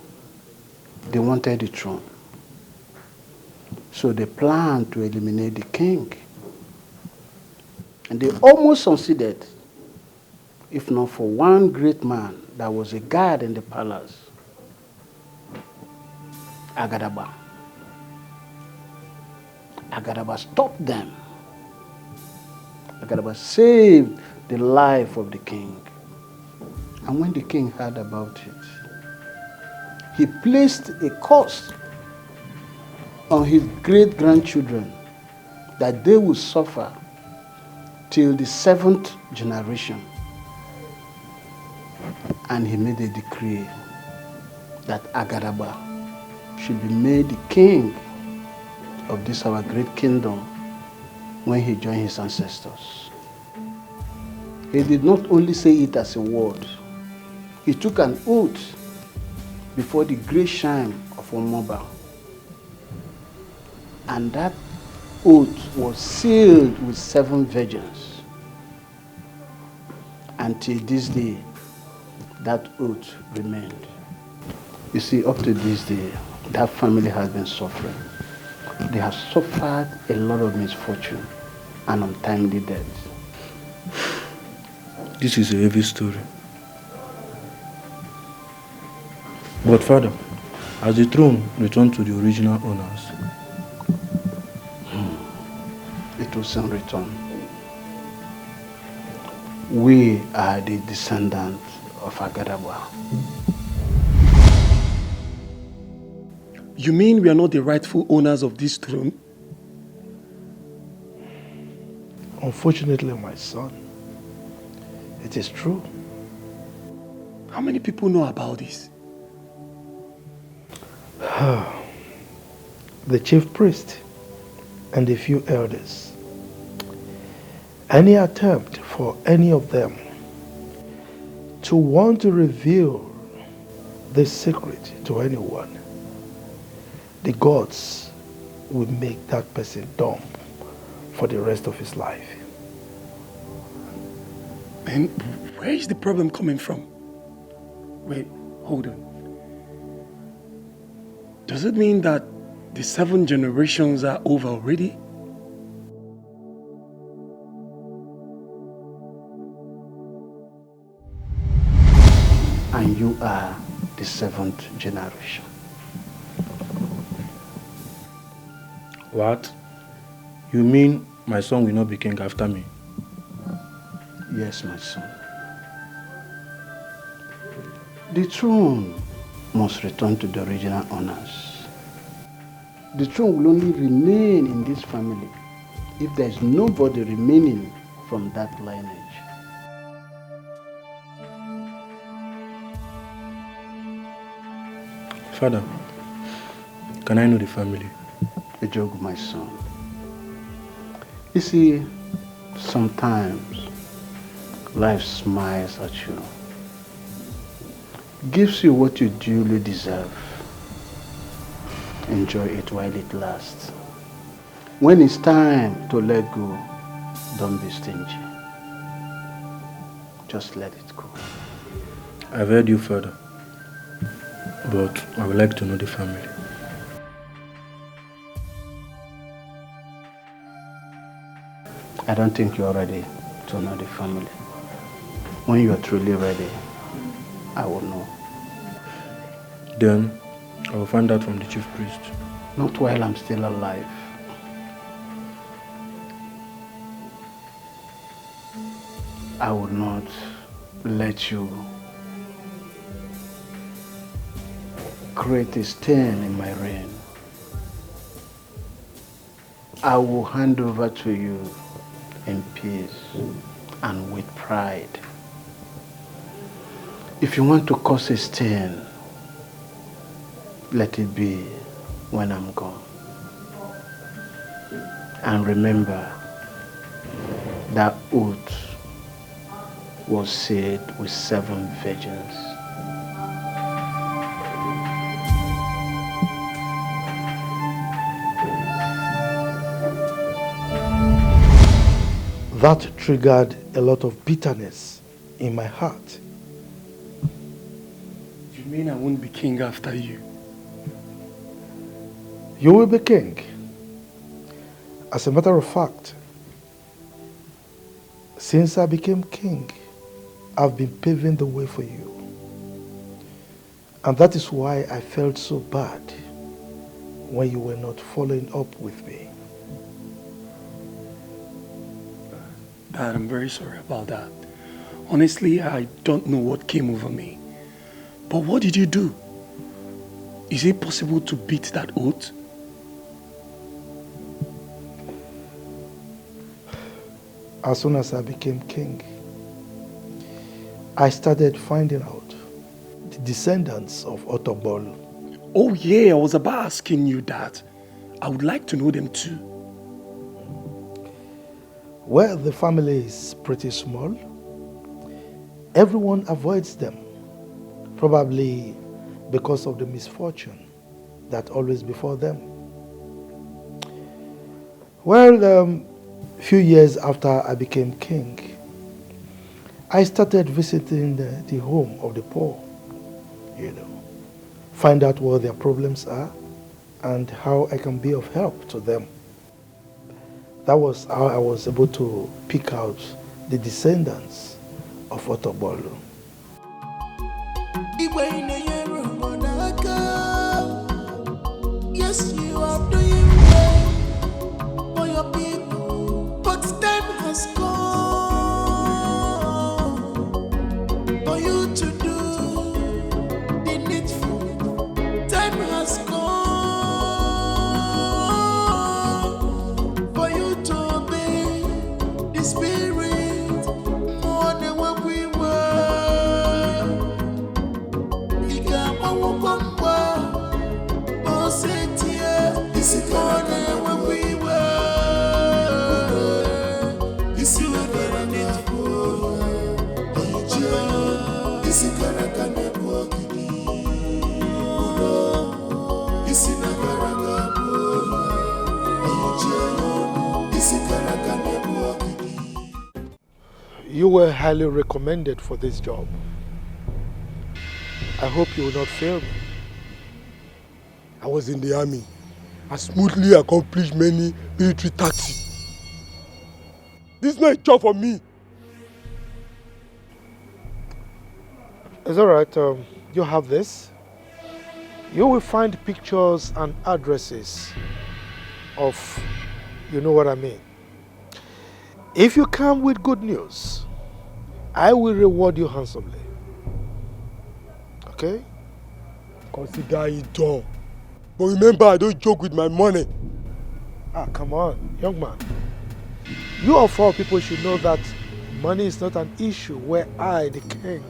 They wanted the throne. So they planned to eliminate the king. And they almost succeeded, if not for one great man that was a guard in the palace, Agadaba. Agadaba stopped them. Agadaba saved the life of the king. And when the king heard about it, he placed a curse on his great-grandchildren that they would suffer till the 7th generation. And he made a decree that Agadaba should be made the king of this our great kingdom when he joined his ancestors. He did not only say it as a word, he took an oath before the great shrine of Omoba. And that oath was sealed with 7 virgins. Until this day, that oath remained. You see, up to this day, that family has been suffering. They have suffered a lot of misfortune and untimely deaths. This is a heavy story. But Father, as the throne returned to the original owners, it will soon return. We are the descendants of Agadabwa. You mean we are not the rightful owners of this throne? Unfortunately, my son, it is true. How many people know about this? The chief priest and a few elders. Any attempt for any of them to want to reveal this secret to anyone, the gods will make that person dumb for the rest of his life. And where is the problem coming from? Wait, hold on. Does it mean that the 7 generations are over already? And you are the 7th generation. what? You mean my son will not be king after me? Yes, my son. The throne must return to the original owners. The throne will only remain in this family if there is nobody remaining from that lineage. Father, can I know the family? A joke, my son. You see, sometimes life smiles at you, gives you what you duly deserve. Enjoy it while it lasts. When it's time to let go, don't be stingy. Just let it go. I've heard you, Father, but I would like to know the family. I don't think you're ready to know the family. When you are truly ready, I will know. Then I will find out from the chief priest. Not while I'm still alive. I will not let you create a stain in my reign. I will hand over to you in peace and with pride. If you want to cause a stain, let it be when I'm gone. And remember, that oath was said with 7 virgins. That triggered a lot of bitterness in my heart. You mean I won't be king after you? You will be king. As a matter of fact, since I became king, I've been paving the way for you. And that is why I felt so bad when you were not following up with me. Dad, I'm very sorry about that. Honestly, I don't know what came over me. But what did you do? Is it possible to beat that oath? As soon as I became king, I started finding out the descendants of Otobol. Oh yeah, I was about asking you that. I would like to know them too. Well, the family is pretty small. Everyone avoids them, probably because of the misfortune that always befall them. Well, few years after I became king, I started visiting the home of the poor, you know. find out what their problems are, and how I can be of help to them. That was how I was able to pick out the descendants of Otobolo. Yes, you are doing well for your people, but time has come for you to do the needful. Time has come for you to obey the Spirit more than what we were. You were highly recommended for this job. I hope you will not fail me. I was in the army. I smoothly accomplished many military tasks. This is not a job for me. It's all right. You have this. You will find pictures and addresses of, you know what I mean. If you come with good news, I will reward you handsomely. Okay? Consider it done. But remember, I don't joke with my money. Ah, come on, young man. You of all people should know that money is not an issue where I, the king,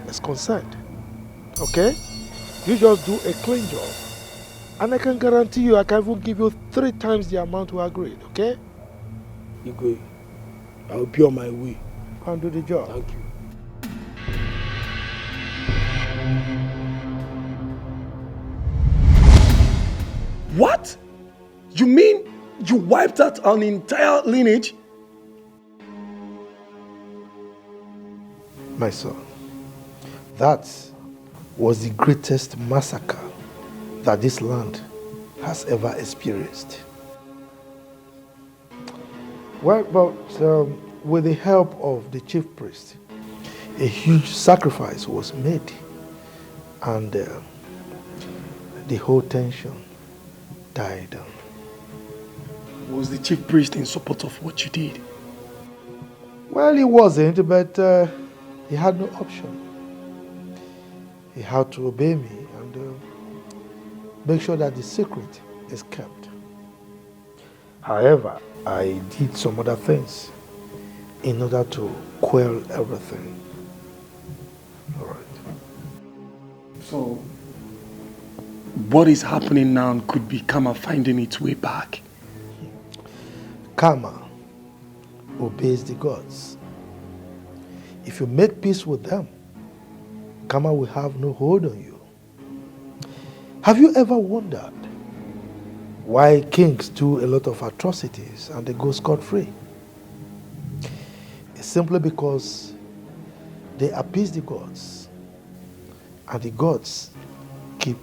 is concerned. Okay? You just do a clean job. And I can guarantee you, I can even give you 3 times the amount we agreed, okay? Igwe, I will be on my way. Go and do the job. Thank you. What? You mean you wiped out an entire lineage? My son, that was the greatest massacre that this land has ever experienced. Well, but with the help of the chief priest, a huge sacrifice was made, and the whole tension died down. Was the chief priest in support of what you did? Well, he wasn't, but he had no option. He had to obey me and make sure that the secret is kept. However, I did some other things in order to quell everything. All right. So, what is happening now could be karma finding its way back. Karma obeys the gods. If you make peace with them, karma will have no hold on you. Have you ever wondered why kings do a lot of atrocities and they go scot-free? It's simply because they appease the gods, and the gods keep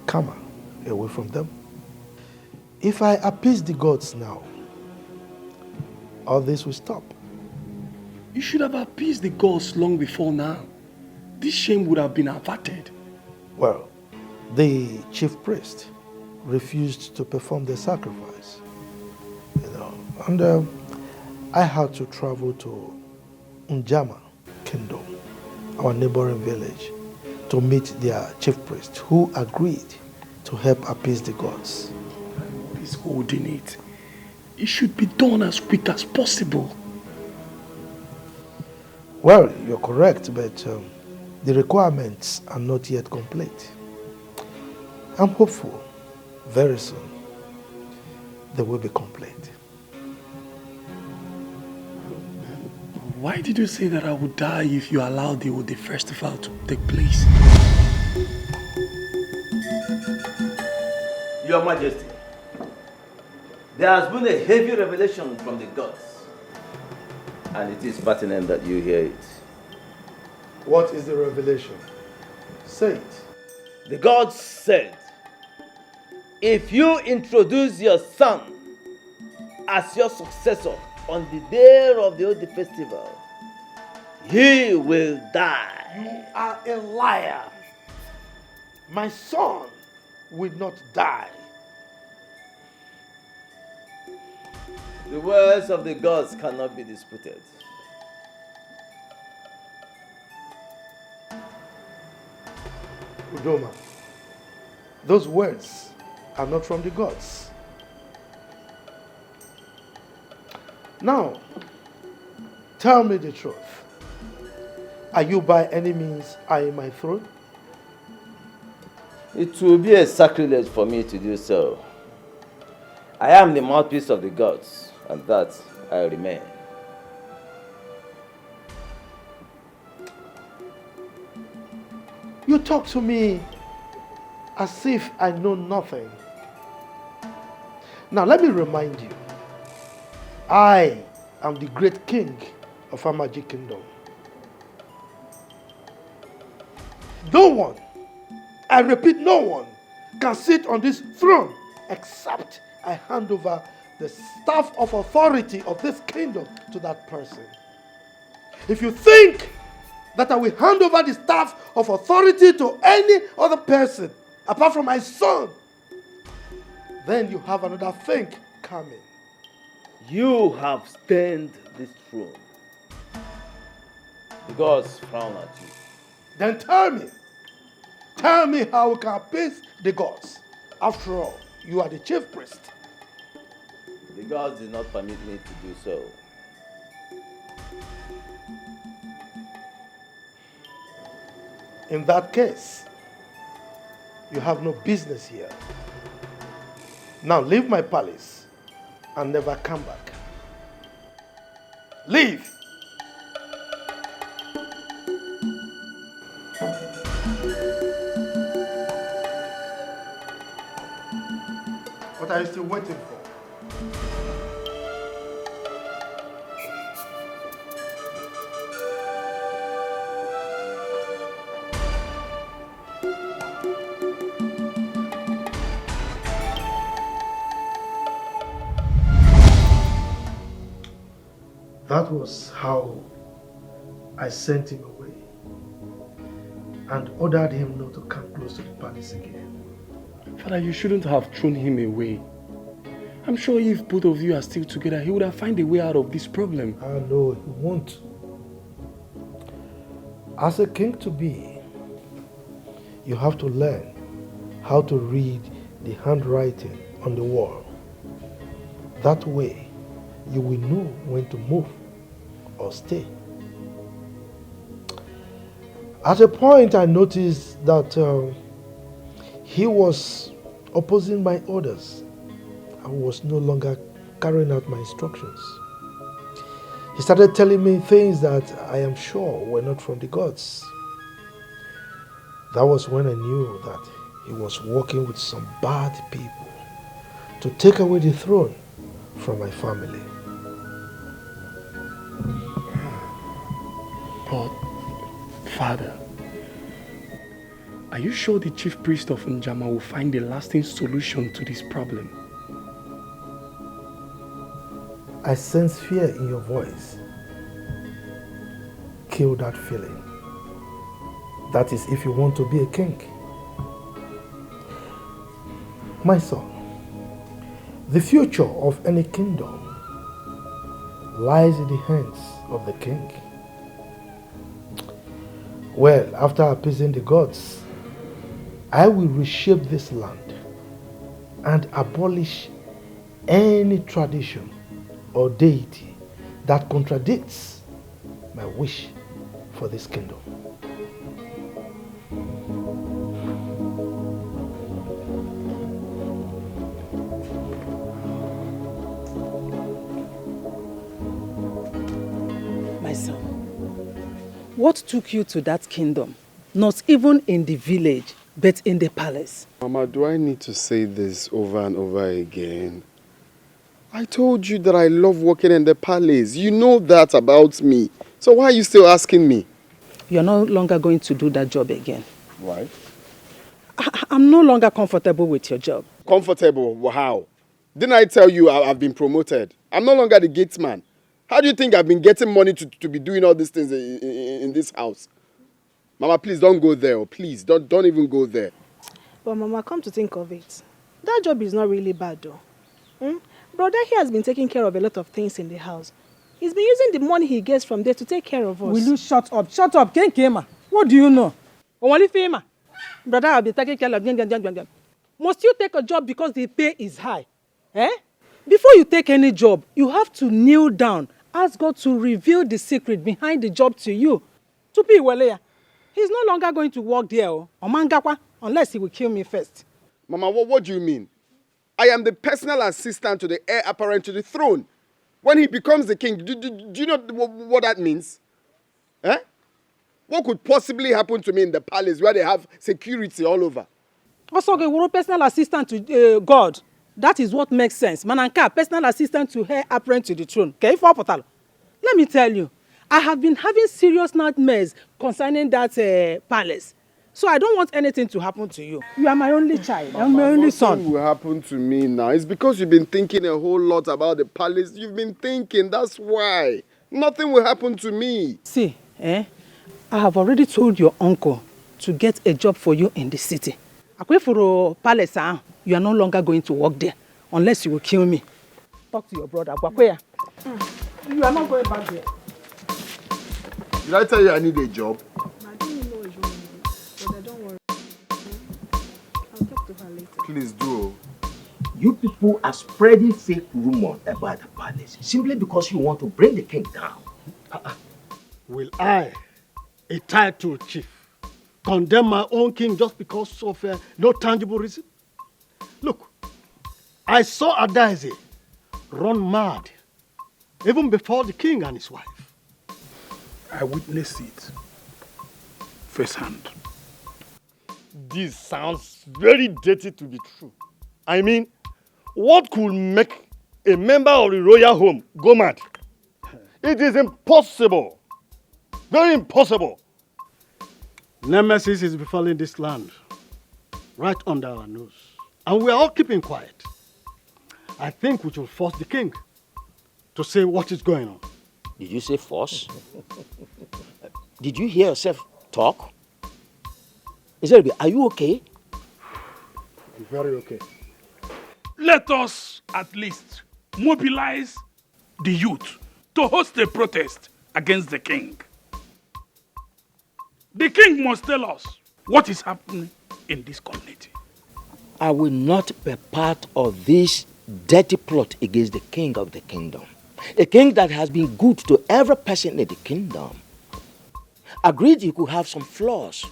karma away from them. If I appease the gods now, all this will stop. You should have appeased the gods long before now. This shame would have been averted. Well, the chief priest refused to perform the sacrifice, and I had to travel to Njama Kingdom, our neighboring village, to meet their chief priest, who agreed to help appease the gods. He's holding it. It should be done as quick as possible. Well, you're correct, but the requirements are not yet complete. I'm hopeful very soon they will be complete. Why did you say that I would die if you allowed the festival to take place? Your Majesty, there has been a heavy revelation from the gods, and it is pertinent that you hear it. What is the revelation? Say it. The gods said, if you introduce your son as your successor on the day of the Odi festival, he will die. You are a liar. My son will not die. The words of the gods cannot be disputed. Udoma, those words are not from the gods. Now, tell me the truth. Are you by any means eyeing my throne? It will be a sacrilege for me to do so. I am the mouthpiece of the gods, and that I remain. You talk to me as if I know nothing. Now let me remind you, I am the great king of Amaji Kingdom. No one, I repeat, no one can sit on this throne except I hand over the staff of authority of this kingdom to that person. If you think that I will hand over the staff of authority to any other person apart from my son, then you have another thing coming. You have stained this throne. The gods frown at you. Then tell me how we can appease the gods. After all, you are the chief priest. The gods did not permit me to do so. In that case, you have no business here. Now leave my palace and never come back. Leave! What are you still waiting for? That was how I sent him away and ordered him not to come close to the palace again. Father, you shouldn't have thrown him away. I'm sure if both of you are still together, he would have found a way out of this problem. I know he won't. As a king to be, you have to learn how to read the handwriting on the wall. That way, you will know when to move or stay. At a point, I noticed that he was opposing my orders. I was no longer carrying out my instructions. He started telling me things that I am sure were not from the gods. That was when I knew that he was working with some bad people to take away the throne from my family. But, Father, are you sure the chief priest of Njama will find a lasting solution to this problem? I sense fear in your voice. Kill that feeling. That is if you want to be a king. My son, the future of any kingdom lies in the hands of the king. Well, after appeasing the gods, I will reshape this land and abolish any tradition or deity that contradicts my wish for this kingdom. My son, what took you to that kingdom? Not even in the village, but in the palace. Mama, do I need to say this over and over again? I told you that I love working in the palace. You know that about me. So why are you still asking me? You're no longer going to do that job again. Why? I'm no longer comfortable with your job. Comfortable? How? Didn't I tell you I've been promoted? I'm no longer the gate man. How do you think I've been getting money to be doing all these things in this house? Mama, please don't go there. Oh, please, don't even go there. But Mama, come to think of it, that job is not really bad though. Brother here has been taking care of a lot of things in the house. He's been using the money he gets from there to take care of us. Will you shut up? Shut up, Kenkema. What do you know? Only Fema. Brother, I'll be taking care of them. Must you take a job because the pay is high? Before you take any job, you have to kneel down, ask God to reveal the secret behind the job to you. Tupi Waleya, he's no longer going to work there, unless he will kill me first. Mama, what do you mean? I am the personal assistant to the heir apparent to the throne. When he becomes the king, do you know what that means? What could possibly happen to me in the palace where they have security all over? Also, we're personal assistant to God. That is what makes sense. Mananka, personal assistant to heir apparent to the throne. Okay, let me tell you, I have been having serious nightmares concerning that palace. So I don't want anything to happen to you. You are my only child. I'm my only son. Nothing will happen to me now. It's because you've been thinking a whole lot about the palace. You've been thinking, that's why. Nothing will happen to me. See, I have already told your uncle to get a job for you in the city. Akwe for palace, you are no longer going to work there unless you will kill me. Talk to your brother. You are not going back there. Did I tell you I need a job? I didn't know it was but don't worry. I'll talk to her later. Please do. You people are spreading fake rumors about the palace simply because you want to bring the king down. Will I, a titled chief, condemn my own king just because of no tangible reason? Look, I saw Adaeze run mad even before the king and his wife. I witnessed it firsthand. This sounds very dirty to be true. I mean, what could make a member of the royal home go mad? It is impossible. Very impossible. Nemesis is befalling this land right under our nose. And we are all keeping quiet. I think we should force the king to say what is going on. Did you say force? Did you hear yourself talk? Are you okay? I'm very okay. Let us at least mobilize the youth to host a protest against the king. The king must tell us what is happening in this community. I will not be part of this dirty plot against the king of the kingdom. A king that has been good to every person in the kingdom. Agreed, you could have some flaws.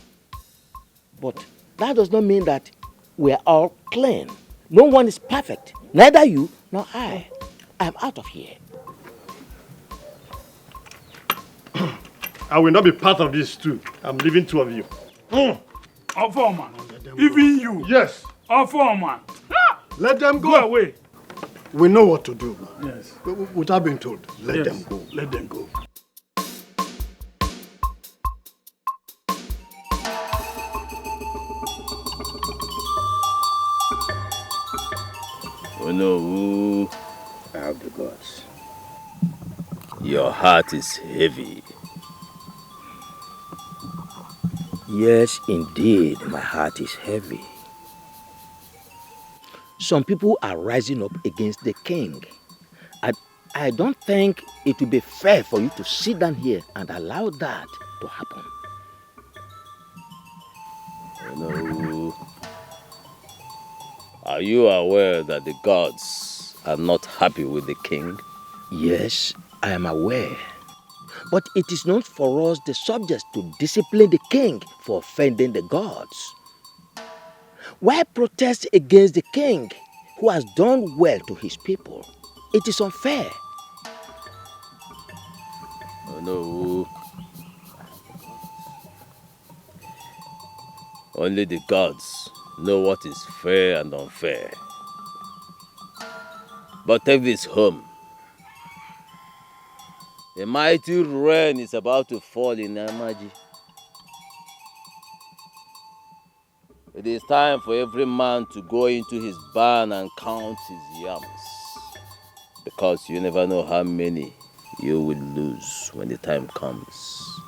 But that does not mean that we are all clean. No one is perfect. Neither you nor I. I am out of here. I will not be part of this too. I'm leaving two of you. Our foreman, even you. Yes. Our foreman. Let them go. Go away. We know what to do. Yes. Without being told, let them go. Let them go. Oh no, I have the gods. Your heart is heavy. Yes, indeed, my heart is heavy. Some people are rising up against the king. I don't think it would be fair for you to sit down here and allow that to happen. Oh no. Are you aware that the gods are not happy with the king? Yes, I am aware. But it is not for us, the subjects, to discipline the king for offending the gods. Why protest against the king who has done well to his people? It is unfair. Oh no. Only the gods know what is fair and unfair. But take this home. A mighty rain is about to fall in Amaji. It is time for every man to go into his barn and count his yams. Because you never know how many you will lose when the time comes.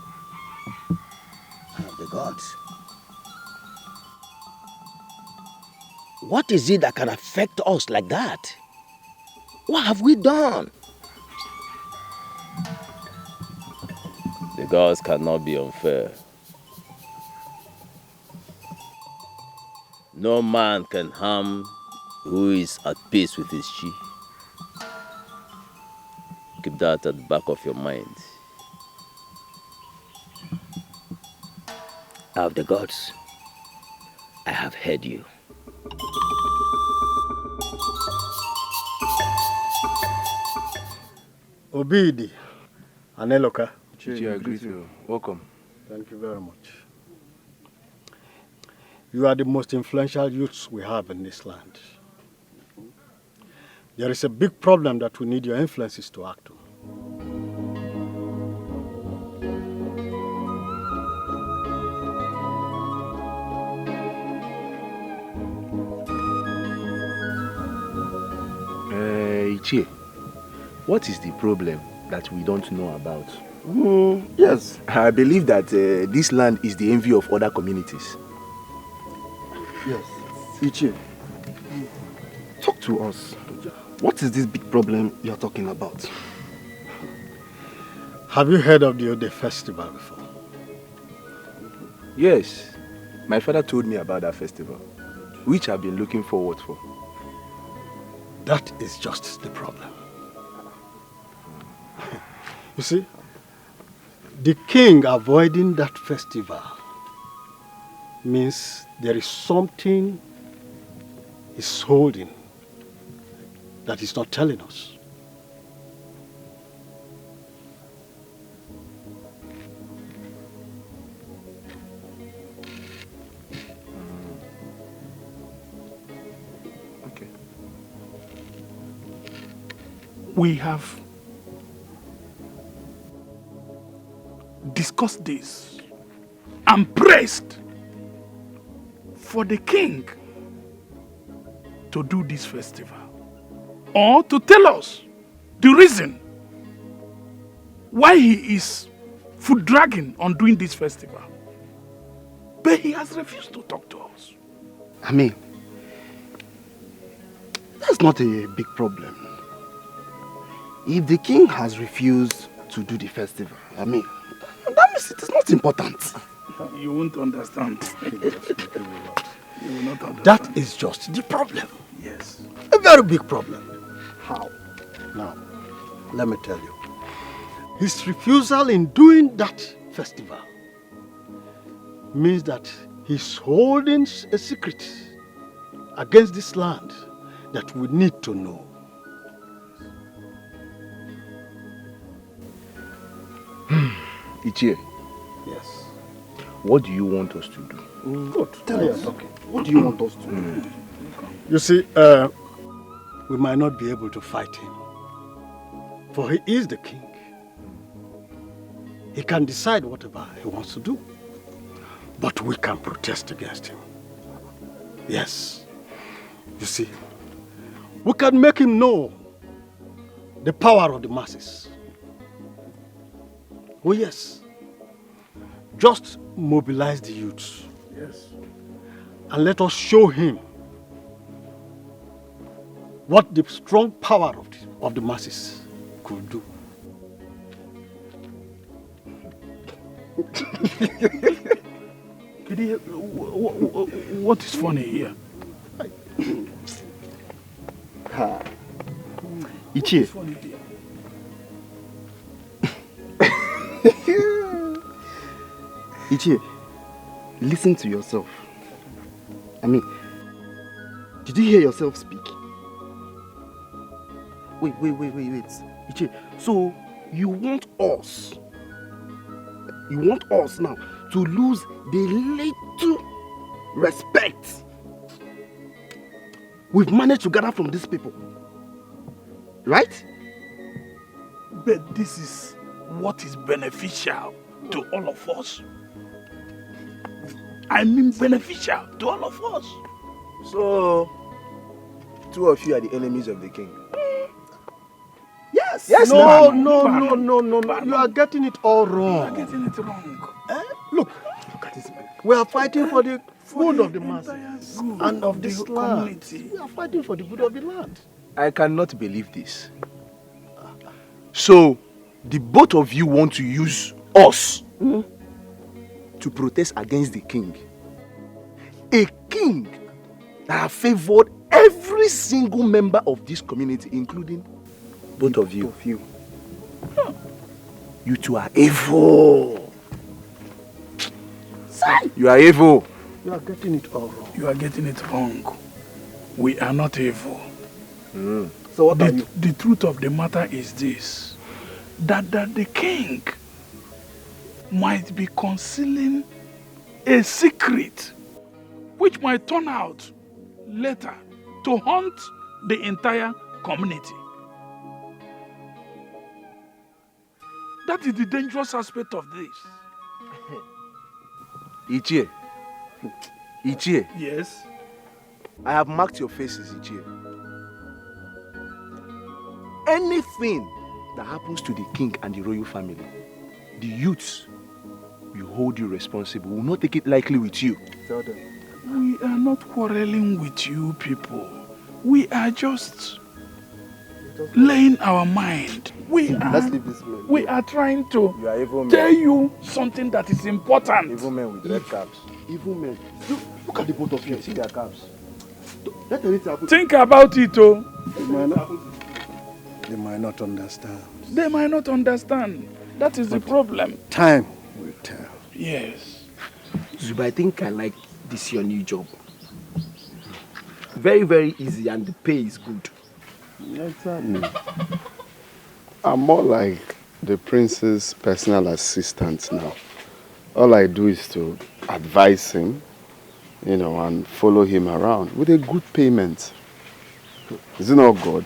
Hand of the gods. What is it that can affect us like that? What have we done? The gods cannot be unfair. No man can harm who is at peace with his chi. Keep that at the back of your mind. Of the gods, I have heard you. Obidi, Aneloka. Chichi, I greet you. Welcome. Thank you very much. You are the most influential youths we have in this land. There is a big problem that we need your influences to act on. Ichie, what is the problem that we don't know about? Yes, I believe that this land is the envy of other communities. Yes, Ichie, talk to us. What is this big problem you're talking about? Have you heard of the Ode festival before? Yes, my father told me about that festival, which I've been looking forward for. That is just the problem. You see, the king avoiding that festival means there is something he's holding that he's not telling us. Okay. We have discussed this and praised for the king to do this festival, or to tell us the reason why he is foot dragging on doing this festival. But he has refused to talk to us. I mean, that's not a big problem. If the king has refused to do the festival, I mean, that means it is not important. You won't understand. You will not understand. That is just the problem. Yes. A very big problem. How? Now, let me tell you. His refusal in doing that festival means that he's holding a secret against this land that we need to know. Ichie. Yes. What do you want us to do? Good. Tell us. Okay. What do you want us to do? You see, we might not be able to fight him, for he is the king. He can decide whatever he wants to do, but we can protest against him. Yes. You see, we can make him know the power of the masses. Oh yes. Just mobilize the youths. Yes. And let us show him what the strong power of the masses could do. What is funny here? Ichie. Ichie, listen to yourself. I mean, did you hear yourself speak? Wait. Ichie, so you want us now to lose the little respect we've managed to gather from these people, right? But this is what is beneficial to all of us. I mean beneficial to all of us. So, two of you are the enemies of the king. Yes. Yes, no. You are getting it all wrong. You are getting it wrong. Look at this man. We are fighting for the good of the masses and of this land. Community. We are fighting for the good of the land. I cannot believe this. So, the both of you want to use us to protest against the king. A king that have favored every single member of this community, including both of you. You two are evil. You are evil. You are getting it all wrong. You are getting it wrong. We are not evil. So what are you? The truth of the matter is this, that the king might be concealing a secret which might turn out later to haunt the entire community. That is the dangerous aspect of this. Ichie. Ichie. Yes? I have marked your faces, Ichie. Anything that happens to the king and the royal family, the youths will hold you responsible. We will not take it lightly with you. Tell them. We are not quarreling with you people. We are just laying our mind. Let's leave this man. We are trying to You are evil men. tell you something that is important. Evil men with red caps. Evil men. Look at the both of you. See their caps. Let anything happen. Think about it, oh. They might not understand. They might not understand. That is the problem. Time will tell. Yes. Zuba, I think I like this your new job. Very, very easy and the pay is good. Exactly. I'm more like the prince's personal assistant now. All I do is to advise him, and follow him around with a good payment. Is it not good?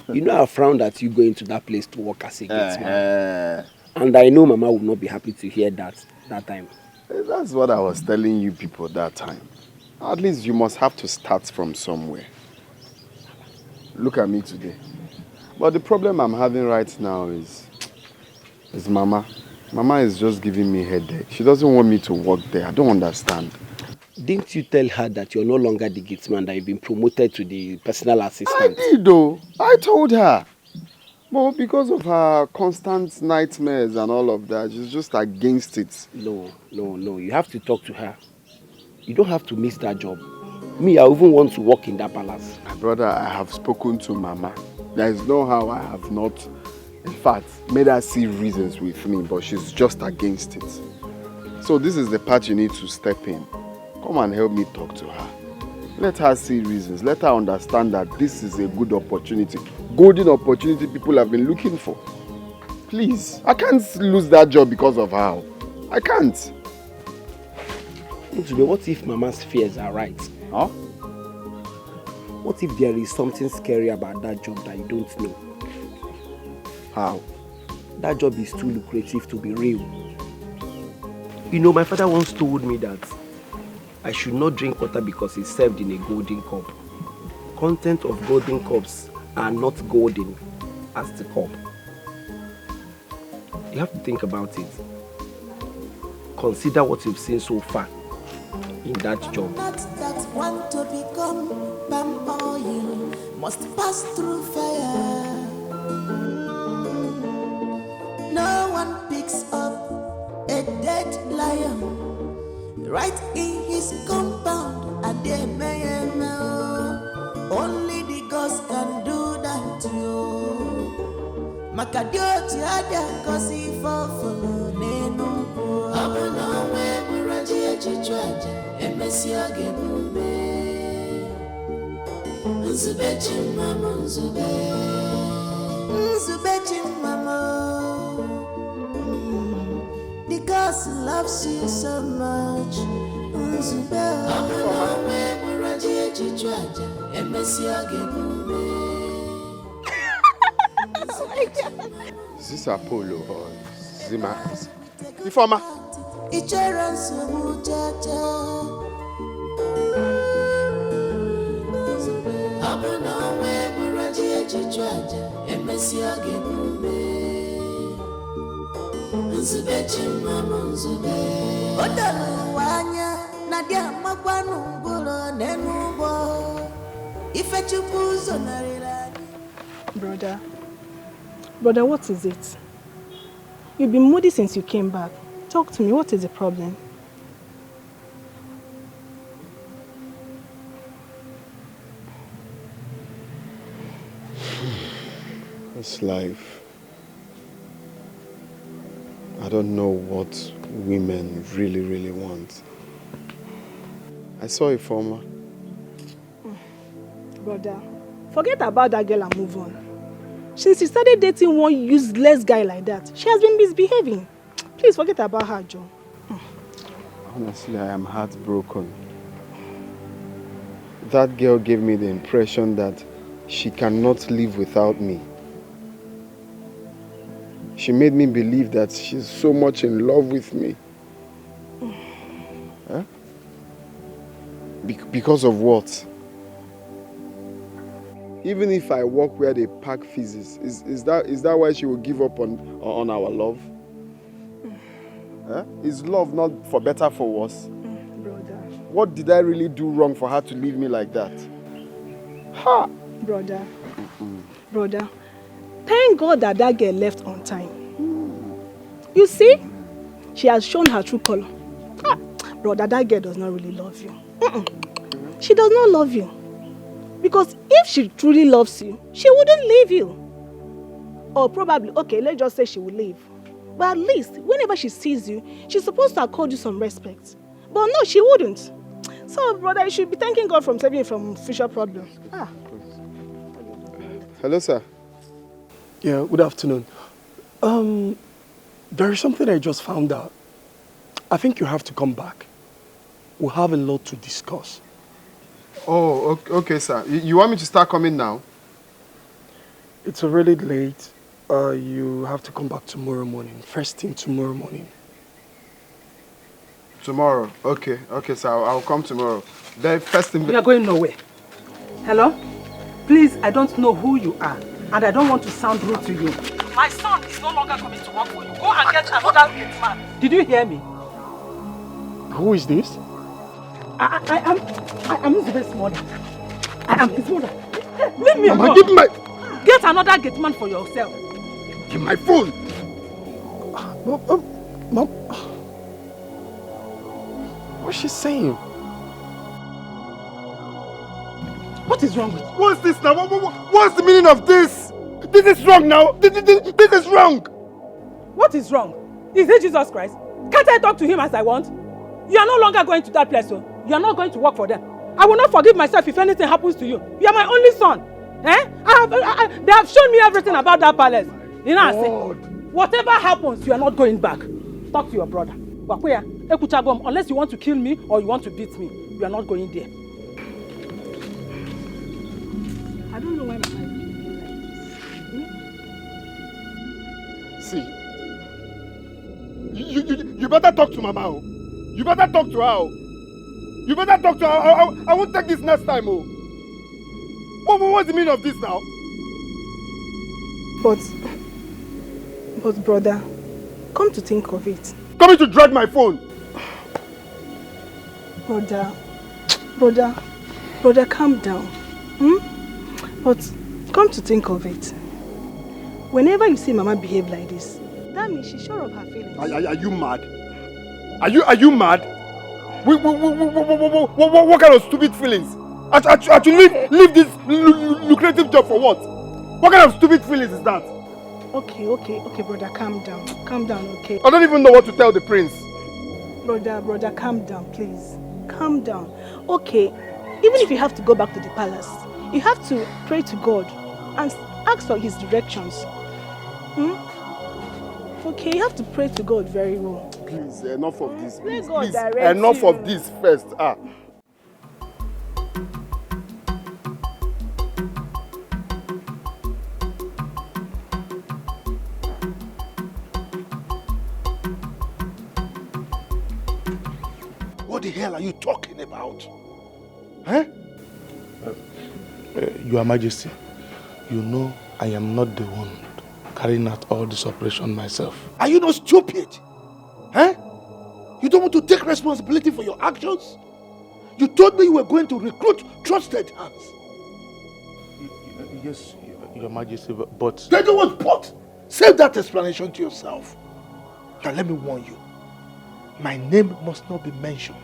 You know I frowned at you going to that place to work as a gate man. And I know Mama would not be happy to hear that time. That's what I was telling you people that time. At least you must have to start from somewhere. Look at me today. But the problem I'm having right now is Mama. Mama is just giving me a headache. She doesn't want me to work there. I don't understand. Didn't you tell her that you're no longer the gate man, that you've been promoted to the personal assistant? I did though. I told her. But because of her constant nightmares and all of that, she's just against it. No. You have to talk to her. You don't have to miss that job. Me, I even want to work in that palace. My brother, I have spoken to Mama. There is no how I have not, in fact, made her see reasons with me, but she's just against it. So this is the part you need to step in. Come and help me talk to her. Let her see reasons. Let her understand that this is a good opportunity. Golden opportunity people have been looking for. Please, I can't lose that job because of her. I can't. What if Mama's fears are right? Huh? What if there is something scary about that job that you don't know? How? That job is too lucrative to be real. You know, my father once told me that I should not drink water because it's served in a golden cup. Content of golden cups are not golden as the cup. You have to think about it. Consider what you've seen so far in that job. Not that want to become palm oil must pass through fire. No one picks up a dead lion right in his compound. Only the ghost can do that, yo. Makadioti ada kosi fofolo nenu po. Abuna we muraji echichwaja emesi agebume. Nzube chimama nzube. Nzube chimama. The ghost loves you so much. Nzube. Abuna we muraji echichwaja emesi agebume. Is this Apollo or Zima? Ifoma, ichere nsogbu chacha. Abụ na onwe bụrụ ji echichu aja, emesi ọ ga-emume. Nzube chi mmanụ nzube. O doro ụwa anya na dị amakwanụ ngwụrọ n'enu ụgbọ. Ife Chukwu zonarịrị anyị. Brother, what is it? You've been moody since you came back. Talk to me, what is the problem? It's life. I don't know what women really want. I saw a former. Brother, forget about that girl and move on. Since you started dating one useless guy like that, she has been misbehaving. Please forget about her, Joe. Honestly, I am heartbroken. That girl gave me the impression that she cannot live without me. She made me believe that she's so much in love with me. Huh? Because of what? Even if I walk where they pack feces, is that why she will give up on our love? Huh? Is love not for better, for worse? Brother. What did I really do wrong for her to leave me like that? Ha! Brother. Brother, thank God that that girl left on time. You see, she has shown her true color. Brother, that girl does not really love you. She does not love you. Because if she truly loves you, she wouldn't leave you. Or probably, okay, let's just say she will leave. But at least, whenever she sees you, she's supposed to accord you some respect. But no, she wouldn't. So, brother, you should be thanking God for saving you from future problems. Hello, sir. Yeah, good afternoon. There is something I just found out. I think you have to come back. We'll have a lot to discuss. Oh, okay, sir. You want me to start coming now? It's already late. You have to come back tomorrow morning. First thing tomorrow morning. Tomorrow? Okay, sir. I'll come tomorrow. Then first thing... You are going nowhere. Hello? Please, I don't know who you are, and I don't want to sound rude to you. My son is no longer coming to work for you. Go and get another gate man. Did you hear me? Who is this? I am his mother. I am his mother. Leave me Mama, alone. give my... Get another gate man for yourself. Give my phone. Mom. What's she saying? What is wrong with you? What's this now? What's the meaning of this? This is wrong now. This is wrong. What is wrong? Is it Jesus Christ? Can't I talk to him as I want? You are no longer going to that place, so you are not going to work for them. I will not forgive myself if anything happens to you. You are my only son. Eh? They have shown me everything about that palace. You know, I say, whatever happens, you are not going back. Talk to your brother. Unless you want to kill me or you want to beat me, you are not going there. I don't know why my wife is See, you better talk to Mama. Oh. You better talk to her. Oh. You better talk to her. I won't take this next time. Oh. What's the meaning of this now? But brother, come to think of it. Coming to drag my phone. Brother, calm down. But come to think of it. Whenever you see Mama behave like this, that means she's sure of her feelings. Are you mad? Are you mad? What kind of stupid feelings? To leave this lucrative job for what? What kind of stupid feelings is that? Okay, brother, calm down. Calm down, okay? I don't even know what to tell the prince. Brother, calm down, please. Calm down. Okay, even if you have to go back to the palace, you have to pray to God and ask for his directions. Okay, you have to pray to God very well. Please, enough of this. Please, enough of this first. the hell are you talking about? Huh? Your Majesty, you know I am not the one carrying out all this operation myself. Are you not stupid? Huh? You don't want to take responsibility for your actions? You told me you were going to recruit trusted hands. Yes, Your Majesty, but... Then do what but? Save that explanation to yourself. Now let me warn you. My name must not be mentioned.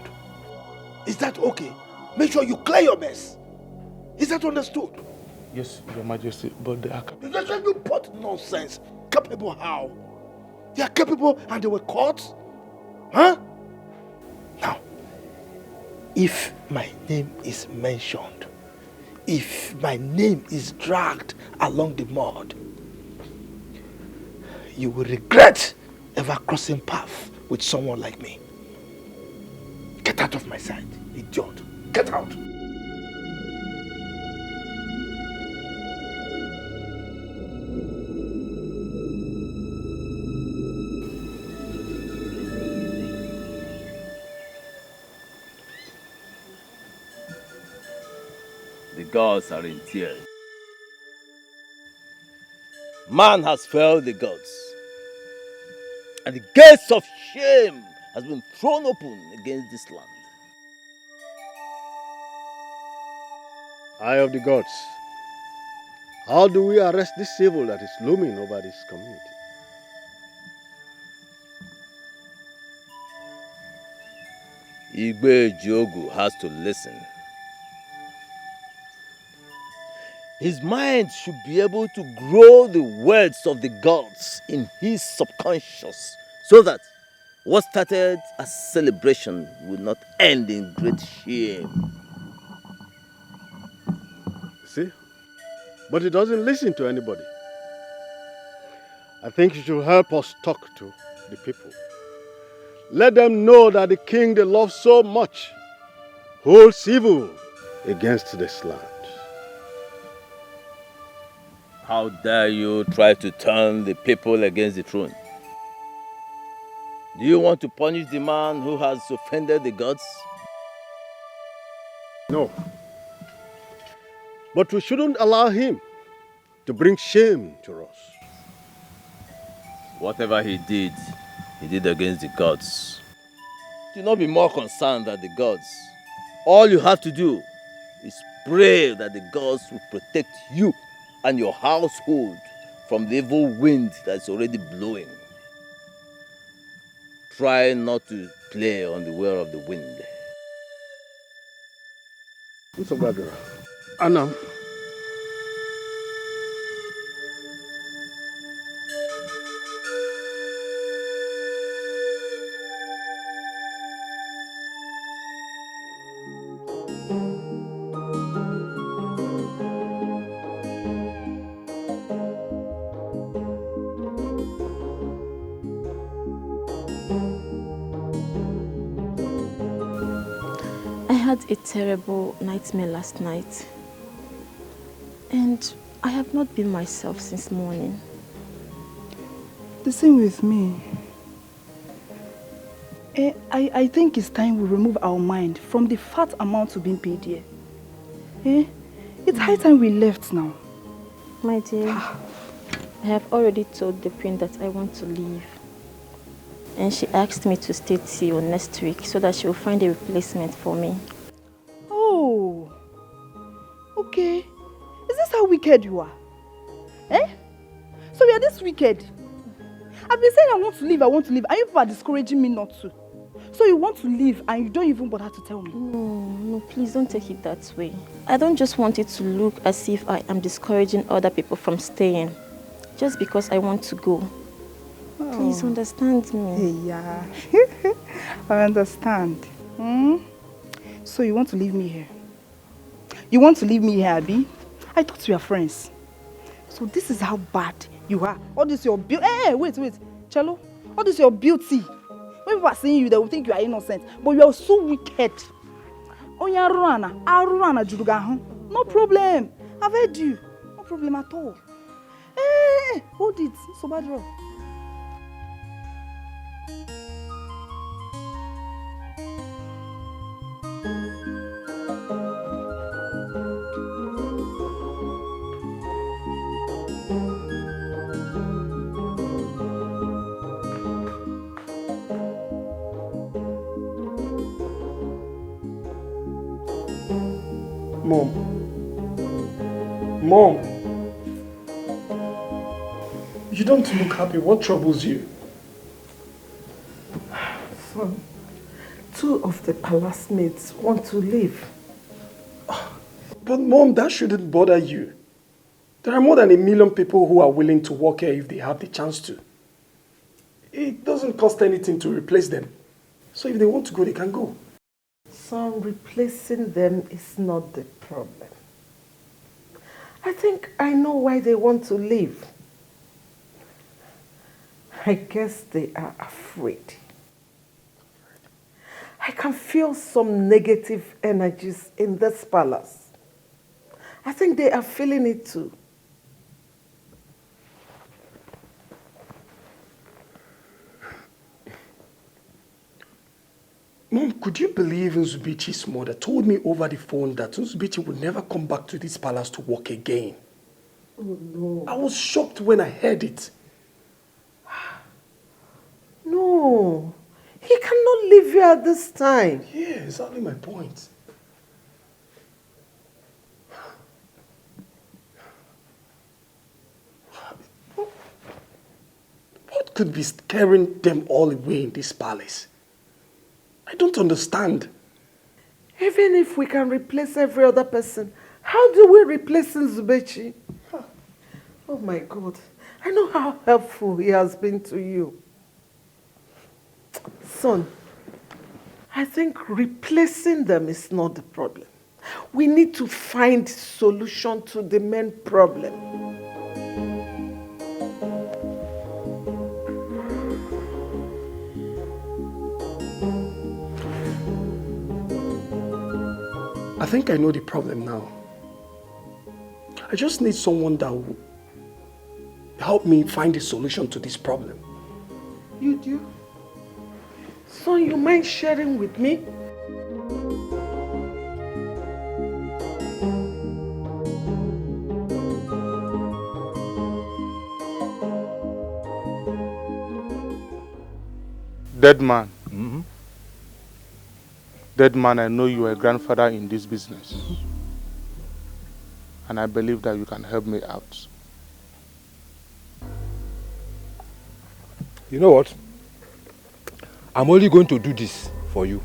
Is that okay? Make sure you clear your mess. Is that understood? Yes, Your Majesty, but they are capable. You just you put nonsense. Capable how? They are capable and they were caught? Huh? Now, if my name is mentioned, if my name is dragged along the mud, you will regret ever crossing paths with someone like me. Get out of my sight, idiot. Get out. The gods are in tears. Man has failed the gods. And the gates of shame has been thrown open against this land. Eye of the gods, how do we arrest this evil that is looming over this community? Igwe Jogu has to listen. His mind should be able to grow the words of the gods in his subconscious so that what started as celebration will not end in great shame. See? But he doesn't listen to anybody. I think you should help us talk to the people. Let them know that the king they love so much holds evil against this land. How dare you try to turn the people against the throne? Do you want to punish the man who has offended the gods? No. But we shouldn't allow him to bring shame to us. Whatever he did against the gods. Do not be more concerned than the gods. All you have to do is pray that the gods will protect you and your household from the evil wind that's already blowing. Try not to play on the whir of the wind. Anam. I had a terrible nightmare last night. And I have not been myself since morning. The same with me. I think it's time we remove our mind from the fat amount we've been paid here. It's high time we left now. My dear, I have already told the queen that I want to leave. And she asked me to stay till next week so that she will find a replacement for me. Oh, okay. Is this how wicked you are? So we are this wicked? I've been saying I want to leave, and you people are discouraging me not to. So you want to leave and you don't even bother to tell me? No, please don't take it that way. I don't just want it to look as if I am discouraging other people from staying. Just because I want to go. Oh. Please understand me. Yeah, I understand. So you want to leave me here? You want to leave me here, Abi? I thought we were friends. So this is how bad you are. All this your beauty. Hey, wait. Cello. All this your beauty. When people are seeing you, they will think you are innocent. But you are so wicked. No problem. I've heard you. No problem at all. Hey, hold it. So bad. Mom. Mom. You don't look happy. What troubles you? Son, 2 of the palace maids want to leave. But Mom, that shouldn't bother you. There are more than 1 million people who are willing to work here if they have the chance to. It doesn't cost anything to replace them. So if they want to go, they can go. Son, replacing them is not the problem. I think I know why they want to leave. I guess they are afraid. I can feel some negative energies in this palace. I think they are feeling it too. Mom, could you believe Nzubichi's mother told me over the phone that Nzubichi would never come back to this palace to work again? Oh no. I was shocked when I heard it. No, he cannot live here at this time. Yeah, exactly my point. What could be scaring them all away in this palace? I don't understand. Even if we can replace every other person, how do we replace Nzubechi? Oh my God, I know how helpful he has been to you. Son, I think replacing them is not the problem. We need to find solution to the main problem. I think I know the problem now. I just need someone that will help me find a solution to this problem. You do? So you mind sharing with me? Dead man. Mm-hmm. Dead man, I know you are a grandfather in this business. And I believe that you can help me out. You know what? I'm only going to do this for you.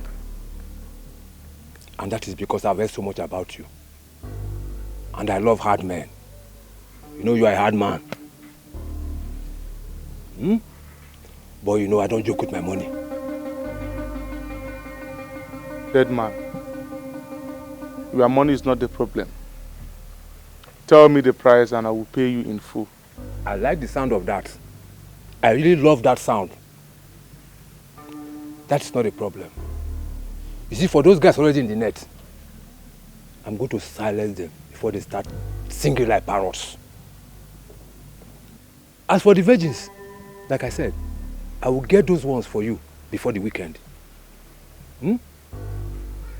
And that is because I've heard so much about you. And I love hard men. You know you are a hard man. But you know I don't joke with my money. Dead man, your money is not the problem. Tell me the price and I will pay you in full. I like the sound of that. I really love that sound. That's not a problem. You see, for those guys already in the net, I'm going to silence them before they start singing like parrots. As for the virgins, like I said, I will get those ones for you before the weekend.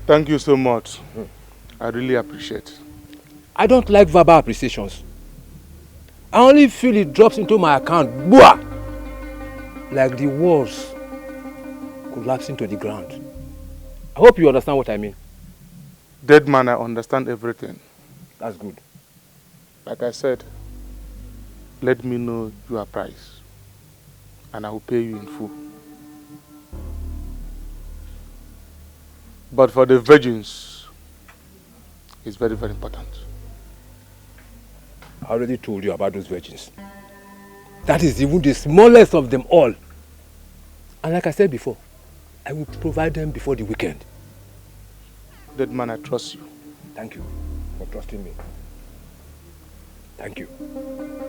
Thank you so much. I really appreciate it. I don't like verbal appreciations. I only feel it drops into my account, boah! Like the walls collapsing to the ground. I hope you understand what I mean. Dead man, I understand everything. That's good. Like I said, let me know your price and I will pay you in full. But for the virgins, it's very, very important. I already told you about those virgins. That is even the smallest of them all. And like I said before, I will provide them before the weekend. Dead man, I trust you. Thank you for trusting me. Thank you.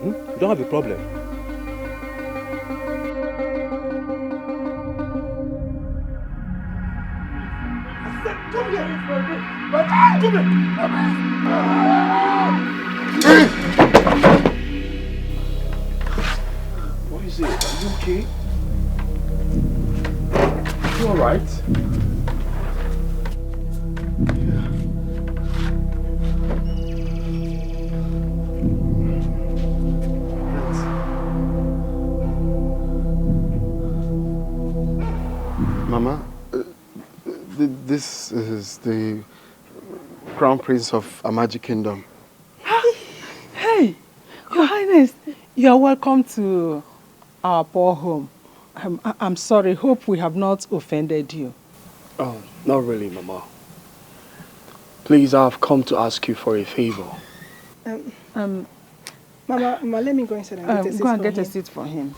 You don't have a problem. Come here! Come here! What is it? Are you okay? You alright? Mama, this is the Crown Prince of Amaji Kingdom. Hey, Your Highness, you are welcome to our poor home. I'm sorry, hope we have not offended you. Oh, not really, Mama. Please, I have come to ask you for a favor. Mama, let me go inside and get a seat go and for get him. a seat for him.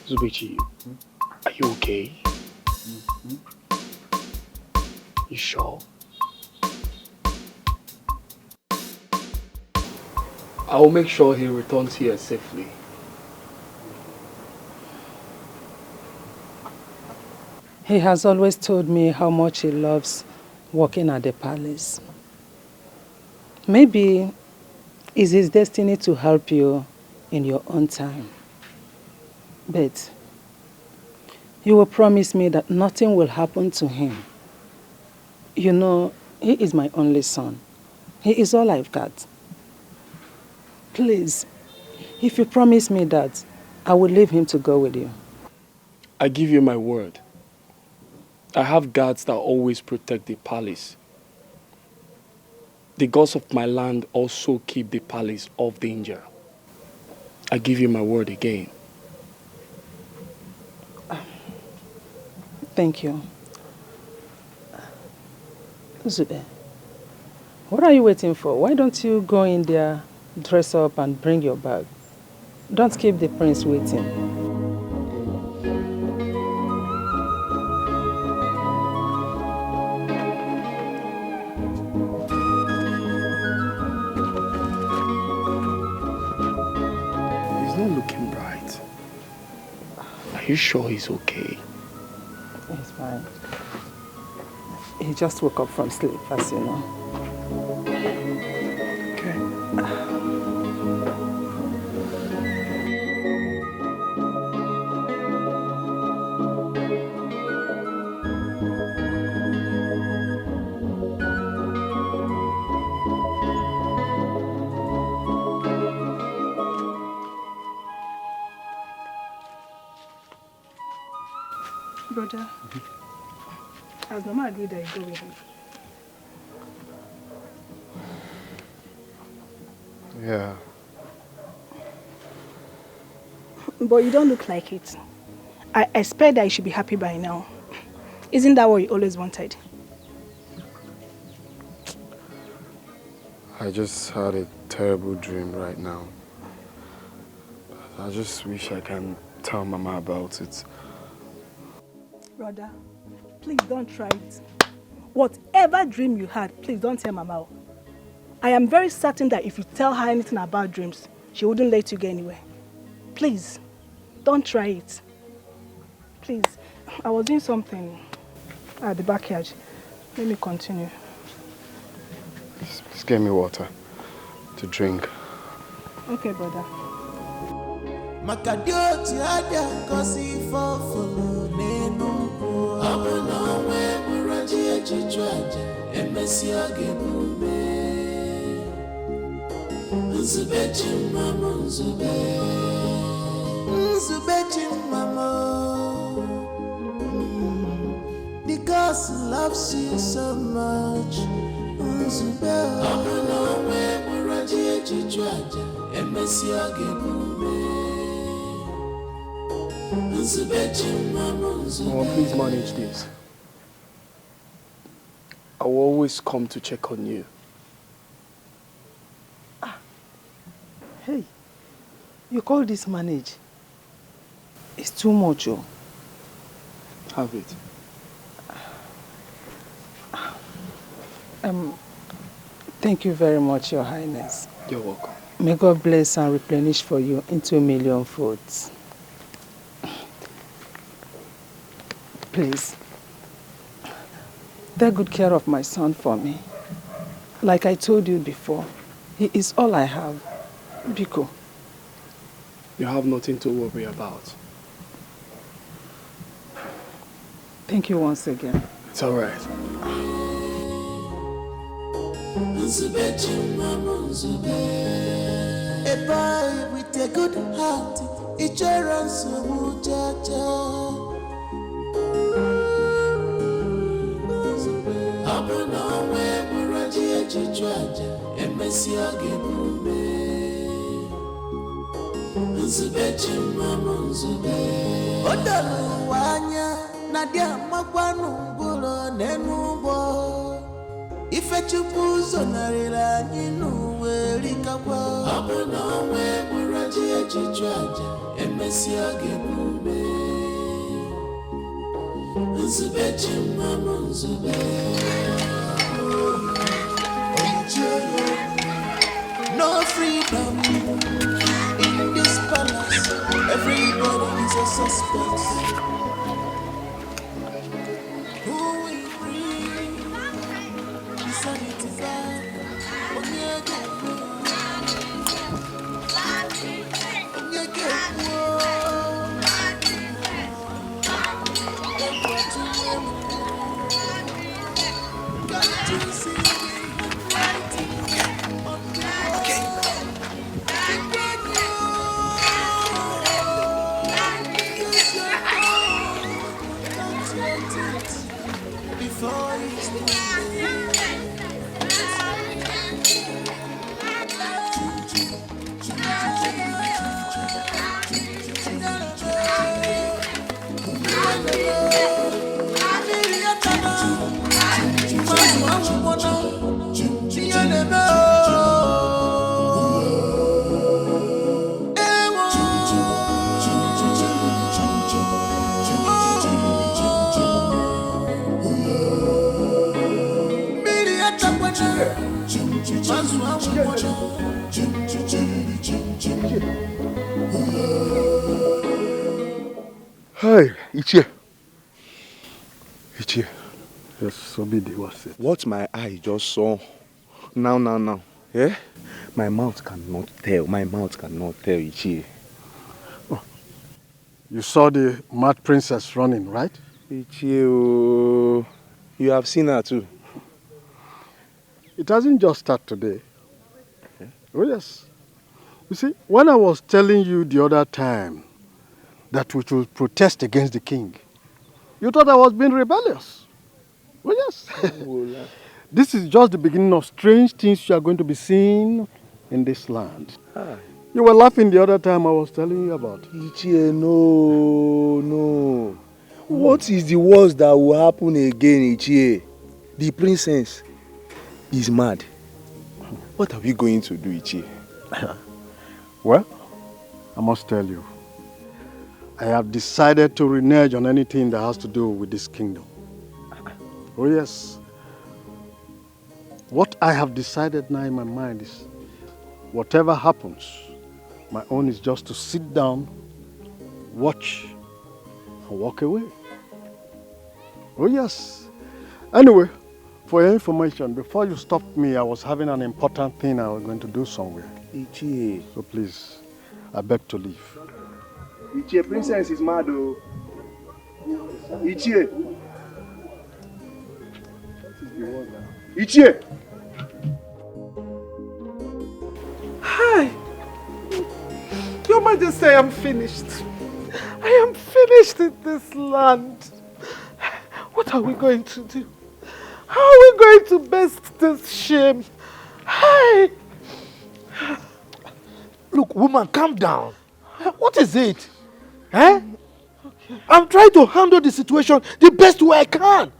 Zubechi, are you okay? You sure? I will make sure he returns here safely. He has always told me how much he loves working at the palace. Maybe it's his destiny to help you in your own time. But you will promise me that nothing will happen to him. You know, he is my only son. He is all I've got. Please, if you promise me that, I will leave him to go with you. I give you my word. I have guards that always protect the palace. The gods of my land also keep the palace off danger. I give you my word again. Thank you. Zube, what are you waiting for? Why don't you go in there, dress up and bring your bag? Don't keep the prince waiting. He's not looking bright. Are you sure he's okay? He's fine. He just woke up from sleep, as you know. Okay. Brother, as Mama agreed that you go with him. Yeah. But you don't look like it. I expect that you should be happy by now. Isn't that what you always wanted? I just had a terrible dream right now. I just wish I can tell Mama about it. Brother, please don't try it. Whatever dream you had, please don't tell Mama. I am very certain that if you tell her anything about dreams, she wouldn't let you go anywhere. Please, don't try it. Please, I was doing something at the backyard. Let me continue. Just get me water to drink. Okay, brother. Makadioti ada kosi fofolo nenu Abono we muraji echichwaja emesi agebume Nzube chimamo nzube Nzube chimamo Because he loves you so much Nzube Abono we muraji echichwaja emesi agebume Mama, please manage this. I will always come to check on you. Hey, you call this manage? It's too much, oh. Have it. Thank you very much, Your Highness. You're welcome. May God bless and replenish for you into 1 million folds. Please, take good care of my son for me. Like I told you before, he is all I have. Biko. You have nothing to worry about. Thank you once again. It's all right. A boy with a good heart, each runs so much. Nadia makwanu nguro nenubo ifechupu zonarira nyinu werikakwa abuna we muraji echichwaja emesi agebume nzube chimama nzube no freedom in this palace. Everybody is a suspect. Hey, Ichie. Ichie. Yes, so be the was it. What my eye just saw. Now. Eh? My mouth cannot tell. Ichie. Oh. You saw the mad princess running, right? Ichie, you have seen her too. It hasn't just started today. Okay. Oh yes. You see, when I was telling you the other time that we should protest against the king, you thought I was being rebellious. Oh yes. This is just the beginning of strange things you are going to be seeing in this land. You were laughing the other time I was telling you about. Ichie, no. What is the worst that will happen again, Ichie? The princess is mad. What are we going to do, Ichie? Well, I must tell you, I have decided to renege on anything that has to do with this kingdom. Oh yes. What I have decided now in my mind is, whatever happens, my own is just to sit down, watch, and walk away. Oh yes. Anyway, for your information, before you stopped me, I was having an important thing I was going to do somewhere. Ichie. So please, I beg to leave. Ichie, princess is mad though. Ichie. What is the word now? Ichie. Hi. Your Majesty, I am finished. I am finished in this land. What are we going to do? How are we going to best this shame? Hi. Look, woman, calm down. What is it? Eh? Okay. I'm trying to handle the situation the best way I can.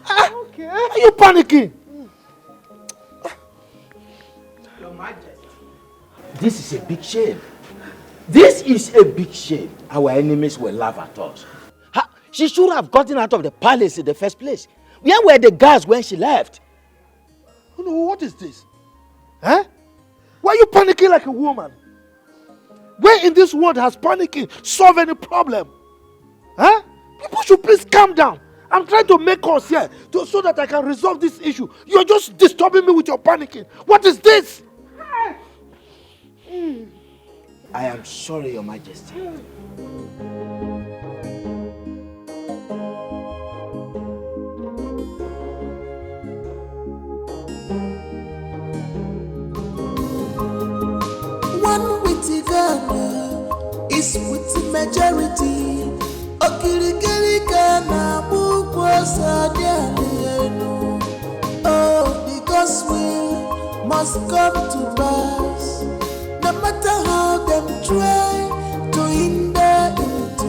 Okay. Are you panicking? Your Majesty, this is a big shame. This is a big shame. Our enemies will laugh at us. She should have gotten out of the palace in the first place. Where were the guards when she left? Oh no, what is this? Eh? Why are you panicking like a woman? Where in this world has panicking solved any problem? Huh? People should please calm down. I'm trying to make us here so that I can resolve this issue. You're just disturbing me with your panicking. What is this? I am sorry, Your Majesty. One witty Ghana is with the majority. Okirikiri Ghana, Bukwa Sadiano. God's will must come to pass. No matter how them try to hinder it,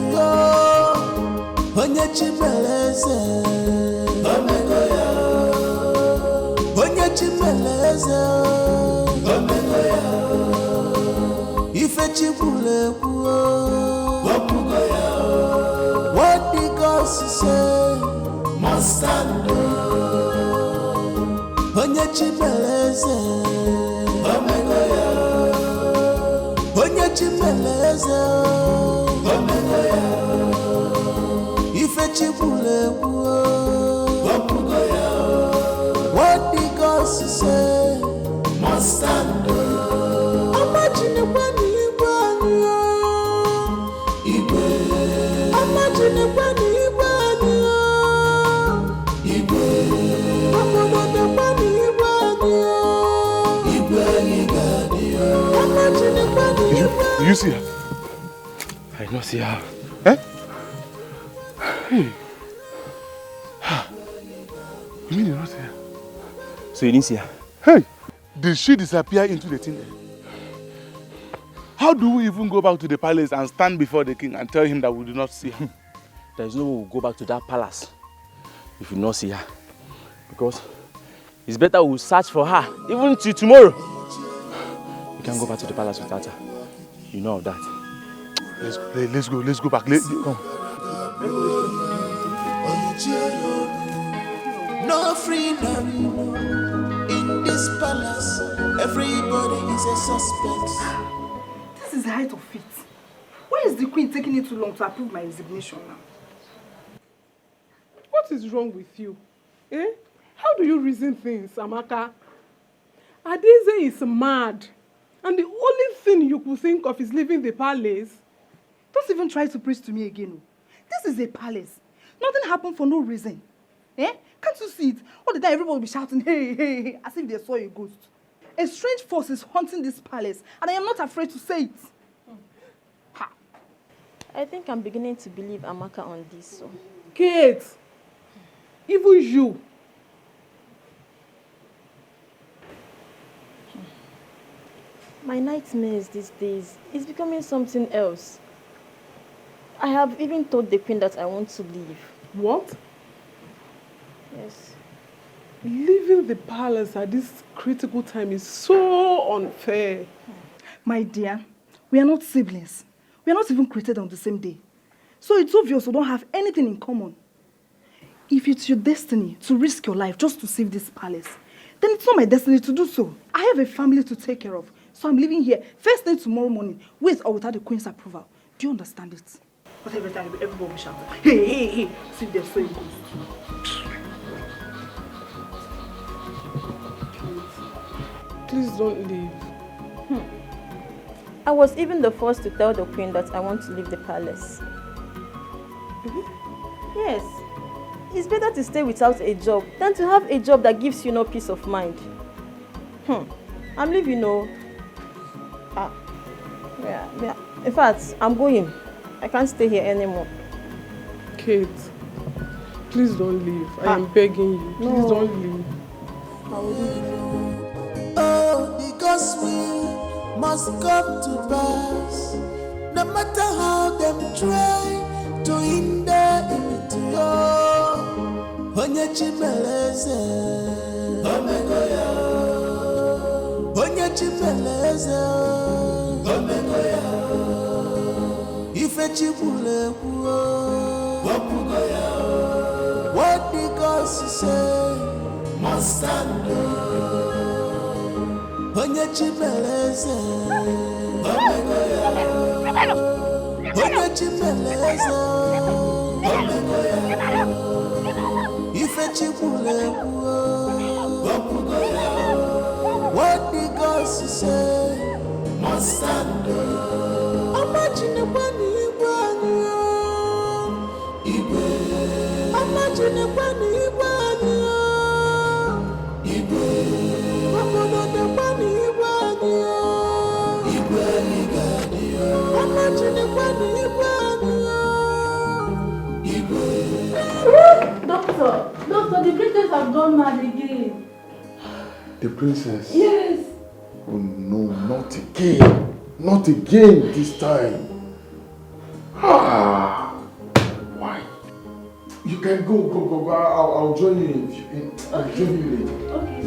Onye Chimeleze, Omegoya, Onye Chimeleze, Omegoya, Ife Chibulegu, Omegoya, what the gods say must stand. Onye Chimeleze, Omegoya, Onye Chimeleze, Omegoya, Ife Chibulegu, Omegoya, what the gods say must stand. Imagine when Igwe, imagine when You see her? I don't see her. Eh? Hey. You mean you don't see her? So you didn't see her? Hey! Did she disappear into the thing? How do we even go back to the palace and stand before the king and tell him that we do not see her? There is no way we'll go back to that palace if we do not see her. Because it's better we'll search for her even till tomorrow. We can't go back to the palace without her. You know of that. Let's go back. Come. No freedom in this palace. Everybody is a suspect. This is the height of it. Why is the queen taking it too long to approve my resignation now? What is wrong with you? Eh? How do you reason things, Amaka? Adeze is mad. And the only thing you could think of is leaving the palace. Don't even try to preach to me again. This is a palace. Nothing happened for no reason. Eh? Can't you see it? All the time everybody will be shouting, hey, hey, hey, as if they saw a ghost. A strange force is haunting this palace, and I am not afraid to say it. Ha. I think I'm beginning to believe Amaka on this. So. Kate, even you. My nightmares these days is becoming something else. I have even told the queen that I want to leave. What? Yes. Leaving the palace at this critical time is so unfair. My dear, we are not siblings. We are not even created on the same day. So it's obvious we don't have anything in common. If it's your destiny to risk your life just to save this palace, then it's not my destiny to do so. I have a family to take care of. So I'm leaving here first thing tomorrow morning, with or without the queen's approval. Do you understand it? But every time everybody will shout, hey, hey, hey, see if they're so ghost. Please don't leave. I was even the first to tell the queen that I want to leave the palace. Yes. It's better to stay without a job than to have a job that gives you no peace of mind. I'm leaving, Yeah. In fact, I'm going. I can't stay here anymore. Kate, please don't leave. I am begging you. Please don't leave. I will leave. Oh, the God's will must come to pass. No matter how them try to hinder it, Onye Chimeleze, Omegoya, Onye Chimeleze, Omegoya, Ife Chibulegu, Omegoya, what the gods say must stand. Onye Chimeleze, Omegoya, Onye Chimeleze, Omegoya, Ife Chibulegu, Omegoya, what the gods say must stand. Imagine when Igwe, imagine when Doctor, the patients have gone mad again. The princess? Yes. Oh no, not again. Not again this time. Ah, why? You can go. I'll join you I'll join you later. Okay.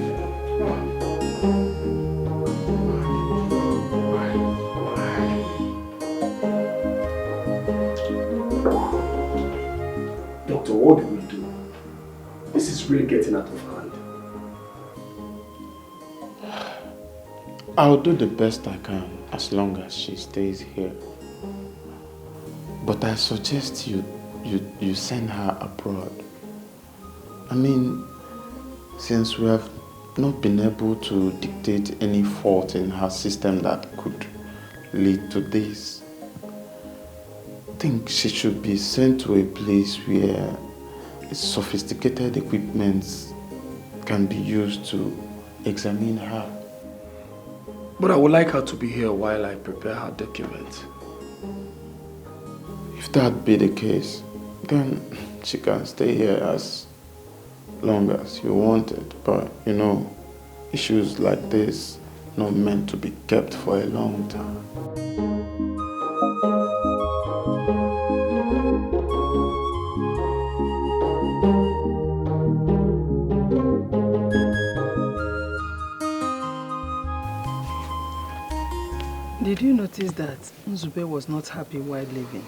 Doctor, what do we do? This is really getting out of hand. I'll do the best I can as long as she stays here. But I suggest you send her abroad. I mean, since we have not been able to dictate any fault in her system that could lead to this, I think she should be sent to a place where sophisticated equipment can be used to examine her. But I would like her to be here while I prepare her documents. If that be the case, then she can stay here as long as you want it. But you know, issues like this not meant to be kept for a long time. Did you notice that Nzube was not happy while leaving?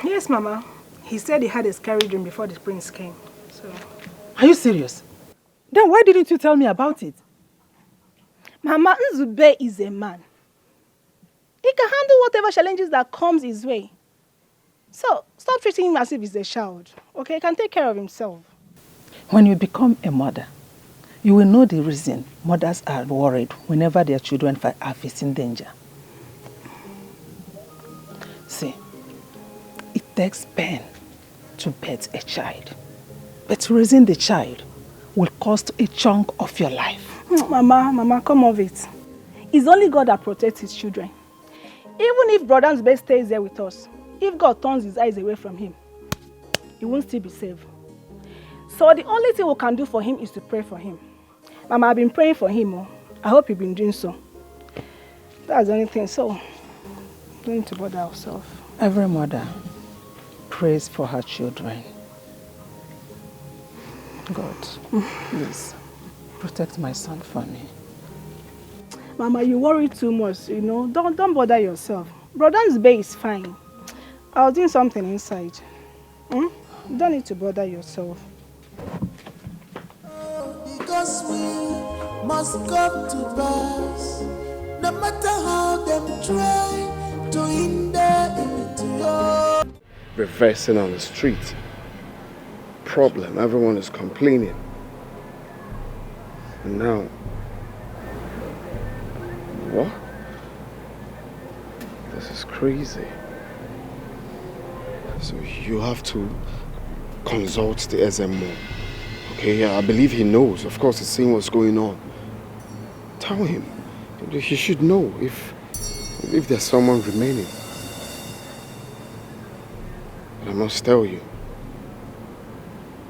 Yes, Mama. He said he had a scary dream before the prince came. So. Are you serious? Then why didn't you tell me about it? Mama, Nzube is a man. He can handle whatever challenges that comes his way. So, stop treating him as if he's a child. Okay, he can take care of himself. When you become a mother, you will know the reason mothers are worried whenever their children are facing danger. See, it takes pain to birth a child, but raising the child will cost a chunk of your life. Mama, come off it. It's only God that protects his children. Even if Brother Nzube stays there with us, if God turns his eyes away from him, he won't still be saved. So the only thing we can do for him is to pray for him. Mama, I've been praying for him. Oh. I hope you've been doing so. That's the only thing. So, don't need to bother ourselves. Every mother prays for her children. God, please protect my son for me. Mama, you worry too much, you know. Don't bother yourself. Brother Nzube is fine. I was doing something inside. You don't need to bother yourself. Because we must come to pass, no matter how them try to hinder it. Reversing on the street. Problem, everyone is complaining. And now, what? This is crazy. So you have to consult the SMO. Okay, yeah, I believe he knows. Of course, he's seeing what's going on. Tell him. He should know if there's someone remaining. But I must tell you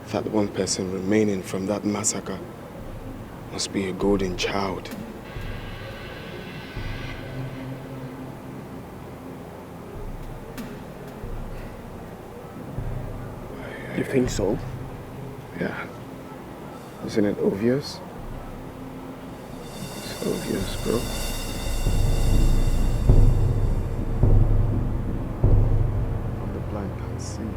that one person remaining from that massacre must be a golden child. You think so? Yeah. Isn't it obvious? It's obvious, bro. What the blind can't see.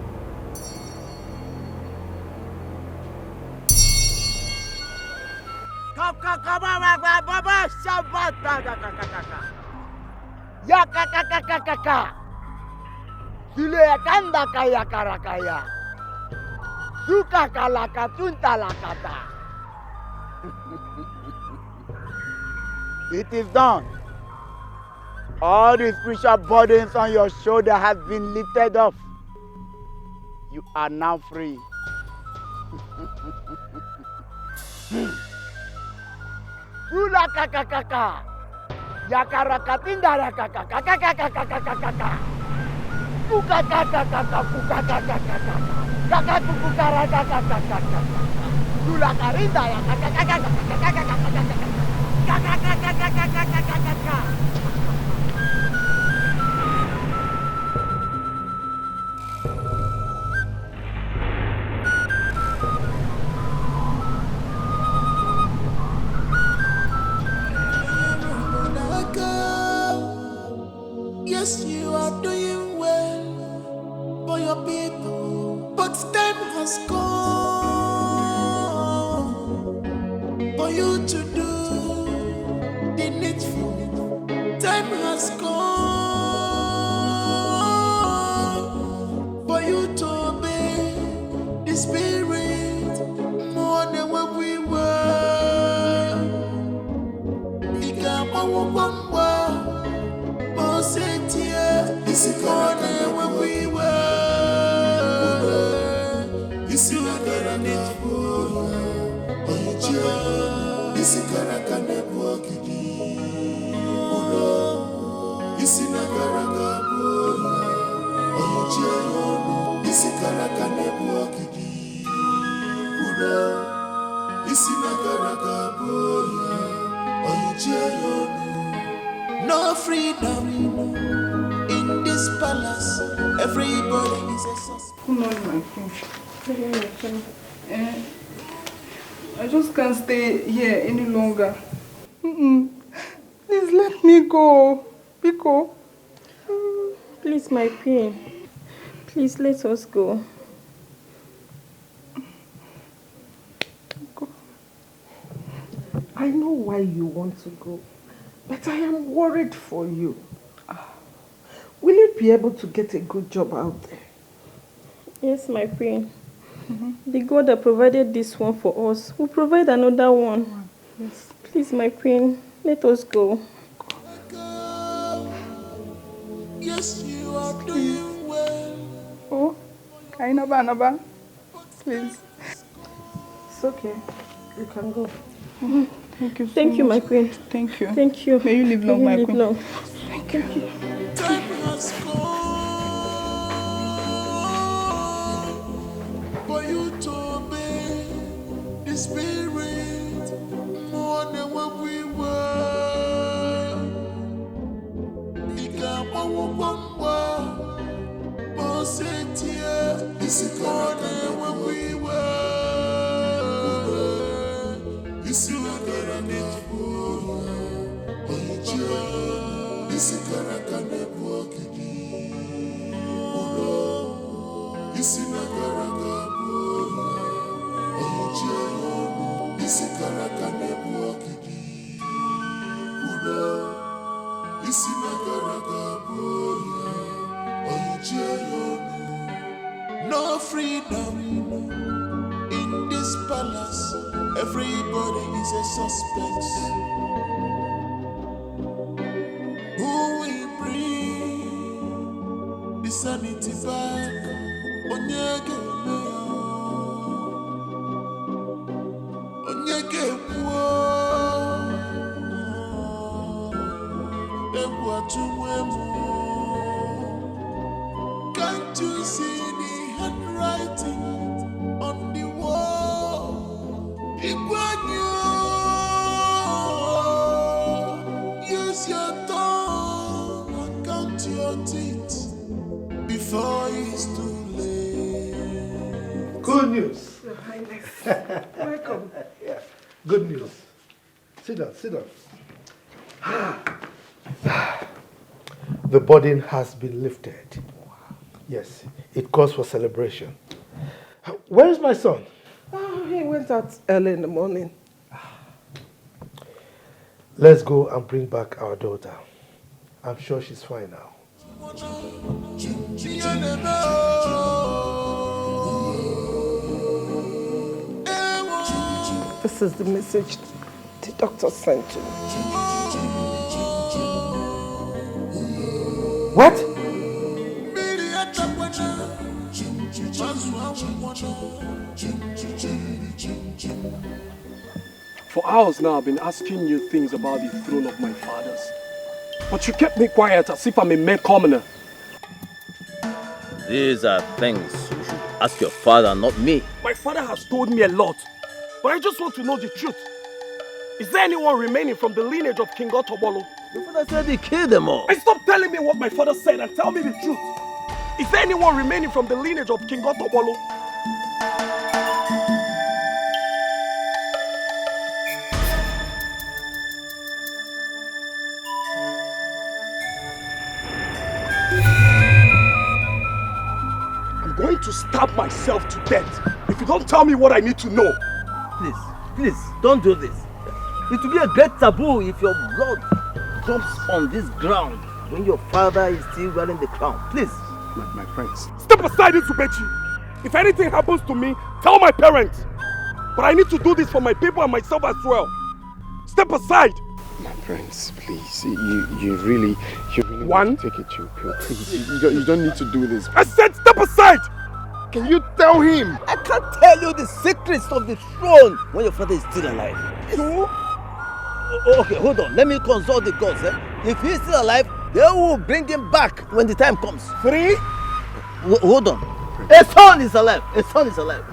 It is done. All the spiritual burdens on your shoulder have been lifted off. You are now free. Sula kakakaka. Yakarakatinda rakakakakakakakakaka. Kukakakakakakukakakakaka. Kakakukukara kakakakakaka. Sula karinda yakakakakakakakakakaka. has come for you to do the needful. Time has come for you to obey the Spirit more than what we were. Ikamawukwamba, Mosetia, more than what we were. Isinagaranepo, Oyichia, Isikarakanebo Gidi, Uno, Isinagaragabo, Oyichia, Isikarakanebo Gidi, Uno, Isinagaragabo, Oyichia. No freedom in this palace. Everybody is a suspect. Good morning, my king. I just can't stay here any longer. Please let me go. Biko. Please, my queen. Please let us go. I know why you want to go, but I am worried for you. Will you be able to get a good job out there? Yes, my queen. The God that provided this one for us will provide another one. Yes. Please, my queen, let us go. Yes, you are doing well. Oh, Kainaba, please. It's okay. You can go. Thank you so Thank you, much. my queen. Thank you. Thank you. May you live long, my queen. Long. Thank you. Time has come for you to obey the Spirit more than what we were. Ikamawukwamba, Mosetia, more than what we were. Isinagaranepo, Oyichia, Isikarakanebo Gidi, Uno, Isinagaragabo, Oyichia, Isikarakanebo Gidi, Uno, Isinagaragabo, Oyichia. No freedom in this palace. Everybody is a suspect. Who will bring the sanity back? Onyege Meo, Onyege Mwo, Ewatumwemo. Can't you see the handwriting on the wall? Igwanyo, use your tongue and count your teeth before it's too late. Good news. Your Highness. Welcome. Yeah. Good news. Sit down, sit down. The burden has been lifted. Yes, it calls for celebration. Where is my son? Oh, he went out early in the morning. Let's go and bring back our daughter. I'm sure she's fine now. This is the message the doctor sent to me. What? For hours now, I've been asking you things about the throne of my fathers. But you kept me quiet as if I'm a mere commoner. These are things you should ask your father, not me. My father has told me a lot, but I just want to know the truth. Is there anyone remaining from the lineage of King Otobolo? Your father said he killed them all. And stop telling me what my father said and tell me the truth. Is there anyone remaining from the lineage of King Otobolo? I'm going to to stab myself to death if you don't tell me what I need to know. Please, don't do this. It will be a great taboo if your blood drops on this ground when your father is still wearing the crown. Please. My friends. Step aside, Nsubechi. If anything happens to me, tell my parents. But I need to do this for my people and myself as well. Step aside. My friends, please. You really One. Take it chill pill. Please, you don't need to do this. I said step aside. Can you tell him? I can't tell you the secrets of the throne when your father is still alive. Two. Okay, hold on. Let me consult the gods. If he's still alive, they will bring him back when the time comes. 3. Hold on. A son is alive. A son is alive.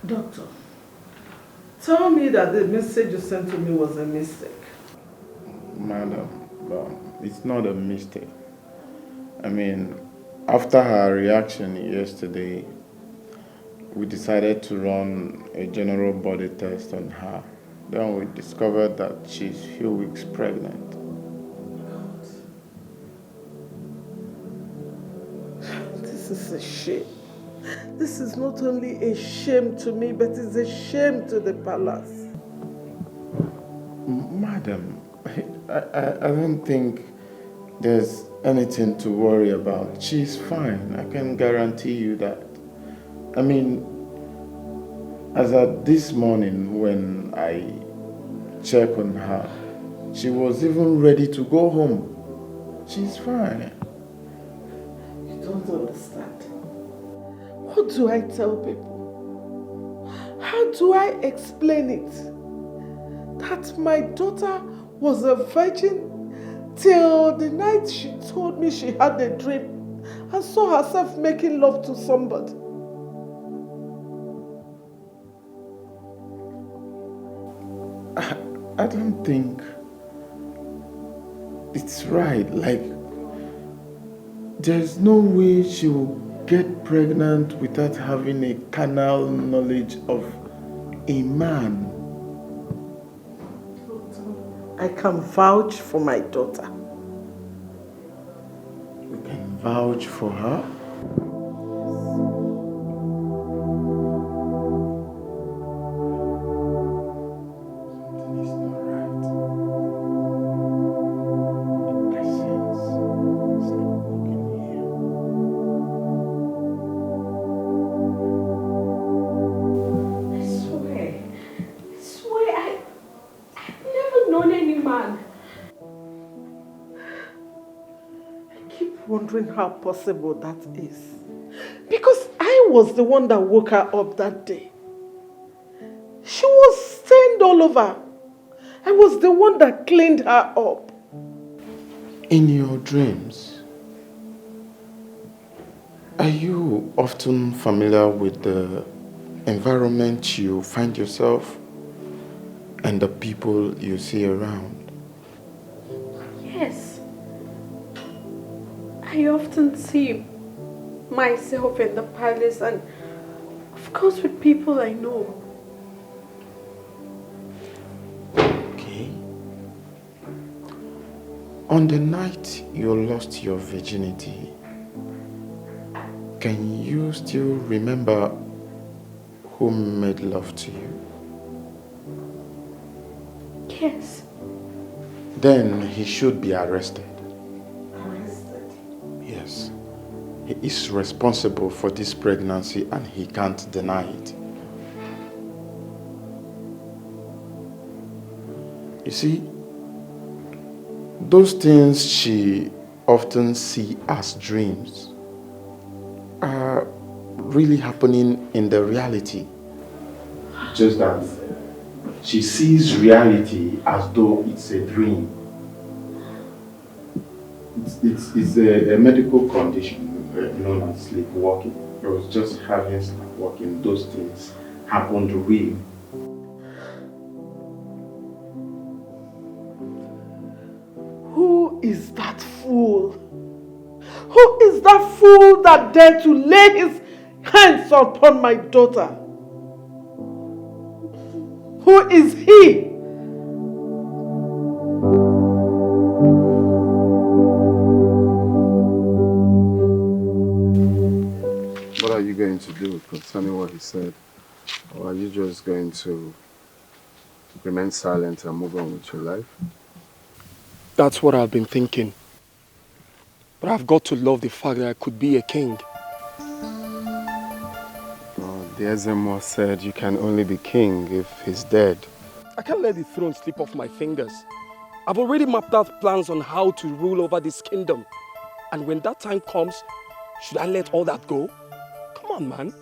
Doctor, tell me that the message you sent to me was a mistake. Madam, it's not a mistake. I mean, after her reaction yesterday, we decided to run a general body test on her. Then we discovered that she's a few weeks pregnant. This is a shame. This is not only a shame to me, but it's a shame to the palace. Madam, I don't think there's anything to worry about. She's fine. I can guarantee you that. I mean, as at this morning when I checked on her, she was even ready to go home. She's fine. You don't understand. What do I tell people? How do I explain it? That my daughter was a virgin till the night she told me she had a dream and saw herself making love to somebody. I don't think it's right. Like, there's no way she will get pregnant without having a carnal knowledge of a man. I can vouch for my daughter. You can vouch for her? Wondering how possible that is. Because I was the one that woke her up that day. She was stained all over. I was the one that cleaned her up. In your dreams, are you often familiar with the environment you find yourself and the people you see around? Yes. I often see myself in the palace and of course with people I know. Okay. On the night you lost your virginity, can you still remember who made love to you? Yes. Then he should be arrested. Yes. He is responsible for this pregnancy and he can't deny it. You see, those things she often see as dreams are really happening in the reality. Just that she sees reality as though it's a dream. It's a medical condition known as sleepwalking. I was just having sleepwalking. Those things happened real. that fool that dared to lay his hands upon my daughter? Who is he? What are you going to do concerning what he said? Or are you just going to remain silent and move on with your life? That's what I've been thinking. But I've got to love the fact that I could be a king. Oh, the Ezemo said you can only be king if he's dead. I can't let the throne slip off my fingers. I've already mapped out plans on how to rule over this kingdom. And when that time comes, should I let all that go? Come on, man.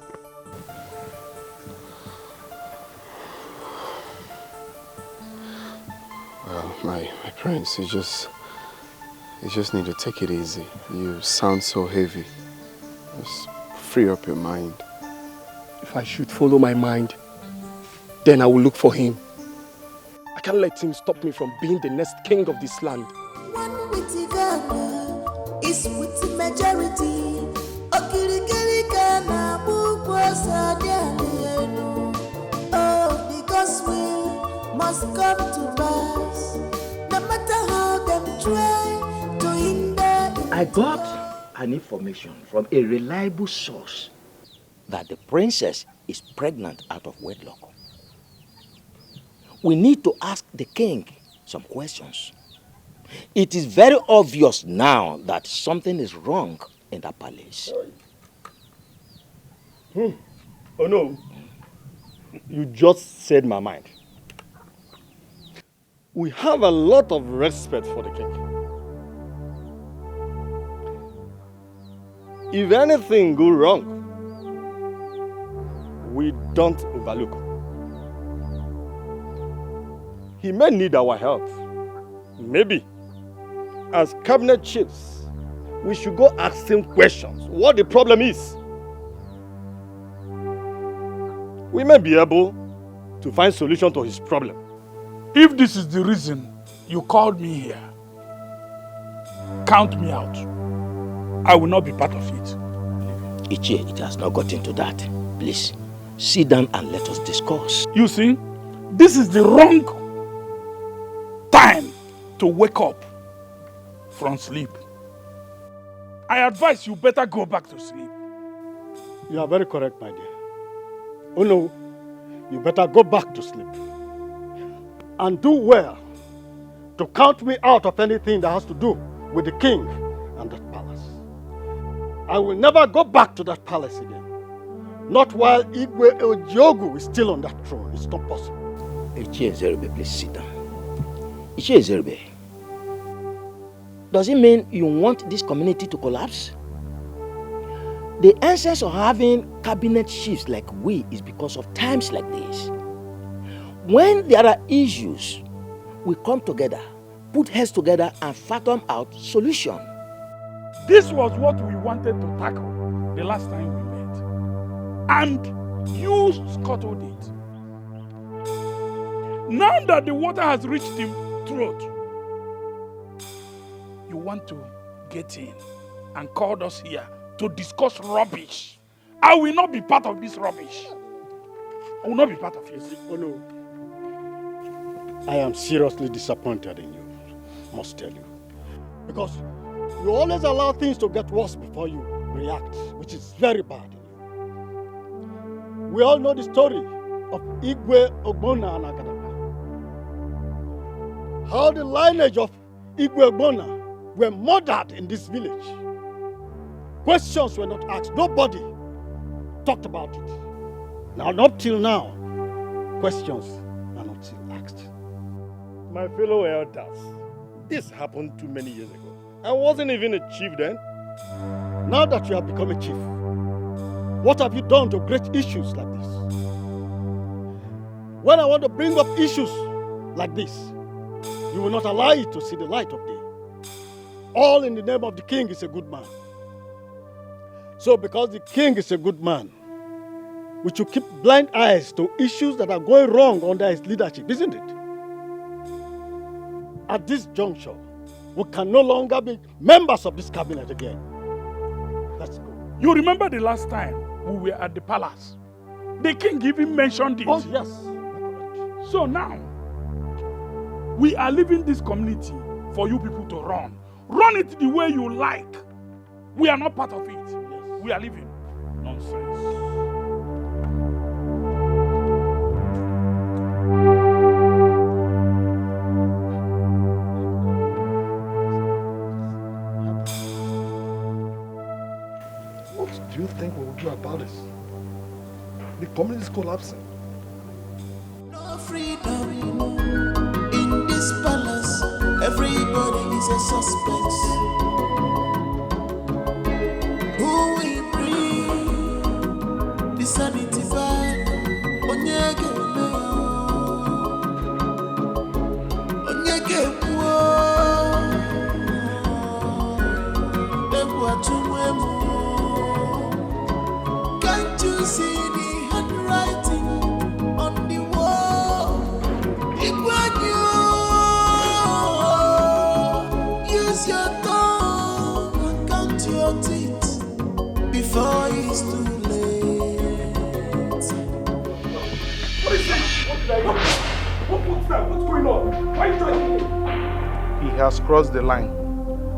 Well, my prince, you just need to take it easy. You sound so heavy. Just free up your mind. If I should follow my mind, then I will look for him. I can't let him stop me from being the next king of this land. One with the Ghana is with the majority. Oh, because we must come to pass. No matter how them try to hinder. I got an information from a reliable source that the princess is pregnant out of wedlock. We need to ask the king some questions. It is very obvious now that something is wrong in that palace. Oh no, you just said my mind. We have a lot of respect for the king. If anything goes wrong, we don't overlook. He may need our help. Maybe, as cabinet chiefs, we should go ask him questions, what the problem is. We may be able to find solution to his problem. If this is the reason you called me here, count me out. I will not be part of it. Ichie, it has not got into that. Please, sit down and let us discuss. You see, this is the wrong time to wake up from sleep. I advise you better go back to sleep. You are very correct, my dear. Oh no, you better go back to sleep. And do well to count me out of anything that has to do with the king and that palace. I will never go back to that palace again. Not while Igwe Ojiogu is still on that throne. It's not possible. Ichie Zerube, please sit down. Ichie Zerube, does it mean you want this community to collapse? The essence of having cabinet chiefs like we is because of times like this. When there are issues, we come together, put heads together and fathom out solution. This was what we wanted to tackle the last time we met. And you scuttled it. Now that the water has reached the throat, you want to get in and called us here to discuss rubbish. I will not be part of this rubbish. I will not be part of it. Oh no. I am seriously disappointed in you, must tell you. Because you always allow things to get worse before you react, which is very bad in you. We all know the story of Igwe Ogbonna and Agadapa. How the lineage of Igwe Ogbonna were murdered in this village. Questions were not asked. Nobody talked about it. Now, up till now, questions are not still asked. My fellow elders, this happened too many years ago. I wasn't even a chief then. Now that you have become a chief, what have you done to great issues like this? When I want to bring up issues like this, you will not allow it to see the light of day. All in the name of the king is a good man. So because the king is a good man, we should keep blind eyes to issues that are going wrong under his leadership, isn't it? At this juncture, we can no longer be members of this cabinet again. Let's go. You remember the last time we were at the palace? The king even mentioned it. Oh, yes. So now, we are leaving this community for you people to run. Run it the way you like. We are not part of it. Yes. We are leaving. Nonsense. What do you think we will do about this? The community is collapsing. No freedom in this palace. Everybody is a suspect. Who will bring the sanity back? Onyege me, Onyege wo, Ewa tumwemu. Can't you see the handwriting on the wall? Use your tongue and count your teeth before it's too late. What is that? What did I do? What's that? What's going on? Why are you joining me? He has crossed the line,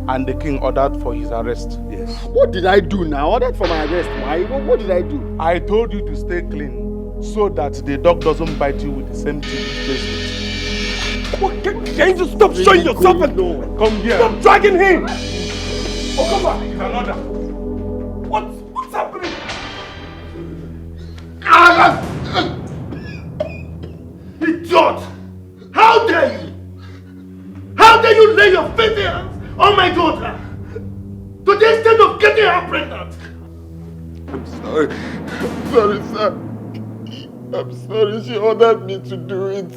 and the king ordered for his arrest. Yes. What did I do now? Ordered for my arrest. Why? What did I do? I told you to stay clean, so that the dog doesn't bite you with the same teeth he plays with. What, can you just stop showing yourself and come here? Stop dragging him! Oh, come on! It's another. What's happening? Idiot! How dare you? How dare you lay your filthy hands on my daughter? To the extent of getting her pregnant? I'm sorry. I'm sorry, sir. I'm sorry. She ordered me to do it.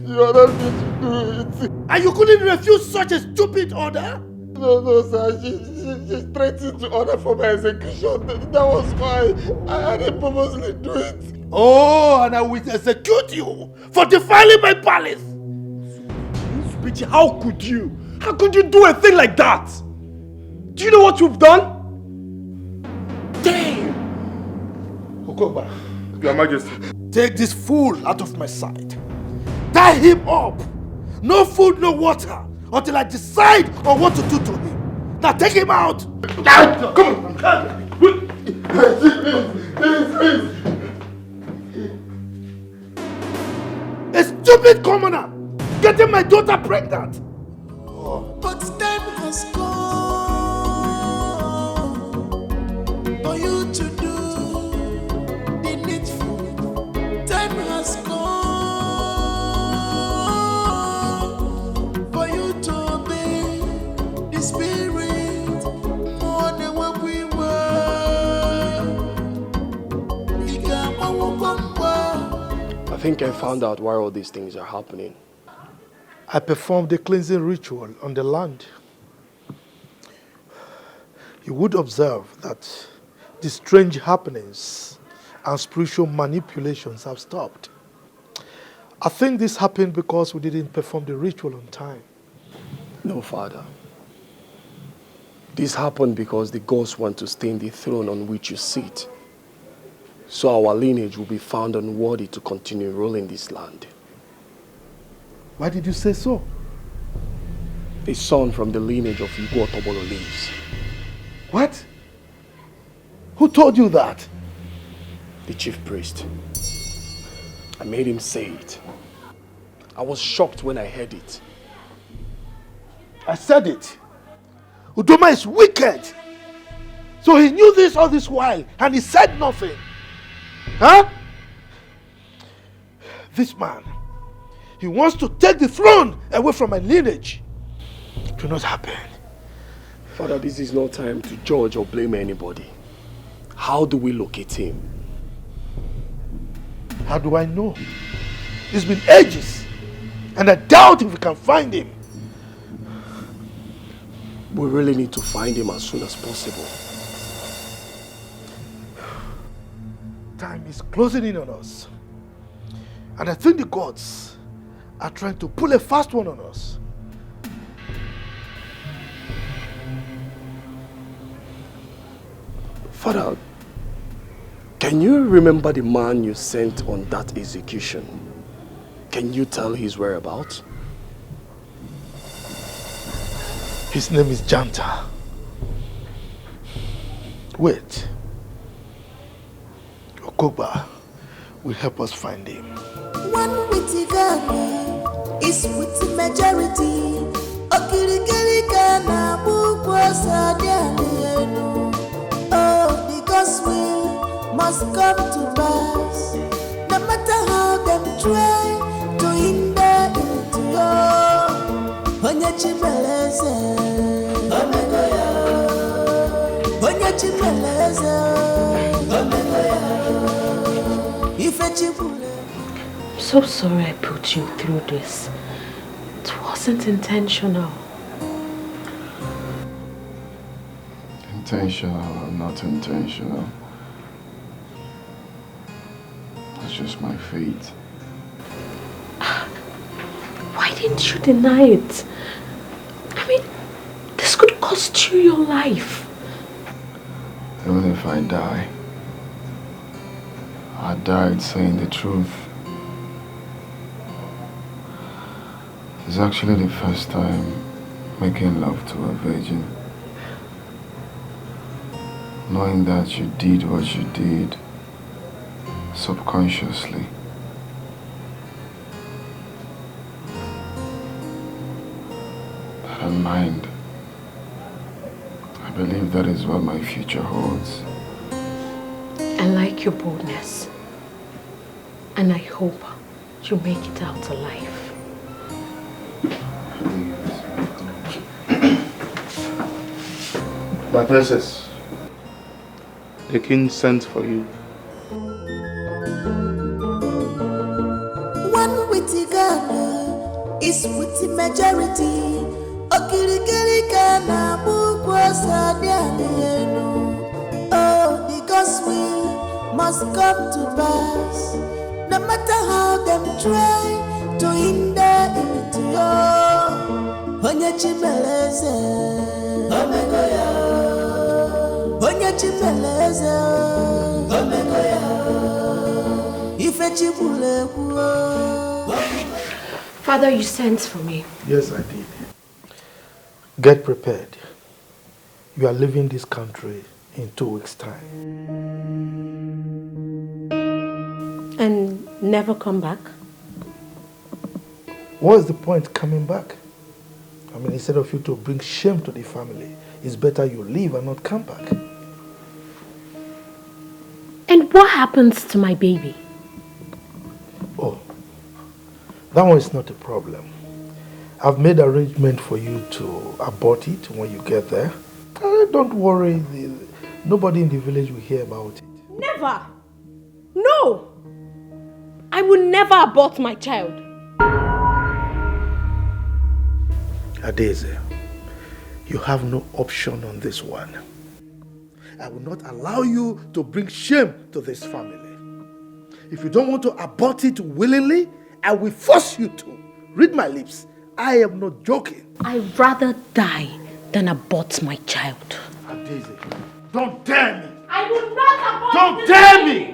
She ordered me to do it. And you couldn't refuse such a stupid order? No, sir. She threatened to order for my execution. That was why I didn't purposely do it. Oh, and I will execute you for defiling my palace. Bitch, how could you? How could you do a thing like that? Do you know what you've done? Damn! Okoba, Your Majesty. Take this fool out of my sight. Tie him up. No food, no water, until I decide on what to do to him. Now take him out. Come on. Please. A stupid commoner getting my daughter pregnant. But time has come for you to do the needful. Time has come for you to obey the Spirit more than what we were. I think I found out why all these things are happening. I performed a cleansing ritual on the land. You would observe that the strange happenings and spiritual manipulations have stopped. I think this happened because we didn't perform the ritual on time. No, Father. This happened because the gods want to stain the throne on which you sit. So our lineage will be found unworthy to continue ruling this land. Why did you say so? A son from the lineage of Igbo Tobolo lives. What? Who told you that? The chief priest. I made him say it. I was shocked when I heard it. I said it. Udoma is wicked. So he knew this all this while and he said nothing. Huh? This man, he wants to take the throne away from my lineage. It will not happen. Father, this is no time to judge or blame anybody. How do we locate him? How do I know? It's been ages, and I doubt if we can find him. We really need to find him as soon as possible. Time is closing in on us. And I think the gods are trying to pull a fast one on us. Father, can you remember the man you sent on that execution? Can you tell his whereabouts? His name is Janta. Wait. Okoba will help us find him. One witty girl is with the majority. Okirikiri kana bukwa oh, the gospel must come to pass. No matter how them try to hinder it, Onye chibeleze, Omegoya. Onye chibeleze, Omegoya. I'm so sorry I put you through this. It wasn't intentional. Intentional or not intentional, that's just my fate. Why didn't you deny it? I mean, this could cost you your life. Even if I die, I died saying the truth. It's actually the first time making love to a virgin. Knowing that you did what you did subconsciously. I don't mind. I believe that is what my future holds. I like your boldness. And I hope you make it out alive. My princess, the king sent for you. One witty girl is with the majority. Okirikiri kana bukwa oh, the gospel must come to pass. No matter how them try to hinder it, Onye chibeleze, Omegoya. Onye chibeleze, Omegoya. Ife chibulekuo. Father, you sent for me. Yes, I did. Get prepared. You are leaving this country in 2 weeks' time. And never come back? What's the point coming back? I mean, instead of you to bring shame to the family, it's better you leave and not come back. And what happens to my baby? Oh, that one is not a problem. I've made arrangement for you to abort it when you get there. Don't worry, nobody in the village will hear about it. Never! No! I will never abort my child. Adeze, you have no option on this one. I will not allow you to bring shame to this family. If you don't want to abort it willingly, I will force you to. Read my lips. I am not joking. I'd rather die than abort my child. Adeze, don't dare me. I will not abort Don't dare me!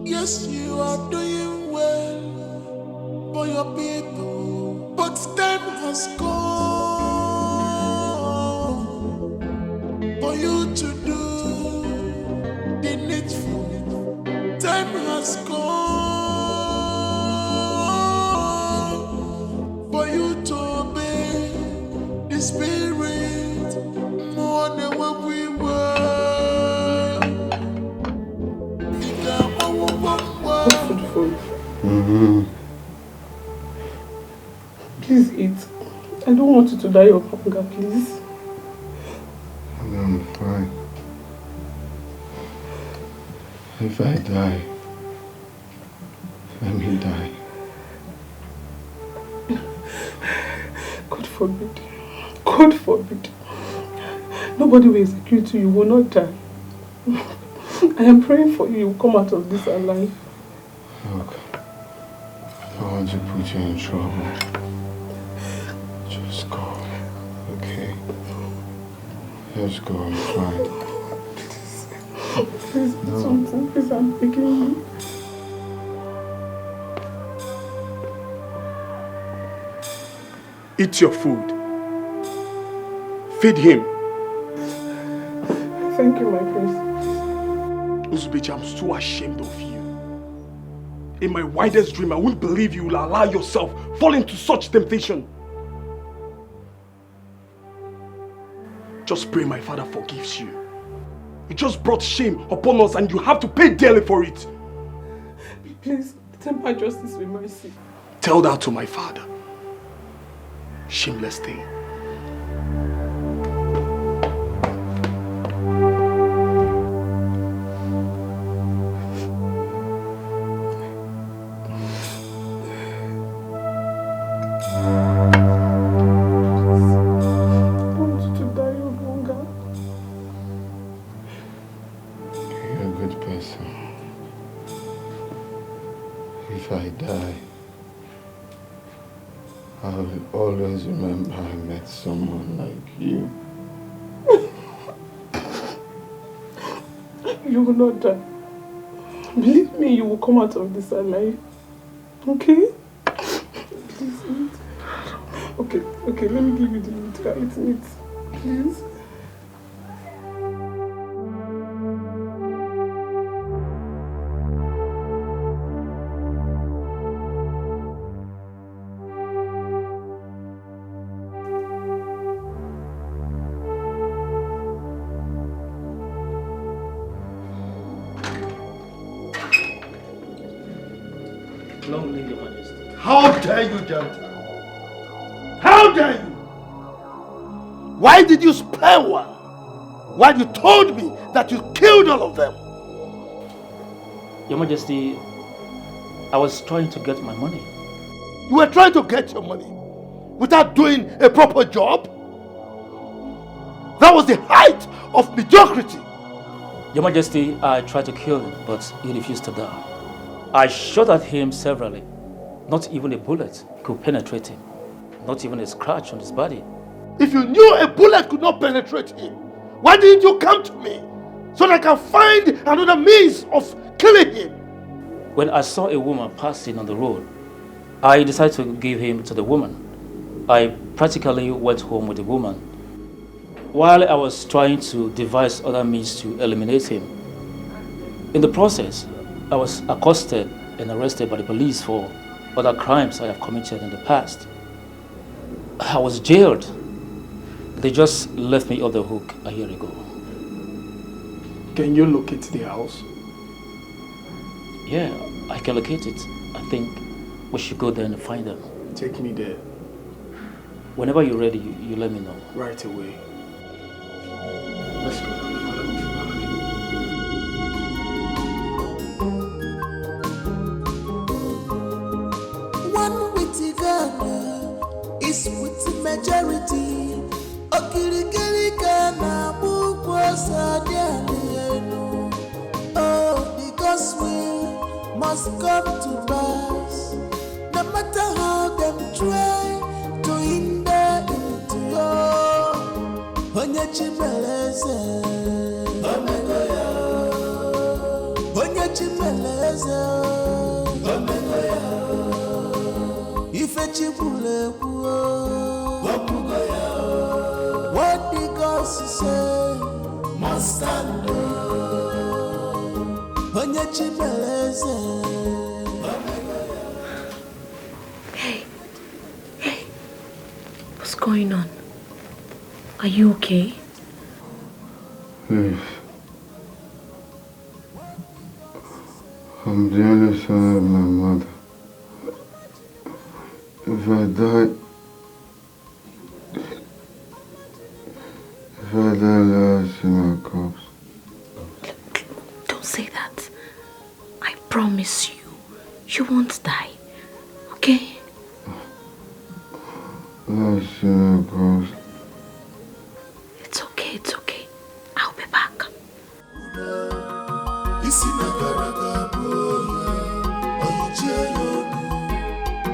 Yes, you are doing well for your people, but time has come for you to do the needful. Time has come Please eat. I don't want you to die of hunger, please. I'm fine. If I die, let me die. God forbid. God forbid. Nobody will execute you. You will not die. I am praying for you. You will come out of this alive. Look, I don't want to put you in trouble. Just go, okay? Just go, I'm fine. Please do something. Please, I'm begging you. Eat your food. Feed him. Thank you, my prince. Uzubeji, I'm so ashamed of you. In my wildest dream, I wouldn't believe you will allow yourself fall into such temptation. Just pray my father forgives you. You just brought shame upon us and you have to pay dearly for it. Please, temper justice with mercy. Tell that to my father. Shameless thing. If I die, I will always remember I met someone like you. You will not die. Believe me, you will come out of this alive. Okay? Please eat. Okay, let me give you the meat. Try eating it. Please. Long live your majesty. How dare you, Janta? How dare you? Why did you spare one while you told me that you killed all of them? Your majesty, I was trying to get my money. You were trying to get your money without doing a proper job? That was the height of mediocrity. Your majesty, I tried to kill him, but he refused to die. I shot at him severally. Not even a bullet could penetrate him. Not even a scratch on his body. If you knew a bullet could not penetrate him, why didn't you come to me so that I can find another means of killing him? When I saw a woman passing on the road, I decided to give him to the woman. I practically went home with the woman. While I was trying to devise other means to eliminate him, in the process, I was accosted and arrested by the police for other crimes I have committed in the past. I was jailed. They just left me off the hook a year ago. Can you locate the house? Yeah, I can locate it. I think we should go there and find them. Take me there. Whenever you're ready, you let me know. Right away. Let's go. One witty Ghana is with the majority. Okirikiri Ghana Bukwosa Dialenu. Oh, the gospel must come to pass. No matter how them try to hinder it, Onye Chimeleze, Omegoya. Onye Chimeleze, Omegoya. Ife Chibulekwu, Omegoya. What the gods say must stand. Onye Chimeleze. Hey, what's going on? Are you okay? Please. I'm the only son of my mother. If I die, never see my corpse. Don't say that. I promise you, you won't die. Okay? Never see my corpse. It's okay, it's okay. I'll be back.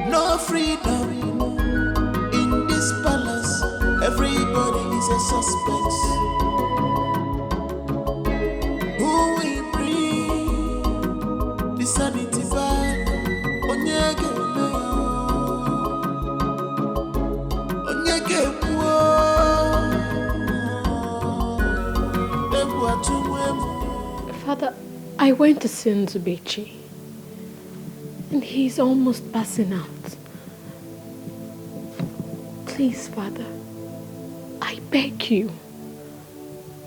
No freedom in this palace. Everybody is a suspect. Who will bring the sanity back? Onyege Father, I went to see Nzubechi, and he's almost passing out. Please, Father, I beg you,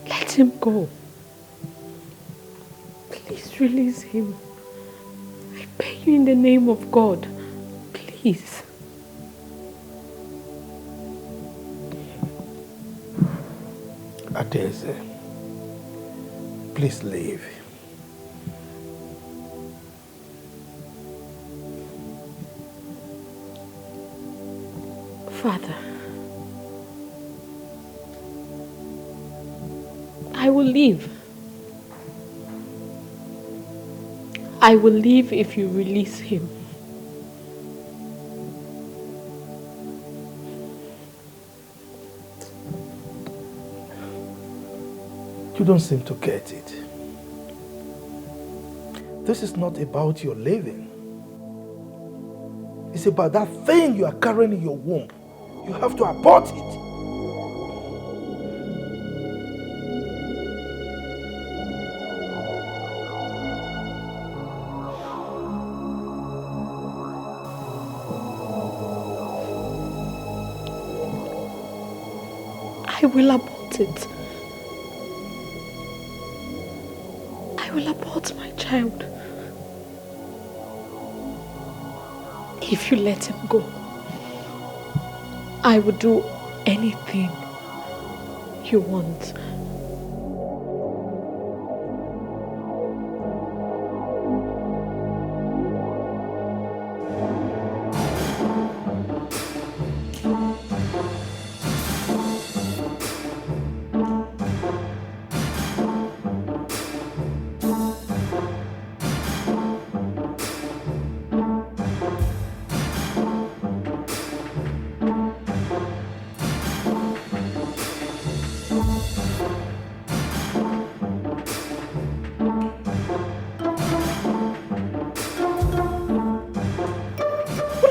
let him go. Please release him. I beg you in the name of God. Please. Adeze, please leave. Father, I will leave. I will leave if you release him. You don't seem to get it. This is not about your living. It's about that thing you are carrying in your womb. You have to abort it. I will abort it. I will abort my child. If you let him go, I will do anything you want.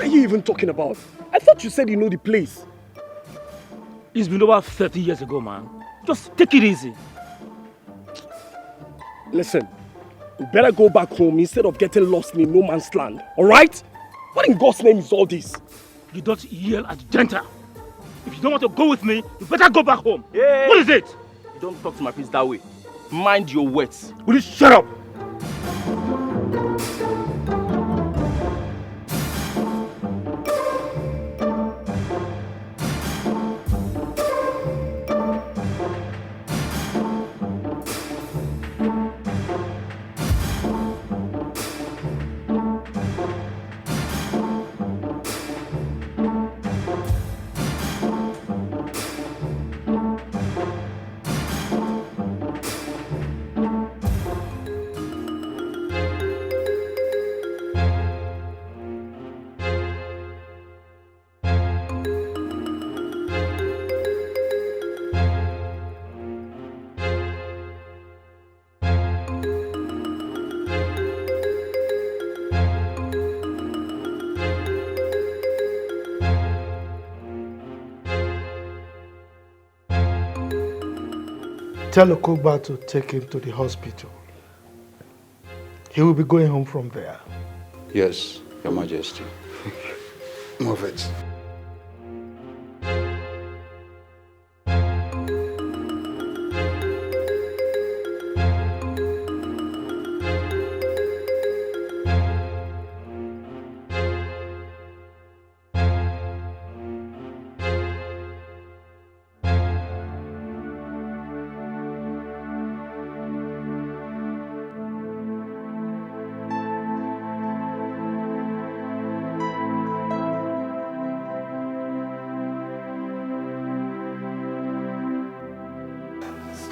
Even talking about? I thought you said you know the place. It's been over 30 years ago, man. Just take it easy. Listen, you better go back home instead of getting lost in no man's land, alright? What in God's name is all this? You don't yell at Genta. If you don't want to go with me, you better go back home. Hey. What is it? You don't talk to my priest that way. Mind your words. Will you shut up? Tell Okogba to take him to the hospital. He will be going home from there. Yes, Your Majesty. Move it.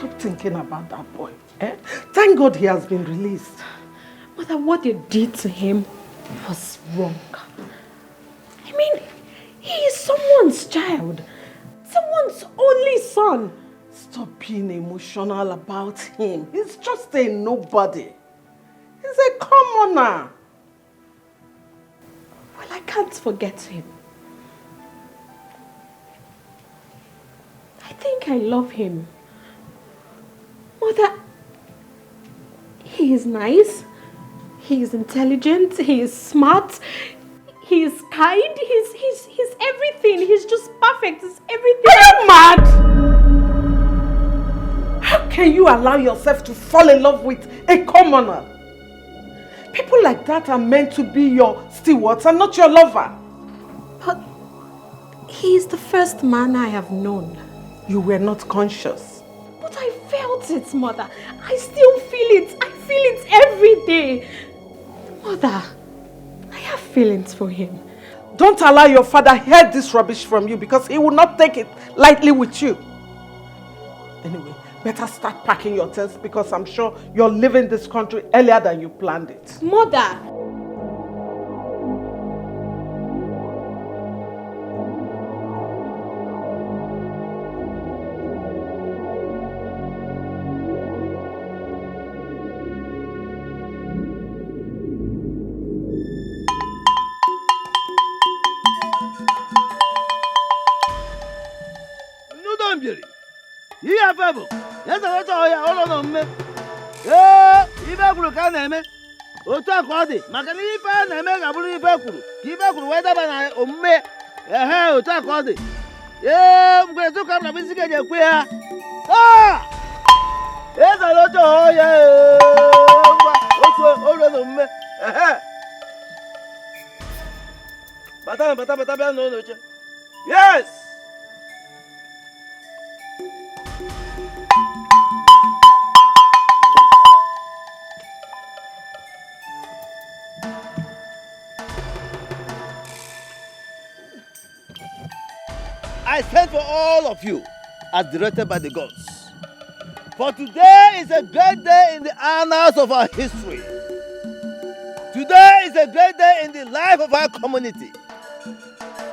stop thinking about that boy. Eh? Thank God he has been released. Mother, what they did to him was wrong. I mean, he is someone's child. Someone's only son. Stop being emotional about him. He's just a nobody. He's a commoner. Well, I can't forget him. I think I love him. Mother, he is nice. He is intelligent. He is smart. He is kind. He's everything. He's just perfect. He's everything. Are you mad? How can you allow yourself to fall in love with a commoner? People like that are meant to be your stewards and not your lover. But he is the first man I have known. You were not conscious. But I felt it, Mother. I still feel it. I feel it every day. Mother, I have feelings for him. Don't allow your father hear this rubbish from you because he will not take it lightly with you. Anyway, better start packing your things because I'm sure you're leaving this country earlier than you planned it. Mother! Ihe afa bụ ya zara ya ụlọ nọ mme ibe kwuru ka a na-eme otu a ka ọ dị maka na ife a na-eme ga-abụrụ ife kwuru ka ife kwuru wee daba na omume otu a ka ọ dị mgbe ka m na isi ga-eji ekwe ya ezara otu ya ngwa otu olu na omume bata bịa n'ụlọ oche yes. I sent for all of you as directed by the gods. For today is a great day in the annals of our history. Today is a great day in the life of our community.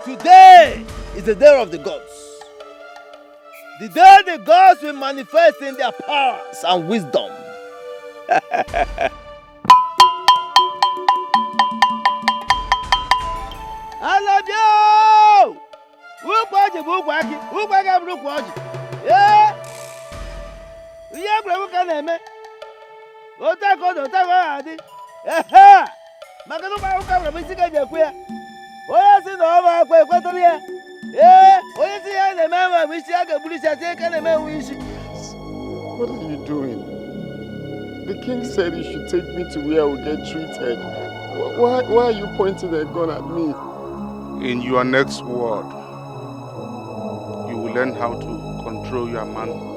Today is the day of the gods. The day the gods will manifest in their powers and wisdom. I love you! Ukwu ọjị bụ ukwu akị, ukwu akị abụrụ ukwu ọjị. Ihe egwuregwu ka na-eme. Otu aka ọ dị, otu aka ọ ga-adị. Maka na ụmụ akwụkwọ agwara m isi ga-eji ekwe ya. Onye si na ọ bụ akwa ekwetụrụ ya. Onye si ya na-eme enwe bụ isi a ga-egburu isi ati ka na-eme enwe isi. What are you doing? The king said you should take me to where I will get treated. Why are you pointing a gun at me? In your next word, you will learn how to control your manhood.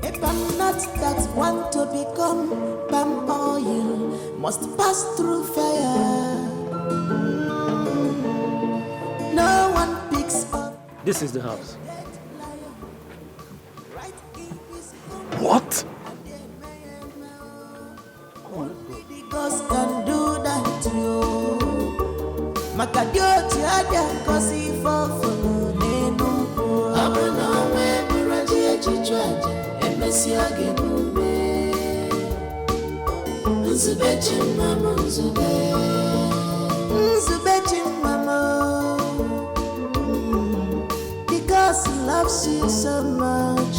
If I'm not that one to become palm oil, must pass through fire. No one picks up. This is the house. What? Because can do that to you. Makadioti adia kosi fofo nenu. Abana we muraji echichwaje emesi agebume. Nzube chimama nzube. Nzube chimama. Because he loves you so much.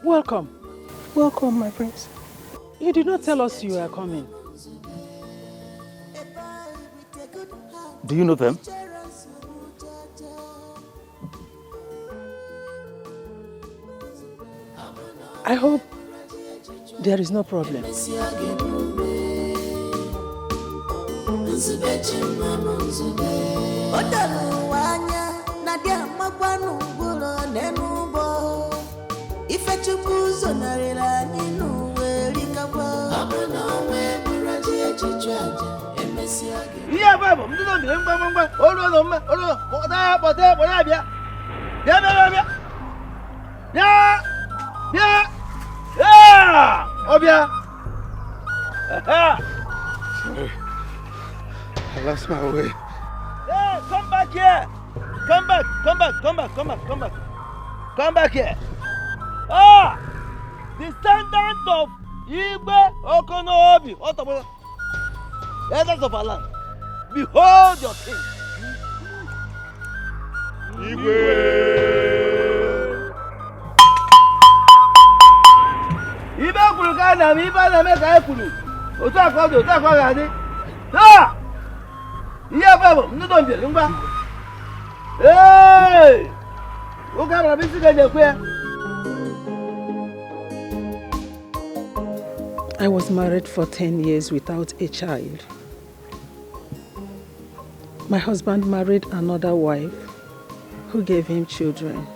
Welcome. Welcome, my prince. You did not tell us you were coming. Do you know them? I hope there is no problem. Yeah, Baba, I'm doing the Mamba. Hold on, what up, yeah, Obia. Sorry. I lost my way. Yeah, come back here. Come back. Come back here. Ah! Descendant of Igbe Okonobi. Elders of our land. Behold your king. Ibe kwuru ka na m ibe na me ka e kwuru. Otu akọ ga-adị. Ha! Ihe babo, ndị do mbie ngwa. Hey! Oga baba bisi ga dekwe. I was married for 10 years without a child. My husband married another wife who gave him children.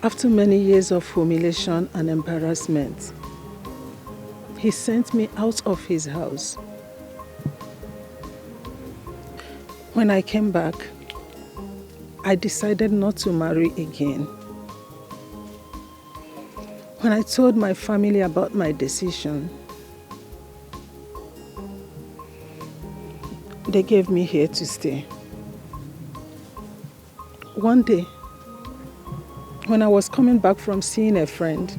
After many years of humiliation and embarrassment, he sent me out of his house. When I came back, I decided not to marry again. When I told my family about my decision, they gave me here to stay. One day, when I was coming back from seeing a friend,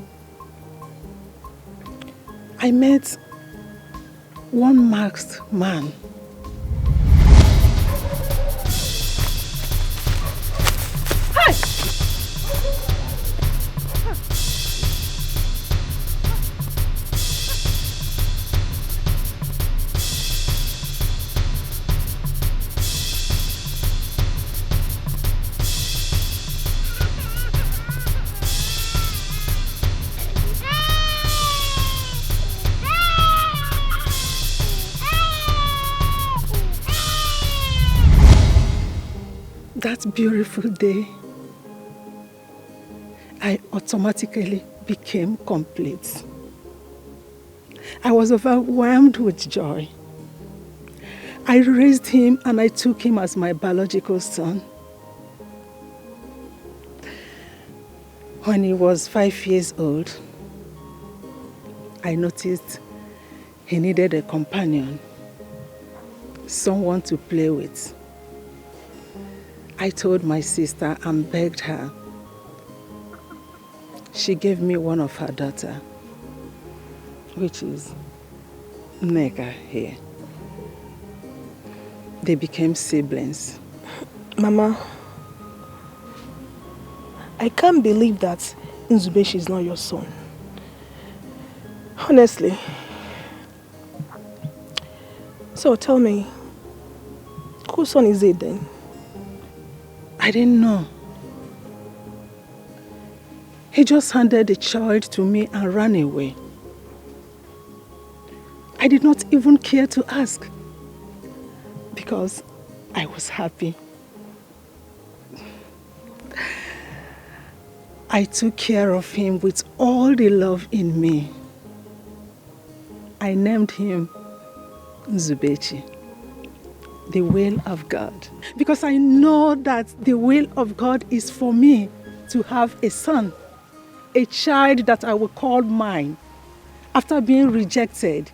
I met one masked man. Hey! That beautiful day, I automatically became complete. I was overwhelmed with joy. I raised him and I took him as my biological son. When he was 5 years old, I noticed he needed a companion, someone to play with. I told my sister and begged her. She gave me one of her daughters, which is Neva here. They became siblings. Mama, I can't believe that Nzubechi is not your son. Honestly. So tell me, whose son is it then? I didn't know. He just handed the child to me and ran away. I did not even care to ask because I was happy. I took care of him with all the love in me. I named him Nzubechi, the will of God, because I know that the will of God is for me to have a son, a child that I will call mine after being rejected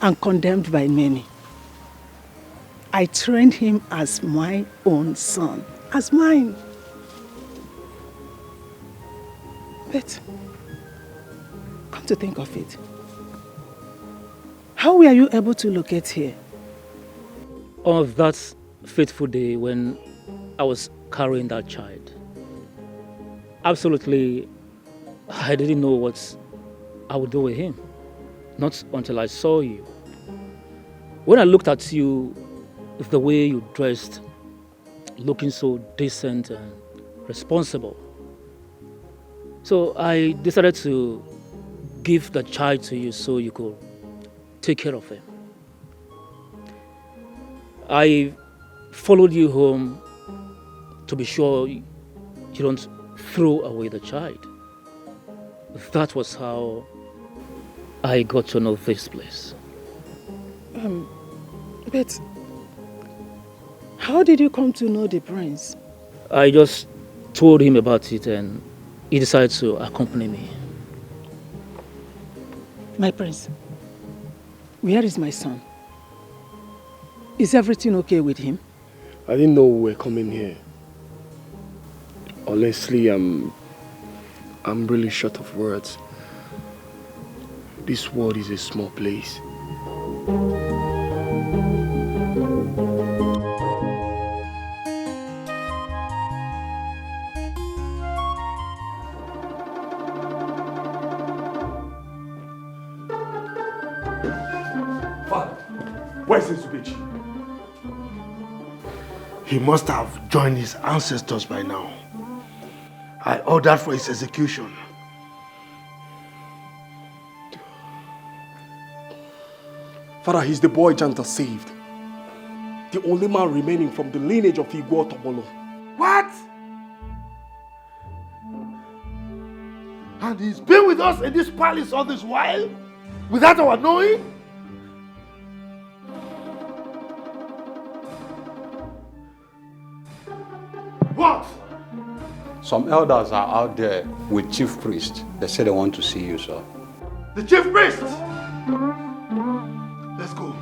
and condemned by many. I trained him as my own son, as mine. But come to think of it, how were you able to locate here? On that fateful day when I was carrying that child, absolutely, I didn't know what I would do with him. Not until I saw you. When I looked at you, with the way you dressed, looking so decent and responsible, So I decided to give the child to you so you could take care of him. I followed you home to be sure you don't throw away the child. That was how I got to know this place. But how did you come to know the prince? I just told him about it and he decided to accompany me. My prince, where is my son? Is everything okay with him? I didn't know we were coming here. Honestly, I'm really short of words. This world is a small place. Father, where's Nzubechi? He must have joined his ancestors by now. I ordered for his execution. Father, he's the boy Janta saved. The only man remaining from the lineage of Igbo Tobolo. What? And he's been with us in this palace all this while? Without our knowing? What? Some elders are out there with chief priest. They say they want to see you, sir. The chief priest! Let's go.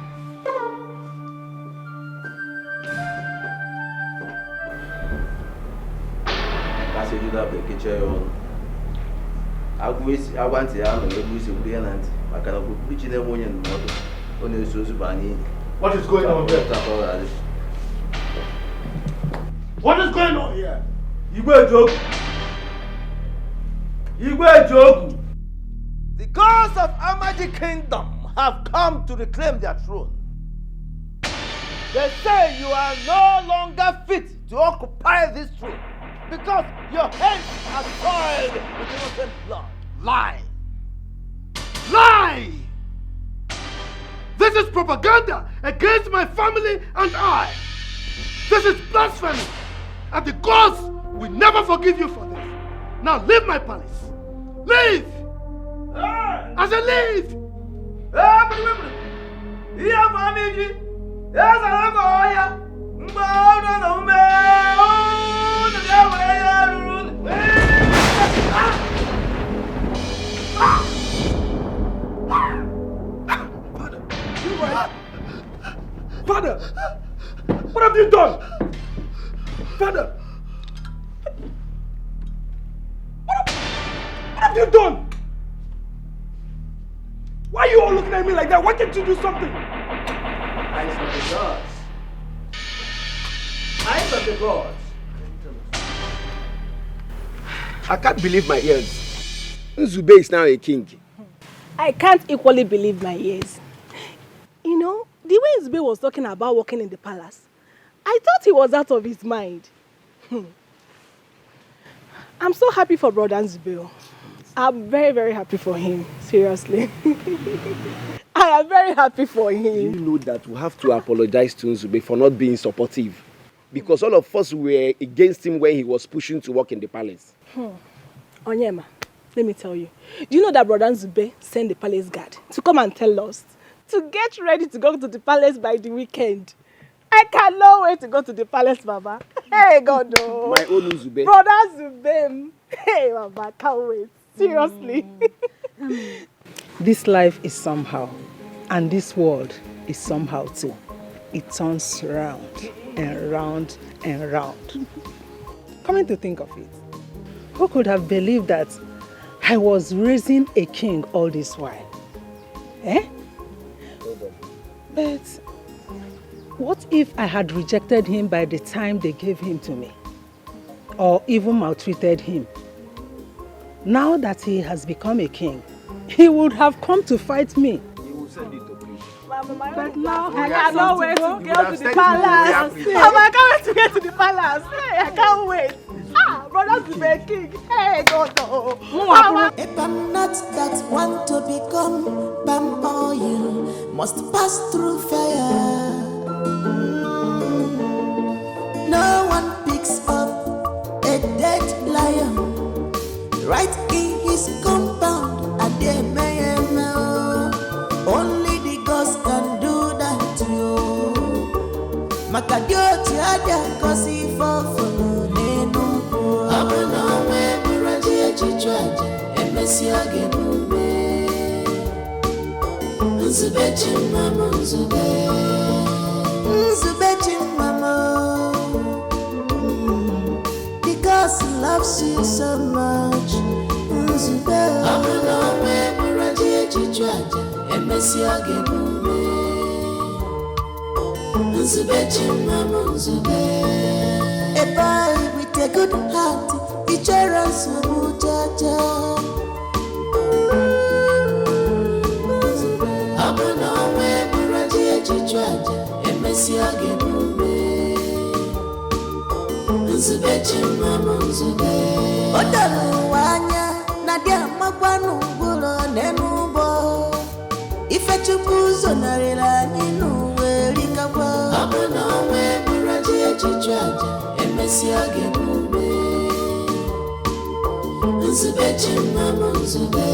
What is going on here? What is going on here? The gods of Amadi Kingdom have come to reclaim their throne. They say you are no longer fit to occupy this throne because your hands are soiled with innocent blood. Lie! Lie! This is propaganda against my family and I. This is blasphemy. And the gods will never forgive you for this. Now leave my palace. Leave! I said leave! Father! What have you done? Father! What have you done? Why are you all looking at me like that? Why can't you do something? Eyes of the gods. Eyes of the gods. I can't believe my ears. Nzube is now a king. I can't equally believe my ears. You know, the way Nzube was talking about walking in the palace, I thought he was out of his mind. I'm so happy for Brother Nzube. I'm very, very happy for him. Seriously. I am very happy for him. Do you know that we have to apologize to Nzube for not being supportive? Because all of us were against him when he was pushing to work in the palace. Onyema, let me tell you. Do you know that Brother Nzube sent the palace guard to come and tell us to get ready to go to the palace by the weekend? I cannot wait to go to the palace, Baba. Hey, God, no. My own Nzube. Brother Nzube. Hey, Baba, can't wait. Seriously. This life is somehow, and this world is somehow too. It turns round and round and round. Coming to think of it, who could have believed that I was raising a king all this while? Eh? But what if I had rejected him by the time they gave him to me? Or even maltreated him? Now that he has become a king, he would have come to fight me. He will send it to preach. But now I cannot wait to go to the palace. I can't wait to get to the palace. Hey, I can't wait. brother to be king. Hey, God, no. A palm nut that want to become palm oil must pass through fire. No one picks up a dead lion right in his compound. And they may know only the gods can do that to you. Makadio tiada kosi fofo nenu. Abuna we buraji echichwaja emesi agenume. Nzube chimama nzube. Nzube chimama. Because he loves you so much. Nzube. Abuna we buraji echichwaja emesi agenume. Nzube chimama nzube. A boy with a good heart, he cherishes muchacha. Abuna we buraji echichwaja emesi agenume. Nzube chimama nzube. Odalu wanya nadia magwanu gulo nenubo. Ife chubuzo narela ninu werikawa. Abuna we buraji echichwaja emesi agenume. Nzube chimama nzube.